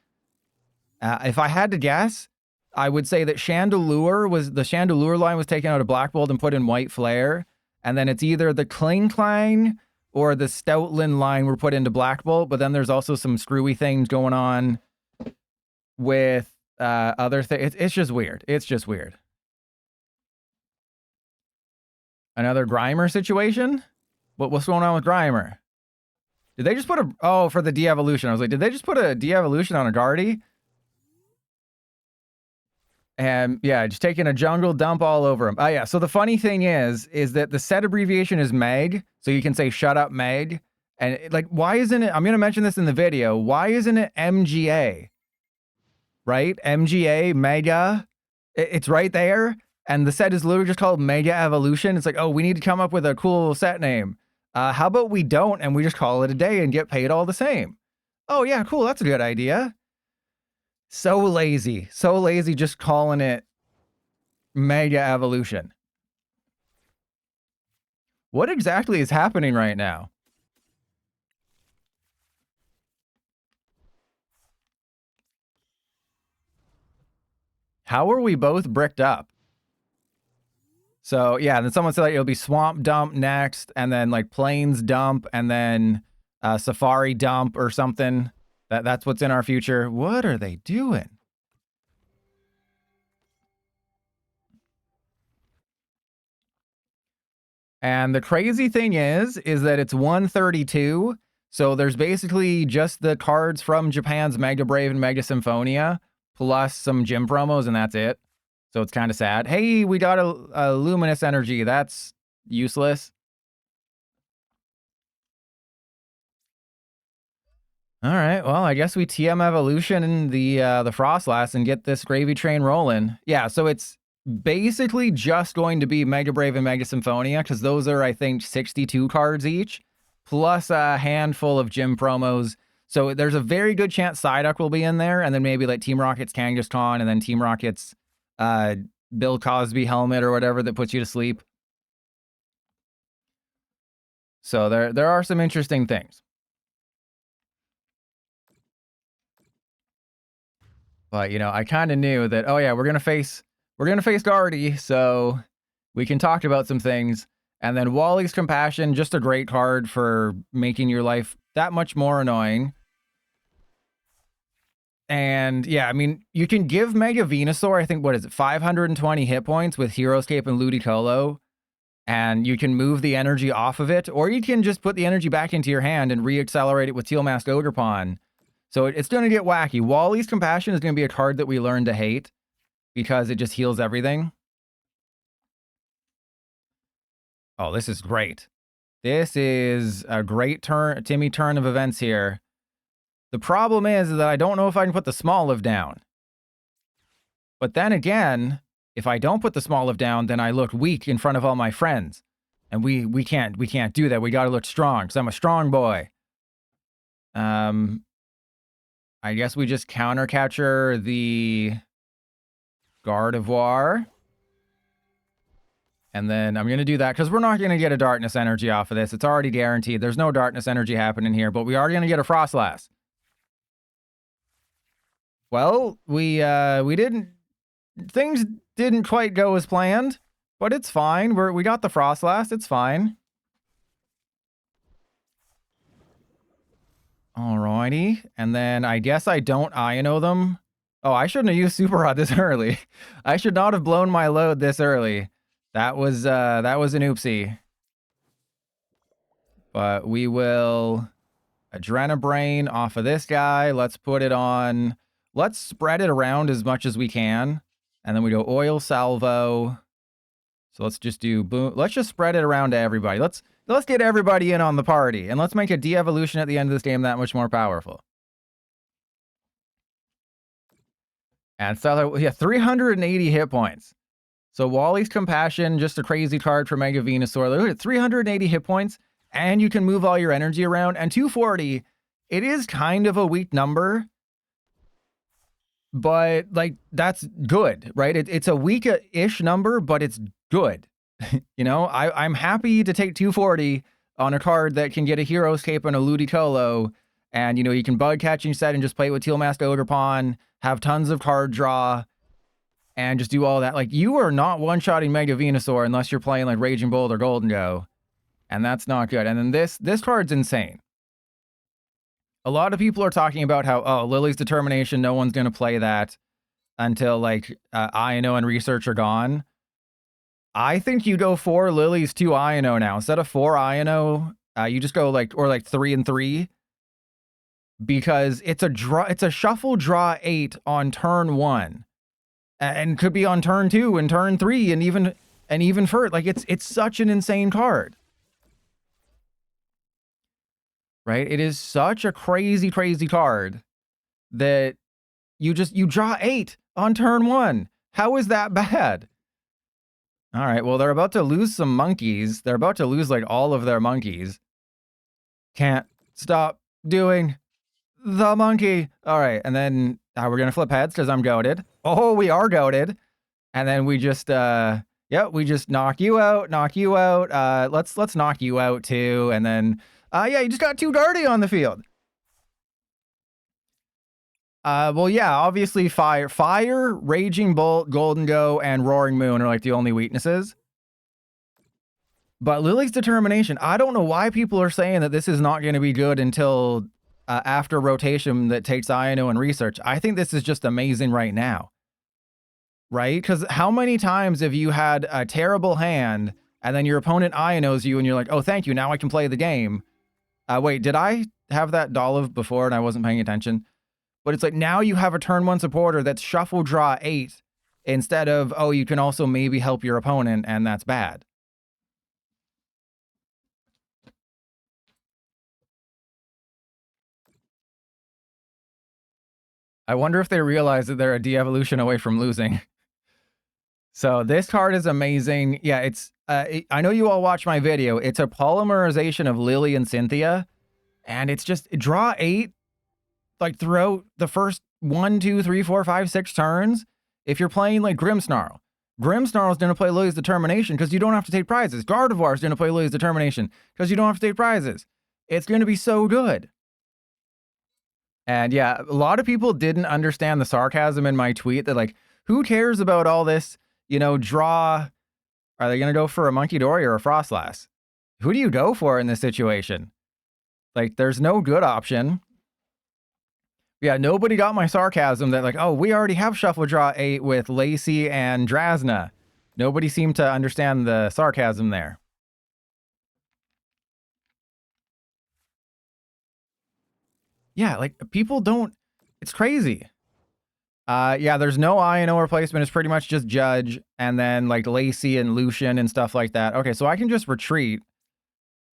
If I had to guess, I would say that the Chandelure line was taken out of Black Bolt and put in White Flare. And then it's either the Kling Klang or the Stoutland line were put into Black Bolt. But then there's also some screwy things going on with other things. It's just weird. It's just weird. Another Grimer situation? What's going on with Grimer? Did they just put for the de-evolution. I was like, did they just put a de-evolution on a Guardy? And yeah, just taking a Jungle Dump all over him. Oh yeah, so the funny thing is that the set abbreviation is Meg, so you can say shut up Meg. And like, why isn't it, I'm going to mention this in the video, why isn't it MGA? Right? MGA, Mega, it's right there. And the set is literally just called Mega Evolution. It's like, oh, we need to come up with a cool set name. How about we don't, and we just call it a day and get paid all the same? Oh, yeah, cool. That's a good idea. So lazy just calling it Mega Evolution. What exactly is happening right now? How are we both bricked up? So yeah, then someone said like, it'll be Swamp Dump next, and then like Plains Dump, and then Safari Dump or something. That's what's in our future. What are they doing? And the crazy thing is that it's 132. So there's basically just the cards from Japan's Mega Brave and Mega Symphonia, plus some gym promos, and that's it. So it's kind of sad. Hey, we got a Luminous Energy. That's useless. All right. Well, I guess we TM Evolution in the Frostlass and get this gravy train rolling. Yeah, so it's basically just going to be Mega Brave and Mega Symphonia, because those are, I think, 62 cards each, plus a handful of gym promos. So there's a very good chance Psyduck will be in there, and then maybe like Team Rocket's Kangaskhan, and then Team Rocket's Bill Cosby helmet or whatever that puts you to sleep. So there are some interesting things. But you know, I kind of knew that, oh yeah, we're gonna face Guardy, so we can talk about some things. And then Wally's Compassion, just a great card for making your life that much more annoying. And yeah, I mean, you can give Mega Venusaur, I think, what is it, 520 hit points with Hero's Cape and Ludicolo, and you can move the energy off of it, or you can just put the energy back into your hand and re-accelerate it with Teal Mask Ogerpon. So it's going to get wacky. Wally's Compassion is going to be a card that we learn to hate because it just heals everything. Oh, this is great. This is a great Timmy turn of events here. The problem is that I don't know if I can put the Smoliv down. But then again, if I don't put the Smoliv down, then I look weak in front of all my friends. And we can't do that. We got to look strong because I'm a strong boy. I guess we just counter capture the Gardevoir. And then I'm going to do that because we're not going to get a Darkness Energy off of this. It's already guaranteed. There's no Darkness Energy happening here, but we are going to get a Frostlass. Well, we didn't... Things didn't quite go as planned, but it's fine. We got the Frostlass. It's fine. Alrighty. And then I guess I don't Iono them. Oh, I shouldn't have used Super Rod this early. I should not have blown my load this early. That was an oopsie. But we will Adrenabrain off of this guy. Let's put it on. Let's spread it around as much as we can. And then we go Oil Salvo. So let's just do boom. Let's just spread it around to everybody. Let's get everybody in on the party. And let's make a de-evolution at the end of this game that much more powerful. And so, yeah, 380 hit points. So Wally's Compassion, just a crazy card for Mega Venusaur. Look at 380 hit points, and you can move all your energy around. And 240, it is kind of a weak number. But, like, that's good, right? It's a weak-ish number, but it's good. You know, I'm happy to take 240 on a card that can get a Hero's Cape and a Ludicolo. And, you know, you can bug catching set and just play with Teal Masked Ogerpon, have tons of card draw, and just do all that. Like, you are not one-shotting Mega Venusaur unless you're playing, like, Raging Bolt or Golden Go. And that's not good. And then this card's insane. A lot of people are talking about how, oh, Lily's Determination, no one's going to play that until, like, Iono and Research are gone. I think you go 4 Lilies, 2 Iono now. Instead of 4 Iono, you just go, like, or like 3 and 3. Because it's a shuffle draw 8 on turn 1. And could be on turn 2 and turn 3 and even further. Like, it's such an insane card. Right? It is such a crazy, crazy card that you draw 8 on turn 1. How is that bad? All right, well, they're about to lose some monkeys. They're about to lose, like, all of their monkeys. Can't stop doing the monkey. All right, and then we're going to flip heads because I'm goated. Oh, we are goated. And then we just, we just knock you out. Let's knock you out, too. And then... yeah, you just got 2 Guardy on the field. Well, yeah, obviously Fire, Raging Bolt, Golden Go, and Roaring Moon are like the only weaknesses. But Lily's Determination, I don't know why people are saying that this is not going to be good until after rotation that takes Iono and Research. I think this is just amazing right now. Right? Because how many times have you had a terrible hand and then your opponent Ionos you and you're like, oh, thank you, now I can play the game. Wait, did I have that Dolliv before and I wasn't paying attention? But it's like now you have a turn 1 supporter that's shuffle draw 8 instead of, oh, you can also maybe help your opponent and that's bad. I wonder if they realize that they're a de-evolution away from losing. So this card is amazing. Yeah, it's I know you all watch my video. It's a polymerization of Lily and Cynthia. And it's just draw 8 like throughout the first 1, 2, 3, 4, 5, 6 turns. If you're playing like Grimmsnarl. Grimmsnarl's going to play Lily's Determination because you don't have to take prizes. Gardevoir's going to play Lily's Determination because you don't have to take prizes. It's going to be so good. And yeah, a lot of people didn't understand the sarcasm in my tweet that like, who cares about all this, you know, draw. Are they going to go for a Monkey Dory or a Frostlass? Who do you go for in this situation? Like, there's no good option. Yeah, nobody got my sarcasm that like, oh, we already have Shuffle Draw 8 with Lacey and Drasna. Nobody seemed to understand the sarcasm there. Yeah, like people don't, it's crazy. Yeah, there's no Iono replacement. It's pretty much just Judge and then like Lacey and Lucian and stuff like that. Okay, so I can just retreat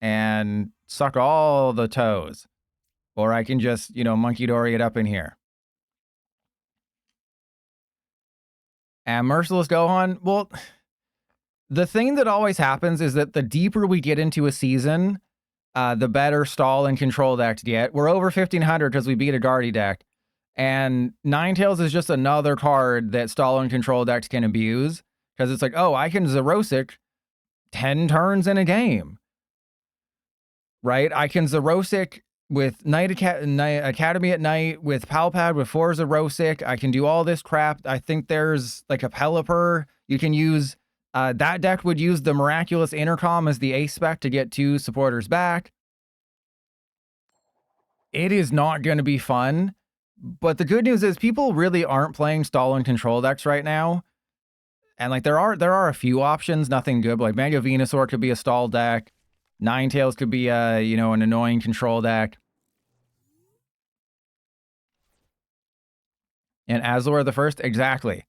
and suck all the toes. Or I can just, you know, Monkey Dory it up in here. And Merciless Gohan, well, the thing that always happens is that the deeper we get into a season, the better stall and control decks get. We're over 1,500 because we beat a Guardy deck. And Ninetales is just another card that stall and control decks can abuse. Because it's like, oh, I can Zerosic 10 turns in a game. Right? I can Zerosic with Night Academy at night, with Palpad, with 4 Zerosic. I can do all this crap. I think there's like a Pelipper. You can use, that deck would use the Miraculous Intercom as the ace spec to get 2 supporters back. It is not going to be fun. But the good news is people really aren't playing stall and control decks right now. And like there are a few options, nothing good. But like Mega Venusaur could be a stall deck. Ninetales could be a, you know, an annoying control deck. And Azor the first, exactly.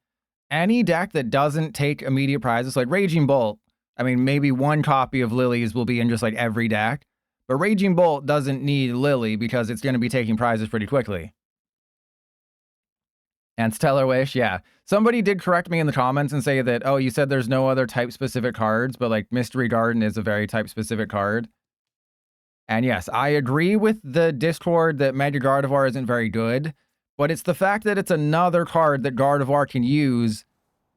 Any deck that doesn't take immediate prizes, like Raging Bolt, I mean, maybe 1 copy of Lily's will be in just like every deck. But Raging Bolt doesn't need Lily because it's going to be taking prizes pretty quickly. And Stellar Wish, yeah. Somebody did correct me in the comments and say that, oh, you said there's no other type-specific cards, but like Mystery Garden is a very type-specific card. And yes, I agree with the Discord that Mega Gardevoir isn't very good, but it's the fact that it's another card that Gardevoir can use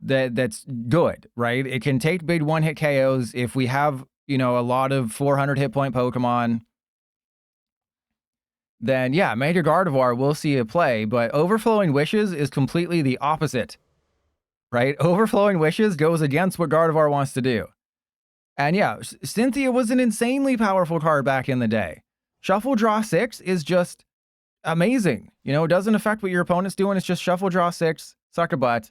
that's good, right? It can take big one-hit KOs if we have, you know, a lot of 400 hit point Pokemon. Then yeah, Mega Gardevoir will see a play, but Overflowing Wishes is completely the opposite, right? Overflowing Wishes goes against what Gardevoir wants to do. And yeah, Cynthia was an insanely powerful card back in the day. Shuffle Draw 6 is just amazing. You know, it doesn't affect what your opponent's doing. It's just Shuffle Draw 6, suck a butt.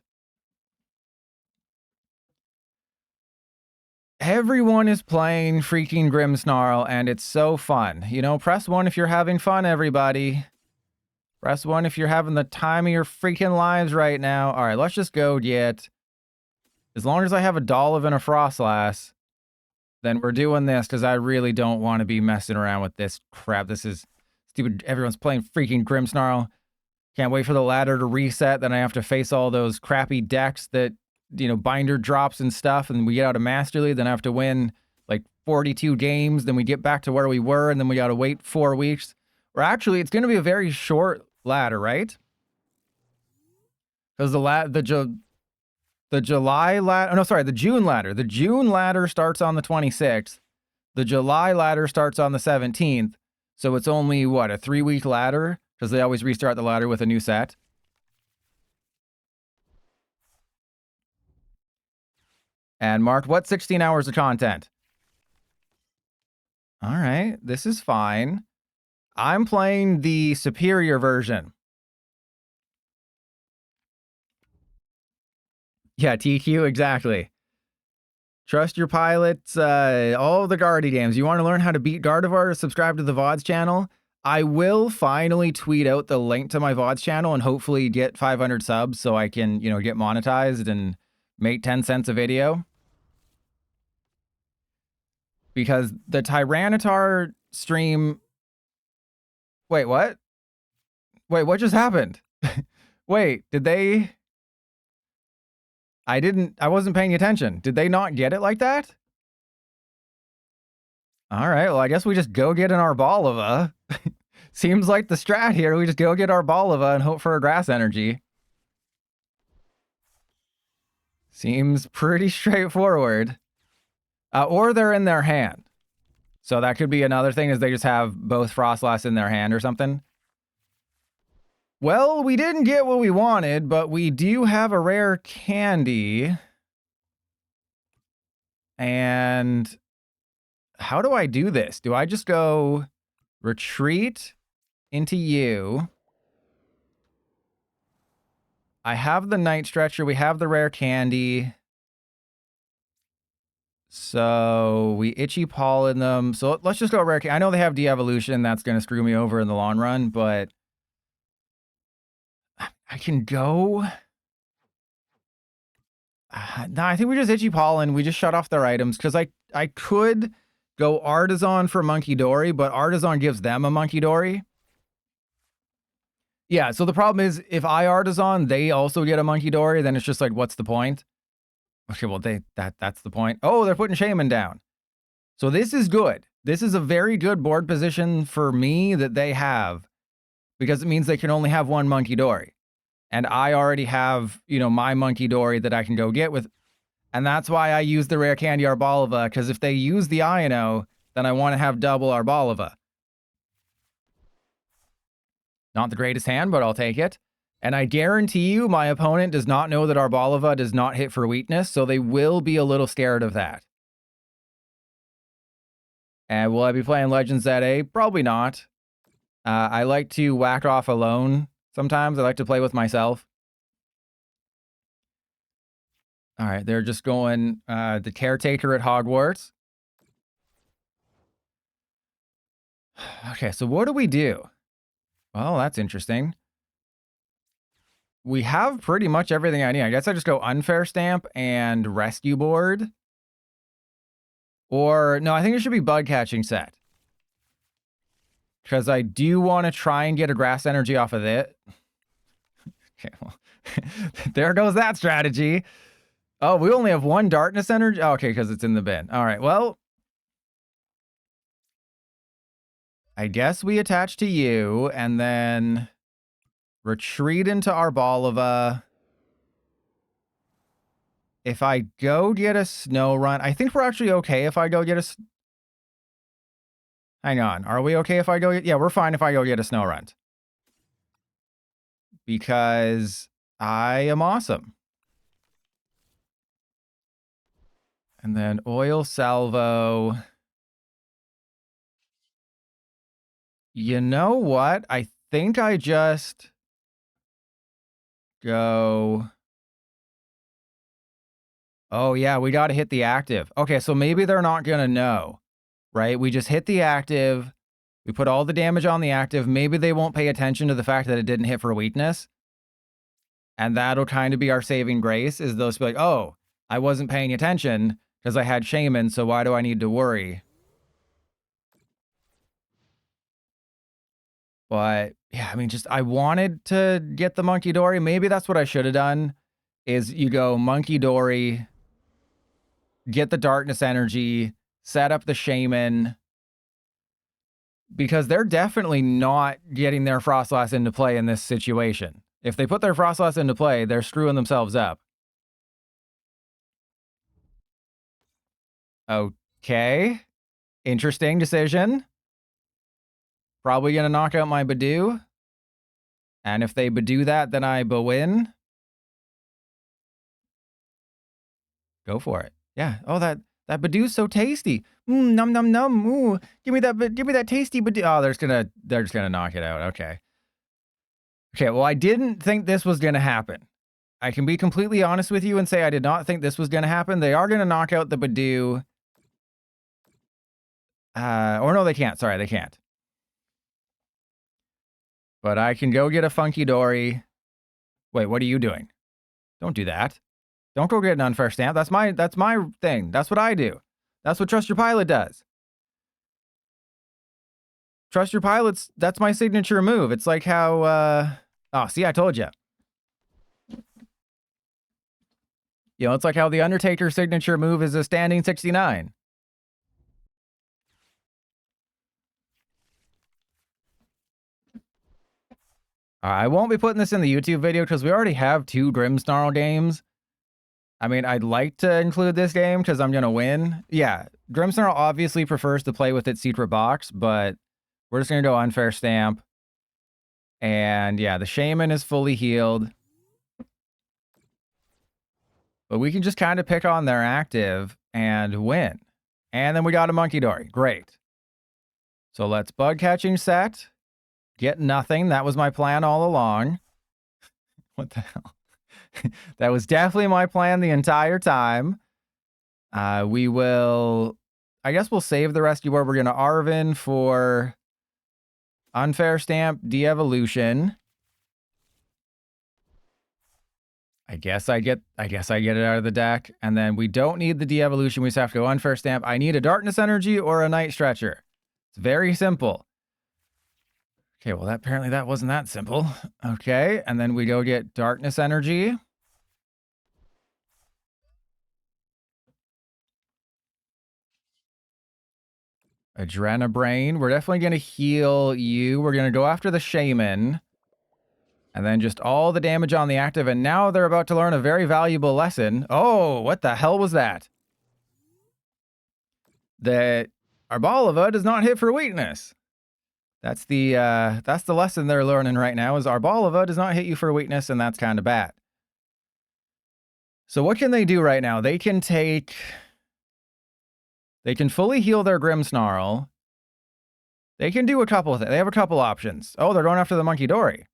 Everyone is playing freaking Grimmsnarl, and it's so fun. You know, press 1 if you're having fun, everybody. Press 1 if you're having the time of your freaking lives right now. All right, let's just go get... As long as I have a Dolliv and a Frostlass, then we're doing this, because I really don't want to be messing around with this crap. This is stupid. Everyone's playing freaking Grimmsnarl. Can't wait for the ladder to reset. Then I have to face all those crappy decks that, you know, binder drops and stuff, and we get out of Master League, then I have to win like 42 games, then we get back to where we were, and then we got to wait 4 weeks. Or actually, it's going to be a very short ladder, right? Because the July ladder, oh no, sorry, the June ladder. The June ladder starts on the 26th. The July ladder starts on the 17th. So it's only, what, a 3-week ladder? Because they always restart the ladder with a new set. And Mark, what 16 hours of content? All right, this is fine. I'm playing the superior version. Yeah, TQ, exactly. Trust your pilots, all the Guardy games. You want to learn how to beat Gardevoir? Subscribe to the VODs channel. I will finally tweet out the link to my VODs channel and hopefully get 500 subs so I can, you know, get monetized and make 10 cents a video. Because the Tyranitar stream... Wait, what? Wait, what just happened? Wait, did they... I wasn't paying attention. Did they not get it like that? All right, well, I guess we just go get an Arboliva. Seems like the strat here. We just go get Arboliva and hope for a grass energy. Seems pretty straightforward. Or they're in their hand. So that could be another thing, is they just have both Frostlass in their hand or something. Well, we didn't get what we wanted, but we do have a rare candy. And how do I do this? Do I just go retreat into you? I have the Night Stretcher. We have the rare candy. So we Itchy Pollen them. So let's just go Rare Candy. I know they have De-Evolution. That's going to screw me over in the long run, but I can go. No, I think we just Itchy Pollen. We just shut off their items because I could go Artisan for Monkey Dory, but Artisan gives them a Monkey Dory. Yeah, so the problem is if I Artisan, they also get a Monkey Dory, then it's just like, what's the point? Okay, well, that's the point. Oh, they're putting Shaman down. So this is good. This is a very good board position for me that they have because it means they can only have one Monkey Dory. And I already have, you know, my Monkey Dory that I can go get with. And that's why I use the Rare Candy Arboliva, because if they use the Iono, then I want to have double Arboliva. Not the greatest hand, but I'll take it. And I guarantee you my opponent does not know that Arboliva does not hit for weakness, so they will be a little scared of that. And will I be playing Legends ZA? Probably not. I like to whack off alone sometimes. I like to play with myself. All right, they're just going the Caretaker at Hogwarts. Okay, so what do we do? Well, that's interesting. We have pretty much everything I need. I guess I just go Unfair Stamp and Rescue Board. Or, no, I think it should be Bug Catching Set. Because I do want to try and get a Grass Energy off of it. Okay, well, there goes that strategy. Oh, we only have one Darkness Energy? Oh, okay, because it's in the bin. All right, well. I guess we attach to you, and then retreat into Arboliva. If I go get a Snow Run, I think we're actually okay if I go get a... Hang on, are we okay if I go get... Yeah, we're fine if I go get a Snow Run. Because I am awesome. And then Oil Salvo... You know what? I think I just go... Oh, yeah, we got to hit the active. Okay, so maybe they're not going to know, right? We just hit the active. We put all the damage on the active. Maybe they won't pay attention to the fact that it didn't hit for weakness. And that'll kind of be our saving grace, is they'll be like, oh, I wasn't paying attention because I had Shaman, so why do I need to worry? But yeah, I mean, just I wanted to get the Monkey Dory. Maybe that's what I should have done, is you go Monkey Dory, get the Darkness Energy, set up the Shaman, because they're definitely not getting their Frostlass into play in this situation. If they put their Frostlass into play, they're screwing themselves up. Okay. Interesting decision. Probably going to knock out my Budew. And if they Budew that, then I win. Go for it. Yeah. Oh, that Budew's so tasty. Num num num. Ooh, give me that tasty Budew. Oh, they're just gonna knock it out. Okay. Okay. Well, I didn't think this was gonna happen. I can be completely honest with you and say I did not think this was gonna happen. They are gonna knock out the Budew. Or no, they can't. Sorry, they can't. But I can go get a Funky Dory. Wait, what are you doing? Don't do that. Don't go get an Unfair Stamp. That's my thing. That's what I do. That's what Trust Your Pilot does. Trust Your Pilots, that's my signature move. It's like how, oh, see, I told you. You know, it's like how the Undertaker's signature move is a standing 69. I won't be putting this in the YouTube video because we already have 2 Grimmsnarl games. I mean, I'd like to include this game because I'm going to win. Yeah, Grimmsnarl obviously prefers to play with its secret box, but we're just going to go Unfair Stamp. And yeah, the Shaman is fully healed. But we can just kind of pick on their active and win. And then we got a Monkey Dory. Great. So let's Bug Catching Set. Get nothing. That was my plan all along. What the hell? That was definitely my plan the entire time. We will... I guess we'll save the rescue board. We're going to Arvin for Unfair Stamp, De-Evolution. I guess I get it out of the deck. And then we don't need the De-Evolution. We just have to go Unfair Stamp. I need a Darkness Energy or a Night Stretcher. It's very simple. Okay, well, apparently that wasn't that simple. Okay, and then we go get Darkness Energy. Adrenabrain. We're definitely going to heal you. We're going to go after the Shaman. And then just all the damage on the active. And now they're about to learn a very valuable lesson. Oh, what the hell was that? That Arboliva does not hit for weakness. That's the lesson they're learning right now, is Arboliva does not hit you for weakness, and that's kind of bad. So what can they do right now? They can fully heal their Grimmsnarl. They can do a couple of things. They have a couple options. Oh, they're going after the Monkey Dory.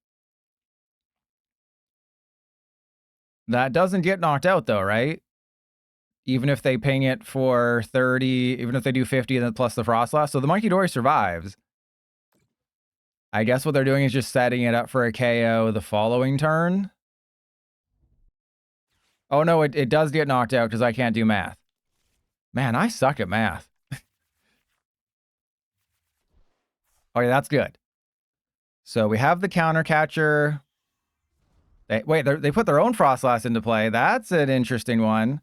That doesn't get knocked out, though, right? Even if they ping it for 30, even if they do 50 and then plus the Frostlass. So the Monkey Dory survives. I guess what they're doing is just setting it up for a KO the following turn. Oh, no, it does get knocked out because I can't do math. Man, I suck at math. Okay, that's good. So we have the counter catcher. They put their own Frostlass into play. That's an interesting one.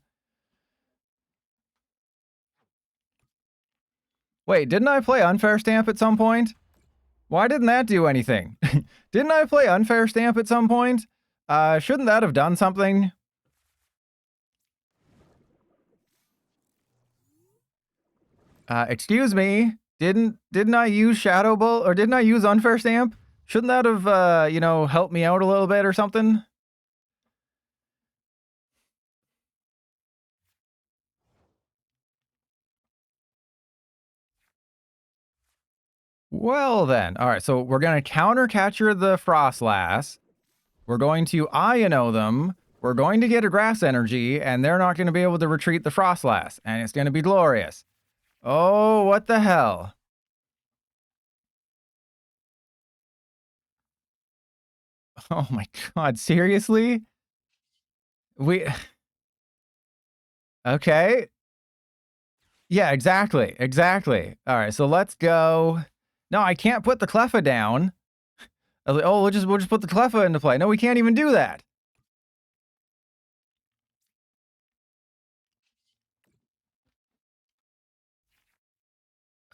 Wait, didn't I play Unfair Stamp at some point? Why didn't that do anything? Didn't I play Unfair Stamp at some point? Shouldn't that have done something? Excuse me. Didn't I use Shadow Bull, or didn't I use Unfair Stamp? Shouldn't that have, you know, helped me out a little bit or something? Well then. All right, so we're going to counter catcher the Frostlass. We're going to Iono them. We're going to get a Grass Energy, and they're not going to be able to retreat the Frostlass, and it's going to be glorious. Oh, what the hell? Oh my god, seriously? Okay. Yeah, exactly. All right, so let's go. No, I can't put the Cleffa down. Oh, we'll just put the Cleffa into play. No, we can't even do that.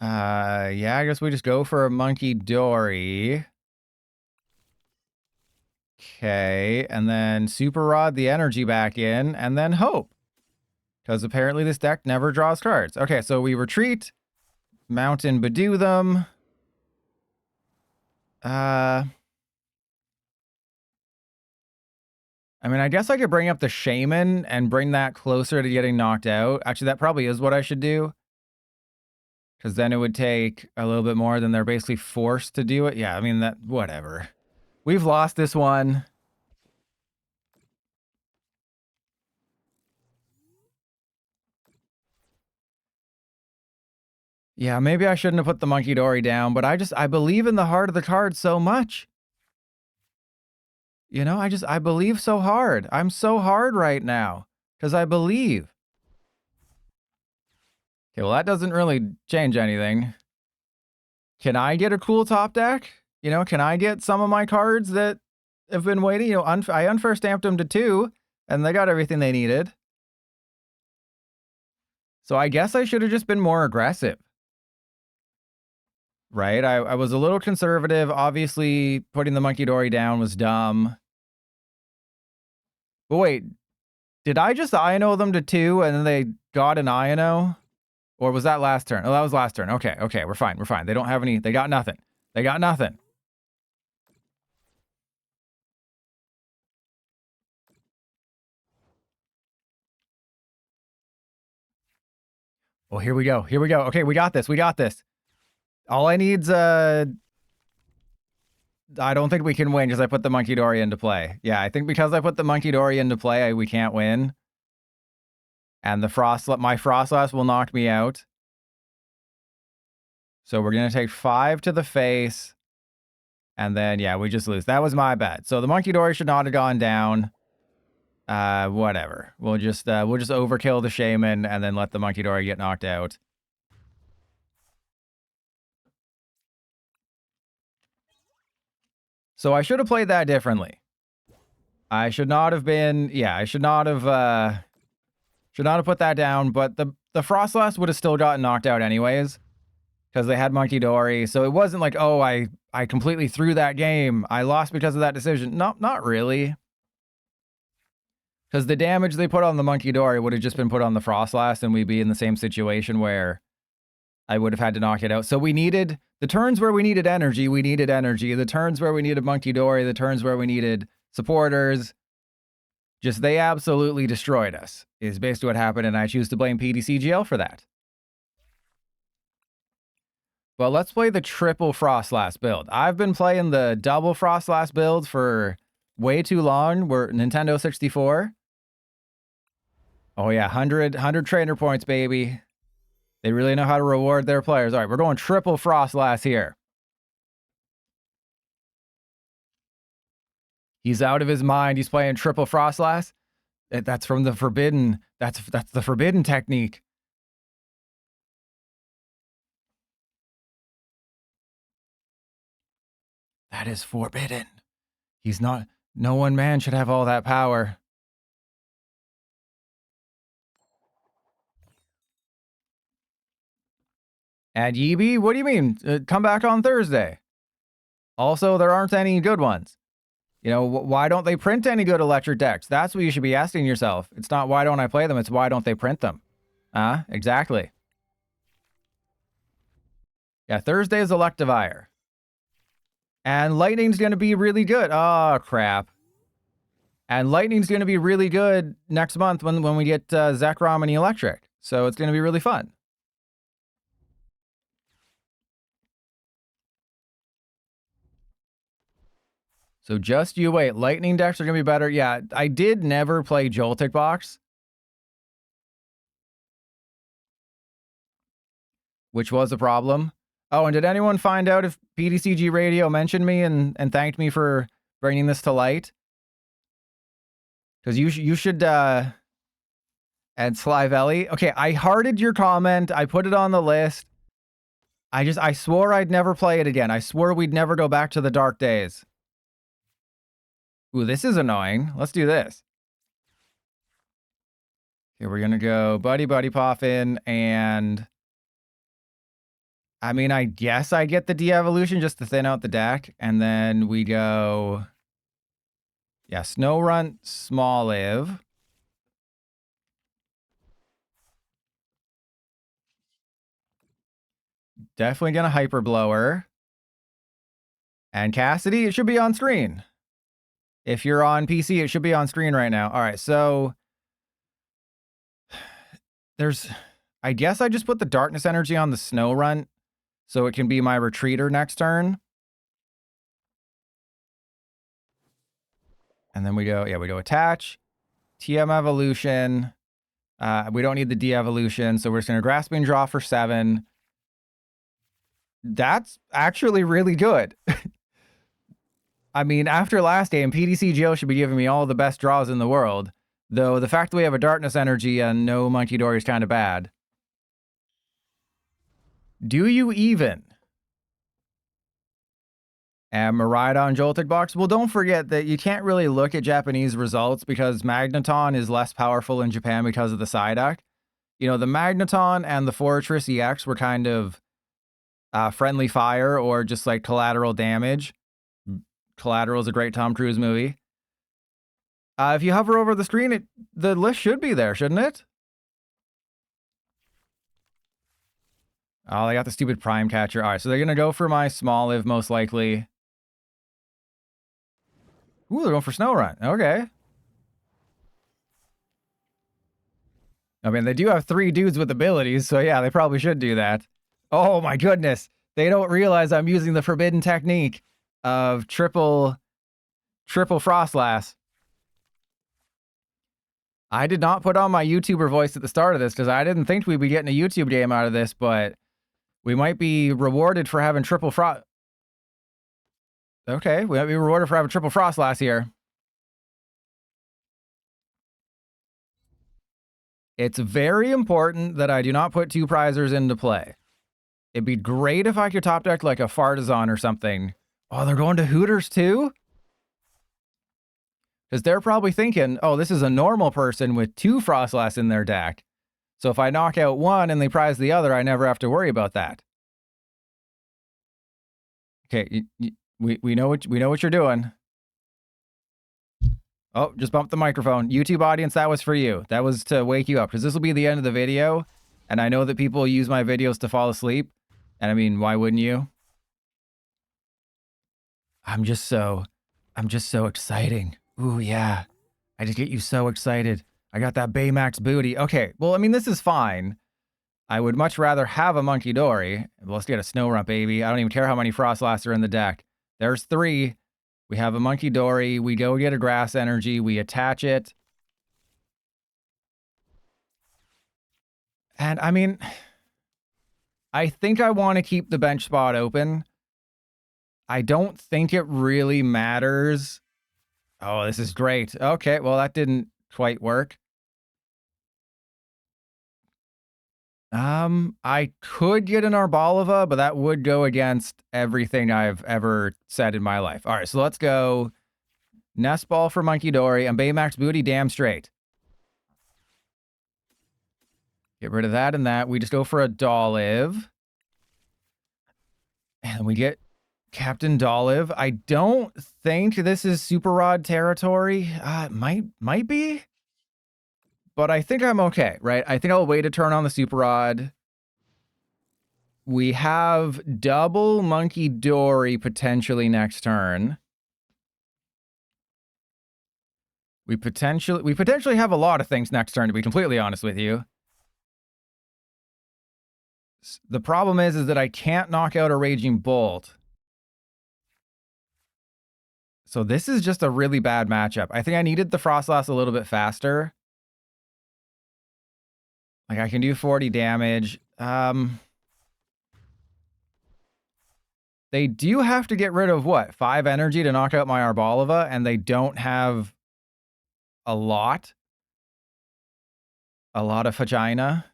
Yeah, I guess we just go for a Monkey Dory. Okay, and then Super Rod the energy back in, and then hope. Because apparently this deck never draws cards. Okay, so we retreat, Mountain Budew them. I mean, I guess I could bring up the Shaman and bring that closer to getting knocked out. Actually, that probably is what I should do. Because then it would take a little bit more than they're basically forced to do it. Yeah, I mean, that, whatever. We've lost this one. Yeah, maybe I shouldn't have put the Monkey Dory down, but I believe in the heart of the card so much. You know, I believe so hard. I'm so hard right now because I believe. Okay, well, that doesn't really change anything. Can I get a cool top deck? You know, can I get some of my cards that have been waiting? You know, I Unfair Stamped them to 2, and they got everything they needed. So I guess I should have just been more aggressive. Right? I was a little conservative. Obviously, putting the Monkey Dory down was dumb. But wait, did I just Iono them to 2 and then they got an Iono? Or was that last turn? Oh, that was last turn. Okay, we're fine. They don't have any, they got nothing. Oh, here we go. Okay, we got this. All I need's, I don't think we can win because I put the Monkey Dory into play. Yeah, I think because I put the Monkey Dory into play, we can't win. And my Frostlass will knock me out. So we're going to take 5 to the face. And then, yeah, we just lose. That was my bad. So the Monkey Dory should not have gone down. Whatever. We'll just overkill the Shaman and then let the Monkey Dory get knocked out. So I should have played that differently. I should not have been, yeah, I should not have put that down, but the Frostlass would have still gotten knocked out anyways. Because they had Monkey Dory. So it wasn't like, oh, I completely threw that game. I lost because of that decision. No, not really. Because the damage they put on the Monkey Dory would have just been put on the Frostlass, and we'd be in the same situation where I would have had to knock it out. So we needed, the turns where we needed energy, we needed energy. The turns where we needed Monkey Dory, the turns where we needed supporters, just they absolutely destroyed us, is basically what happened, and I choose to blame PDCGL for that. Well, let's play the triple Frostlass build. I've been playing the double Frostlass build for way too long. We're Nintendo 64. Oh yeah, 100 trainer points, baby. They really know how to reward their players. All right, we're going triple Frostlass here. He's out of his mind. He's playing triple Frostlass. That's from the forbidden. That's the forbidden technique. That is forbidden. He's not. No one man should have all that power. And Yeeby, what do you mean? Come back on Thursday. Also, there aren't any good ones. You know, why don't they print any good electric decks? That's what you should be asking yourself. It's not why don't I play them, it's why don't they print them? Exactly. Yeah, Thursday is Electivire. And Lightning's going to be really good. Oh, crap. And Lightning's going to be really good next month when we get Zekrom and Electric. So it's going to be really fun. So just you wait. Lightning decks are going to be better. Yeah, I did never play Joltik Box, which was a problem. Oh, and did anyone find out if PDCG Radio mentioned me and thanked me for bringing this to light? Because you should, and Slivelli. Okay, I hearted your comment. I put it on the list. I swore I'd never play it again. I swore we'd never go back to the dark days. Ooh, this is annoying. Let's do this. Okay, we're going to go Buddy-Buddy Poffin, and I mean, I guess I get the de-evolution just to thin out the deck, and then we go, yeah, Snorunt, Smoliv. Definitely going to Hyper Blower. And Cassidy, it should be on screen. If you're on PC, it should be on screen right now. All right, so I guess I just put the Darkness Energy on the Snorunt so it can be my Retreater next turn. And then we go Attach, TM Evolution. We don't need the de-evolution, so we're just going to Grasping Draw for 7. That's actually really good. I mean, after last game, PDCGO should be giving me all the best draws in the world. Though the fact that we have a Darkness Energy and no Monkey Dory is kind of bad. Do you even? And Miraidon Joltik Box? Well, don't forget that you can't really look at Japanese results because Magneton is less powerful in Japan because of the Psyduck. You know, the Magneton and the Fortress EX were kind of friendly fire or just like collateral damage. Collateral is a great Tom Cruise movie. If you hover over the screen, the list should be there, shouldn't it? Oh, they got the stupid Prime Catcher. All right, so they're going to go for my Smoliv, most likely. Ooh, they're going for Snorunt. Okay. I mean, they do have 3 dudes with abilities, so yeah, they probably should do that. Oh my goodness. They don't realize I'm using the forbidden technique of triple Frostlass. I did not put on my YouTuber voice at the start of this because I didn't think we'd be getting a YouTube game out of this, but we might be rewarded for having triple frost. Okay, we might be rewarded for having triple frost last year. It's very important that I do not put 2 prizers into play. It'd be great if I could top deck like a Fartazon or something. Oh, they're going to Hooters too? Because they're probably thinking, oh, this is a normal person with 2 Frostlass in their deck. So if I knock out one and they prize the other, I never have to worry about that. Okay, we know what you're doing. Oh, just bumped the microphone. YouTube audience, that was for you. That was to wake you up because this will be the end of the video. And I know that people use my videos to fall asleep. And I mean, why wouldn't you? I'm just so exciting. Ooh, yeah. I just get you so excited. I got that Baymax booty. Okay, well, I mean, this is fine. I would much rather have a Monkey Dory. Let's get a Snow Rump, baby. I don't even care how many Frostlass are in the deck. There's 3. We have a Monkey Dory. We go get a Grass Energy. We attach it. And I mean, I think I want to keep the bench spot open. I don't think it really matters. Oh, this is great. Okay, well, that didn't quite work. I could get an Arboliva, but that would go against everything I've ever said in my life. All right, so let's go Nest Ball for Monkey Dory and Baymax Booty damn straight. Get rid of that and that. We just go for a Dolliv. And we get Captain Dolliv. I don't think this is Super Rod territory. It might be. But I think I'm okay, right? I think I'll wait a turn on the Super Rod. We have double Monkey Dory potentially next turn. We potentially have a lot of things next turn, to be completely honest with you. The problem is that I can't knock out a Raging Bolt. So this is just a really bad matchup. I think I needed the Frostlass a little bit faster. Like, I can do 40 damage. They do have to get rid of, what, 5 energy to knock out my Arboliva, and they don't have a lot. A lot of vagina.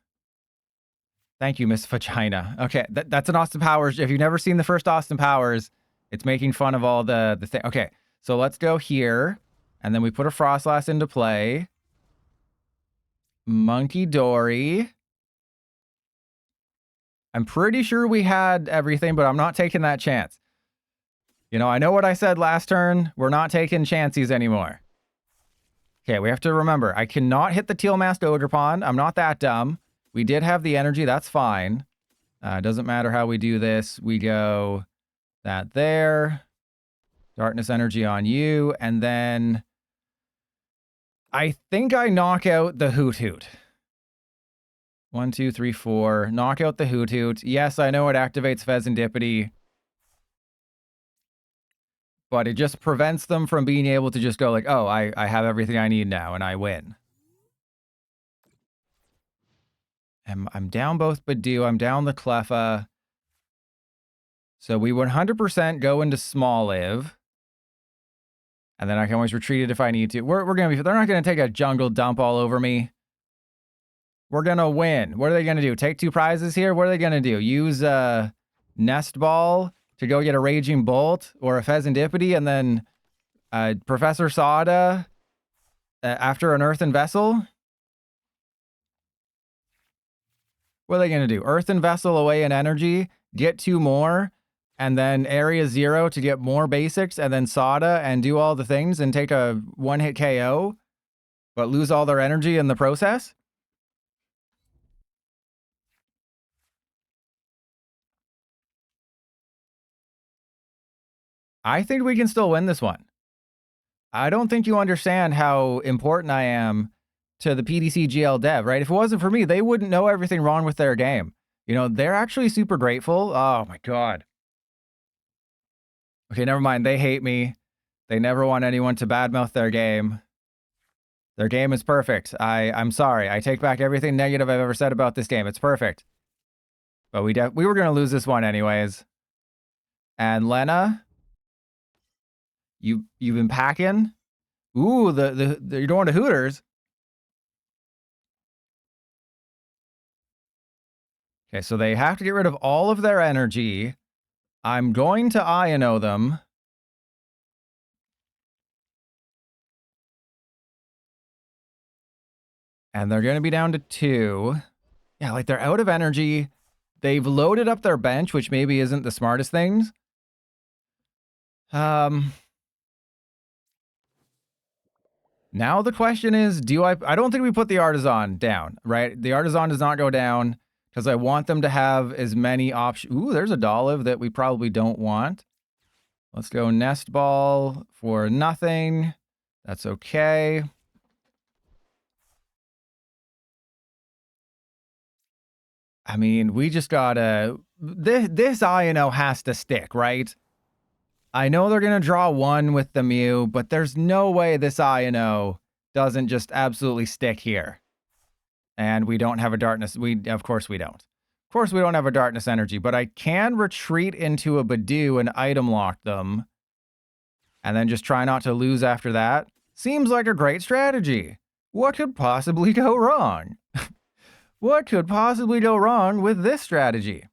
Thank you, Miss Vagina. Okay, that's an Austin Powers. If you've never seen the first Austin Powers, it's making fun of all the thing. Okay, so let's go here, and then we put a Frostlass into play. Monkey Dory. I'm pretty sure we had everything, but I'm not taking that chance. You know, I know what I said last turn. We're not taking chances anymore. Okay, we have to remember, I cannot hit the Teal Masked Ogerpon. I'm not that dumb. We did have the energy. That's fine. Doesn't matter how we do this. We go that there. Darkness energy on you. And then I think I knock out the Hoot Hoot. 1, 2, 3, 4. Knock out the Hoot Hoot. Yes, I know it activates Fezandipiti. But it just prevents them from being able to just go like, oh, I have everything I need now, and I win. I'm down both Budew. I'm down the Cleffa. So we 100% go into Smoliv. And then I can always retreat it if I need to. We're going to be... They're not going to take a jungle dump all over me. We're going to win. What are they going to do? Take 2 prizes here? What are they going to do? Use a Nest Ball to go get a Raging Bolt or a Fezandipiti, and then Professor Sada after an Earthen Vessel? What are they going to do? Earthen Vessel away in energy, get 2 more, and then Area 0 to get more basics, and then Sada and do all the things and take a 1-hit KO, but lose all their energy in the process? I think we can still win this one. I don't think you understand how important I am to the PDC GL dev, right? If it wasn't for me, they wouldn't know everything wrong with their game. You know, they're actually super grateful. Oh my God. Okay, never mind. They hate me. They never want anyone to badmouth their game. Their game is perfect. I'm sorry. I take back everything negative I've ever said about this game. It's perfect. But we were going to lose this one anyways. And Lena, you've been packing. Ooh, you're going to Hooters. Okay, so they have to get rid of all of their energy. I'm going to Iono them. And they're going to be down to 2. Yeah, like they're out of energy. They've loaded up their bench, which maybe isn't the smartest things. Now the question is, I don't think we put the Artisan down, right? The Artisan does not go down because I want them to have as many options. Ooh, there's a Dolliv that we probably don't want. Let's go Nest Ball for nothing. That's okay. I mean, we just gotta... This Iono has to stick, right? I know they're going to draw 1 with the Mew, but there's no way this Iono doesn't just absolutely stick here. And we don't have a Darkness... Of course we don't. Of course we don't have a Darkness Energy, but I can retreat into a Budew and item lock them. And then just try not to lose after that. Seems like a great strategy. What could possibly go wrong? What could possibly go wrong with this strategy?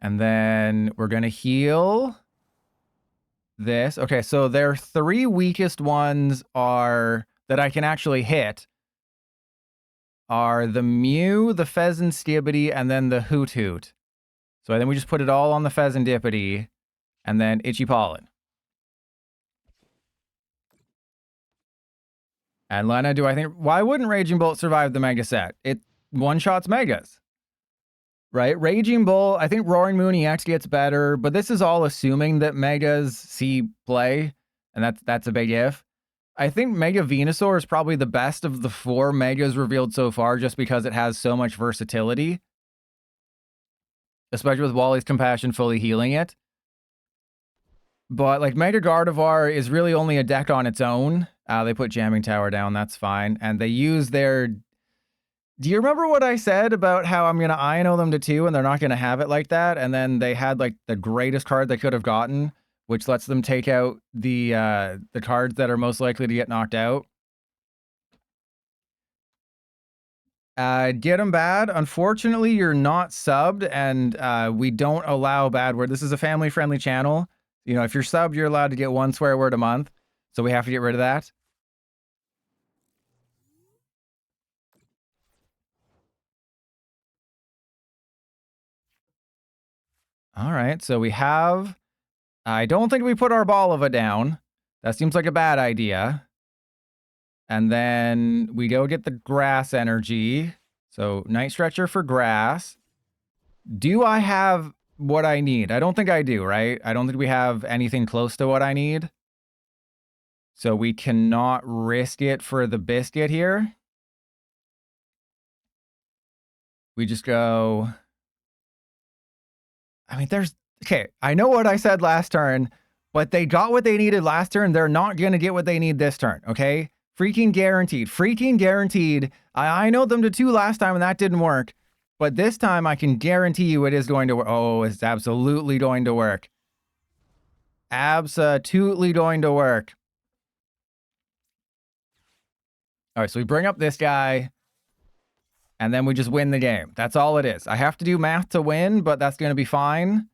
And then we're going to heal this. Okay, so their 3 weakest ones are that I can actually hit are the Mew, the Fezandipiti, and then the Hoot Hoot. So then we just put it all on the Fezandipiti and then Itchy Pollen. And Lena, why wouldn't Raging Bolt survive the Mega Set? It one-shots Megas. Right? Raging Bolt, I think Roaring Moon EX gets better, but this is all assuming that Megas see play, and that's a big if. I think Mega Venusaur is probably the best of the 4 Megas revealed so far just because it has so much versatility. Especially with Wally's Compassion fully healing it. But like Mega Gardevoir is really only a deck on its own. They put Jamming Tower down, that's fine. And they use their... Do you remember what I said about how I'm going to Iono them to 2 and they're not going to have it like that? And then they had like the greatest card they could have gotten, which lets them take out the cards that are most likely to get knocked out. Get them bad. Unfortunately, you're not subbed and we don't allow bad word. This is a family-friendly channel. You know, if you're subbed, you're allowed to get 1 swear word a month. So we have to get rid of that. All right, so we have... I don't think we put our Arboliva down. That seems like a bad idea. And then we go get the grass energy. So Night Stretcher for grass. Do I have what I need? I don't think I do, right? I don't think we have anything close to what I need. So we cannot risk it for the biscuit here. We just go... I mean, there's... Okay, I know what I said last turn, but they got what they needed last turn. They're not going to get what they need this turn, okay? Freaking guaranteed. Freaking guaranteed. I know them to 2 last time and that didn't work. But this time I can guarantee you it is going to work. Oh, it's absolutely going to work. Absolutely going to work. All right, so we bring up this guy. And then we just win the game. That's all it is. I have to do math to win, but that's going to be fine.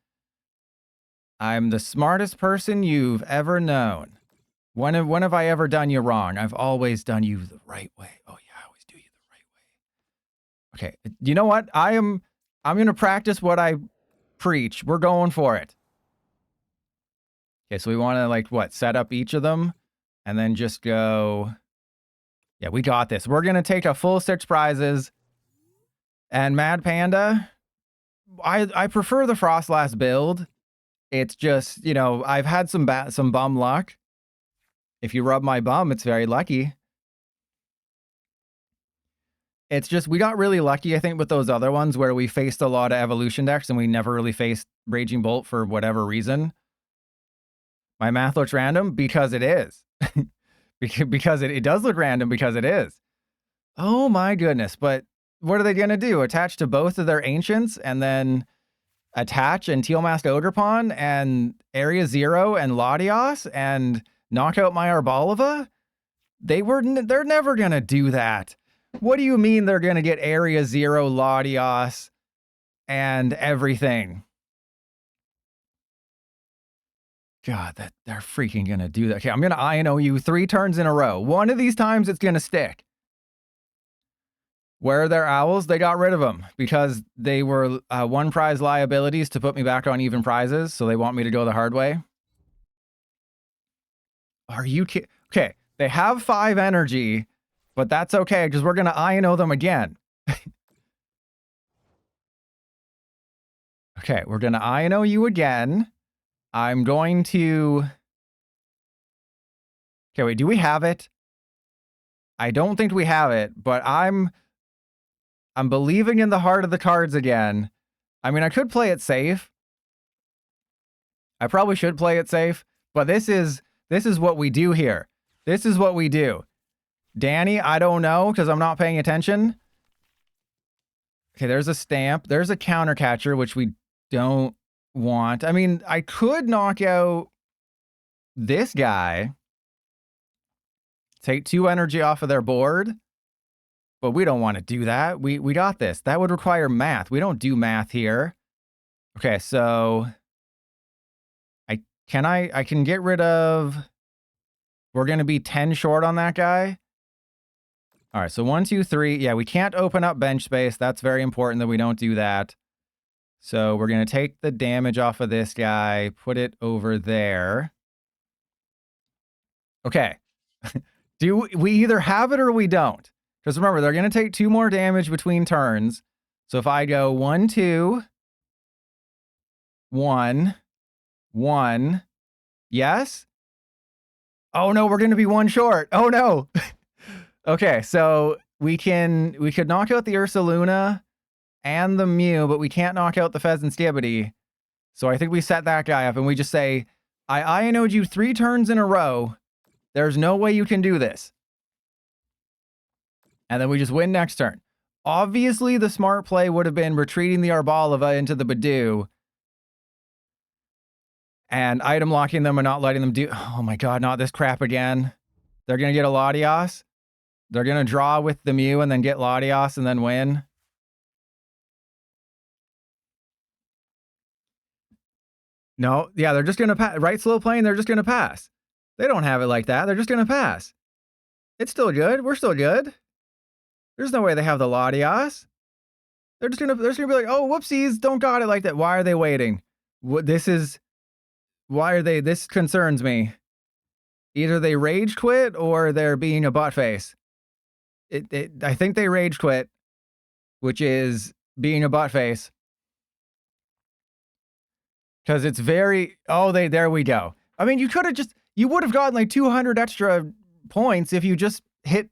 I'm the smartest person you've ever known. When have I ever done you wrong? I've always done you the right way. Oh yeah, I always do you the right way. Okay, you know what? I'm going to practice what I preach. We're going for it. Okay, so we want to like what? Set up each of them and then just go. Yeah, we got this. We're going to take a full 6 prizes. And Mad Panda, I prefer the Frostlass build. It's just, you know, I've had some bum luck. If you rub my bum, it's very lucky. It's just, we got really lucky, I think, with those other ones where we faced a lot of evolution decks and we never really faced Raging Bolt for whatever reason. My math looks random because it is. because it does look random because it is. Oh my goodness. But what are they going to do? Attach to both of their ancients and then attach and Teal Mask Ogerpon and Area Zero and Latios and knock out my Arboliva? They're never going to do that. What do you mean they're going to get Area Zero, Latios, and everything? God, that they're freaking going to do that. Okay, I'm going to Iono you 3 turns in a row. One of these times it's going to stick. Where are their owls? They got rid of them because they were 1 prize liabilities to put me back on even prizes. So they want me to go the hard way. Are you kidding? Okay, they have 5 energy, but that's okay because we're going to Iono them again. Okay, we're going to Iono you again. I'm going to... Okay, wait, do we have it? I don't think we have it, but I'm believing in the heart of the cards again. I mean, I could play it safe. I probably should play it safe, but this is what we do here. This is what we do. Danny, I don't know because I'm not paying attention. Okay, there's a stamp. There's a counter catcher, which we don't want. I mean, I could knock out this guy. Take 2 energy off of their board. But we don't want to do that. We got this. That would require math. We don't do math here. Okay, so I can get rid of... We're going to be 10 short on that guy. All right, so 1, 2, 3. Yeah, we can't open up bench space. That's very important that we don't do that. So we're going to take the damage off of this guy, put it over there. Okay. We either have it or we don't. Because remember, they're going to take 2 more damage between turns. So if I go 1, 2, 1, 1, yes? Oh no, we're going to be 1 short. Oh no. Okay, so we could knock out the Ursaluna and the Mew, but we can't knock out the Fezandipiti. So I think we set that guy up and we just say, I Iono'd you 3 turns in a row. There's no way you can do this. And then we just win next turn. Obviously, the smart play would have been retreating the Arboliva into the Budew and item locking them and not letting them do... Oh my god, not this crap again. They're going to get a Latios. They're going to draw with the Mew and then get Latios and then win. No, yeah, they're just going to pass. Right, slow playing, they're just going to pass. They don't have it like that. They're just going to pass. It's still good. We're still good. There's no way they have the Latios. They're just gonna be like, oh, whoopsies, don't got it like that. Why are they waiting? Why are they? This concerns me. Either they rage quit or they're being a butt face. I think they rage quit, which is being a butt face. Because it's very, there we go. I mean, you would have gotten like 200 extra points if you just hit.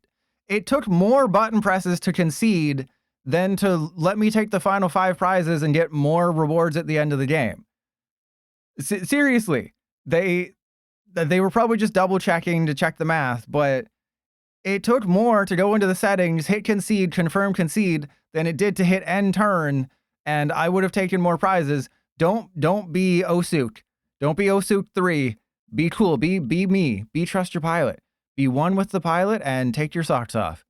It took more button presses to concede than to let me take the final 5 prizes and get more rewards at the end of the game. Seriously, they were probably just double checking to check the math, but it took more to go into the settings, hit concede, confirm concede, than it did to hit end turn, and I would have taken more prizes. Don't be Osuk. Don't be Osuk 3. Be cool. Be me. Be trust your pilot. Be one with the pilot and take your socks off.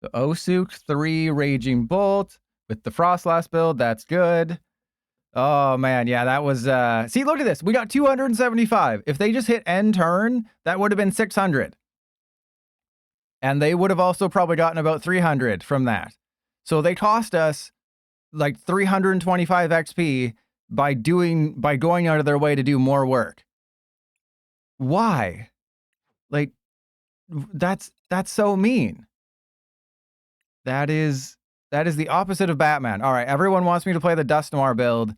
The Osuk 3 Raging Bolt with the Frostlass build. That's good. Oh, man. Yeah, that was... See, look at this. We got 275. If they just hit end turn, that would have been 600. And they would have also probably gotten about 300 from that. So they cost us like 325 XP by going out of their way to do more work. Why? Like, that's so mean. That is That is the opposite of Batman. All right, everyone wants me to play the Dusknoir build.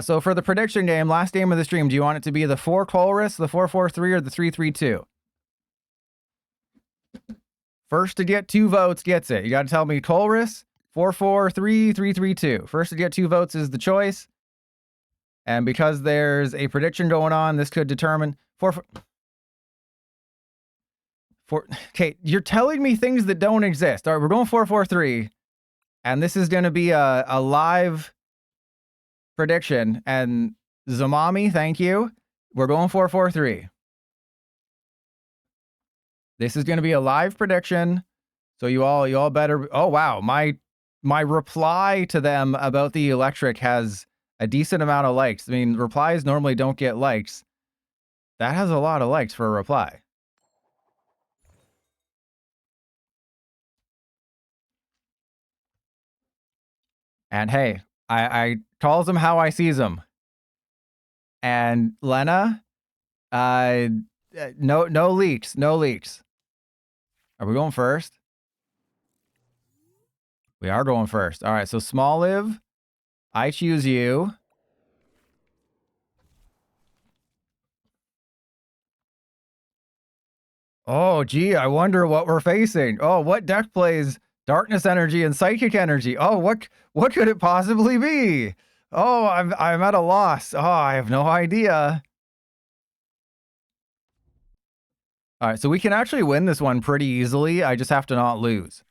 So for the prediction game, last game of the stream, do you want it to be the 4 Colress, the 4-4-3, or the 3-3-2? First to get 2 votes gets it. You got to tell me Colress, 4-4-3, 3-3-2. First to get 2 votes is the choice. And because there's a prediction going on, this could determine 4. Okay, you're telling me things that don't exist. All right, we're going 4-4-3, and this is going to be a live prediction. And Zamami, thank you. We're going 4-4-3. This is going to be a live prediction, so you all better. Oh wow, my reply to them about the electric has a decent amount of likes. I mean, replies normally don't get likes. That has a lot of likes for a reply. And hey, I calls them how I sees them. And Lena, no leaks, no leaks. Are we going first? We are going first. All right, so Smoliv, I choose you. Oh, gee, I wonder what we're facing. Oh, what deck plays Darkness Energy and Psychic Energy? Oh, what could it possibly be? Oh, I'm at a loss. Oh, I have no idea. All right, so we can actually win this one pretty easily. I just have to not lose.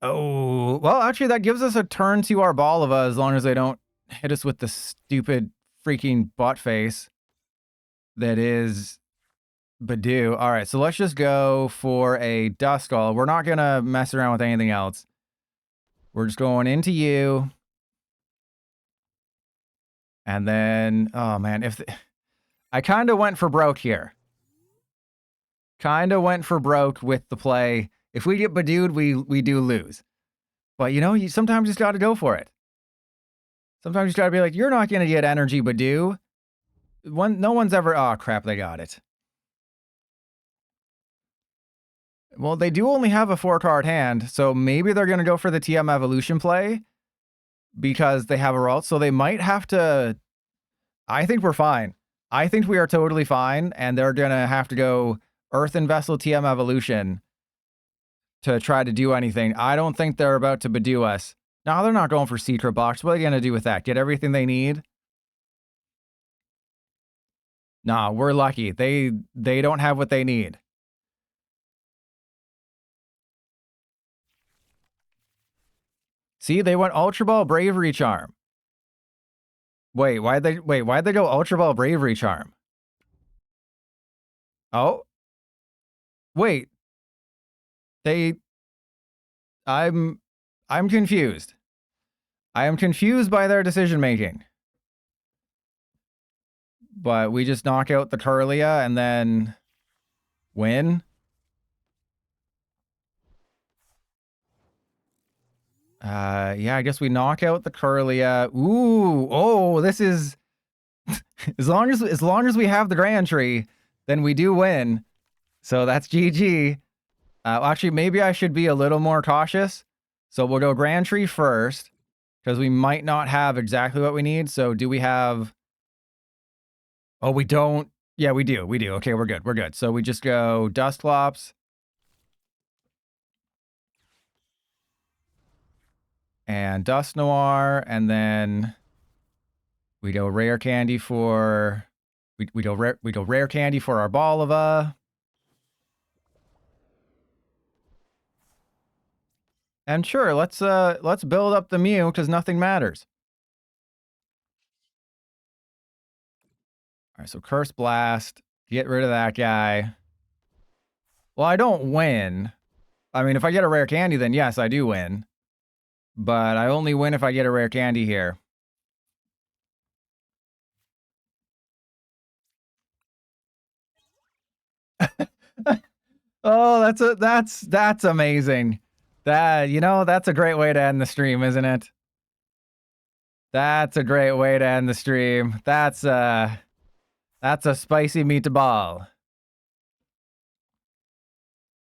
Oh, well, actually, that gives us a turn to our Arboliva as long as they don't hit us with the stupid freaking butt face that is Budew. All right, so let's just go for a Duskull. We're not going to mess around with anything else. We're just going into you. And then, oh man, I kind of went for broke here. Kind of went for broke with the play. If we get Budewed, we do lose. But you know, you sometimes just got to go for it. Sometimes you just got to be like, you're not going to get energy Budew. No one's ever, oh crap, they got it. Well, they do only have a 4-card hand, so maybe they're going to go for the TM Evolution play because they have a Ralt, so they might have to. I think we're fine. I think we are totally fine, and they're going to have to go Earthen Vessel TM Evolution to try to do anything. I don't think they're about to Budew us. No, they're not going for Secret Box. What are they going to do with that? Get everything they need? Nah, we're lucky. They don't have what they need. See, they went Ultra Ball Bravery Charm. Why'd they go Ultra Ball Bravery Charm? Oh. Wait. I'm confused. I am confused by their decision making. But we just knock out the Kirlia and then win. Yeah, I guess we knock out the Kirlia. Ooh, oh, this is as long as we have the Grand Tree, then we do win. So that's GG. Actually, maybe I should be a little more cautious. So we'll go Grand Tree first because we might not have exactly what we need. So do we have? Oh, we don't. Yeah, we do. We do. Okay, we're good. We're good. So we just go Dusclops. And Dusknoir, and then we go Rare Candy for we go Rare Candy for our Arboliva. And sure, let's build up the Mew because nothing matters. All right, so Curse Blast, get rid of that guy. Well, I don't win. I mean, if I get a Rare Candy, then yes, I do win. But I only win if I get a Rare Candy here. Oh, that's amazing. That's a great way to end the stream, isn't it? That's a great way to end the stream. That's a spicy meatball.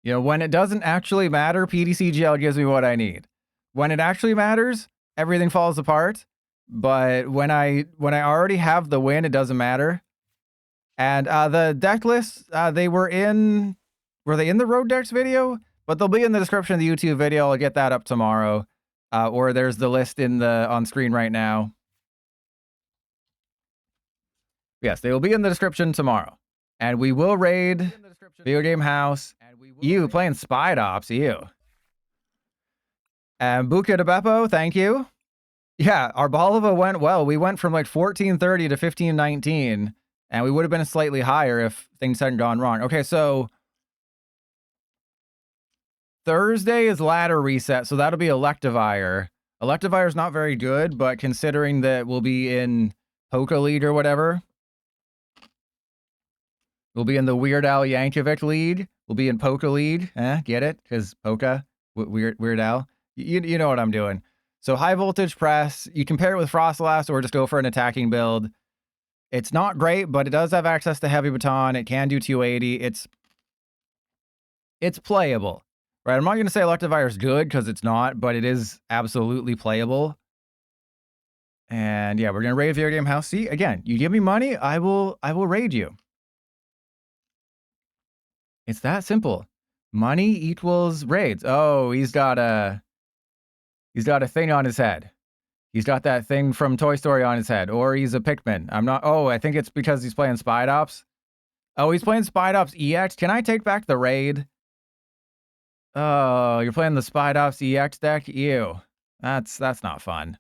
You know, when it doesn't actually matter, PDCGL gives me what I need. When it actually matters, everything falls apart. But when I already have the win, it doesn't matter. And the deck lists, were they in the road decks video? But they'll be in the description of the YouTube video. I'll get that up tomorrow. Or there's the list on screen right now. Yes, they will be in the description tomorrow. And we will raid Video Game House. You playing Spide Ops, you. And Buka de Beppo, thank you. Yeah, Arboliva went well. We went from like 1430 to 1519, and we would have been slightly higher if things hadn't gone wrong. Okay, so Thursday is ladder reset, so that'll be Electivire. Electivire is not very good, but considering that we'll be in Poké League or whatever, we'll be in the Weird Al Yankovic League. We'll be in Poké League. Get it? Because Poké, Weird Al. You know what I'm doing. So high voltage press, you compare it with Frostlass or just go for an attacking build. It's not great, but it does have access to Heavy Baton. It can do 280. It's playable, right? I'm not going to say Electivire is good because it's not, but it is absolutely playable. And yeah, we're going to raid Video Game House. See, again, you give me money, I will raid you. It's that simple. Money equals raids. Oh, he's got a thing on his head. He's got that thing from Toy Story on his head. Or he's a Pikmin. I think it's because he's playing Spide Ops. Oh, he's playing Spide Ops EX. Can I take back the raid? Oh, you're playing the Spide Ops EX deck? Ew. That's not fun.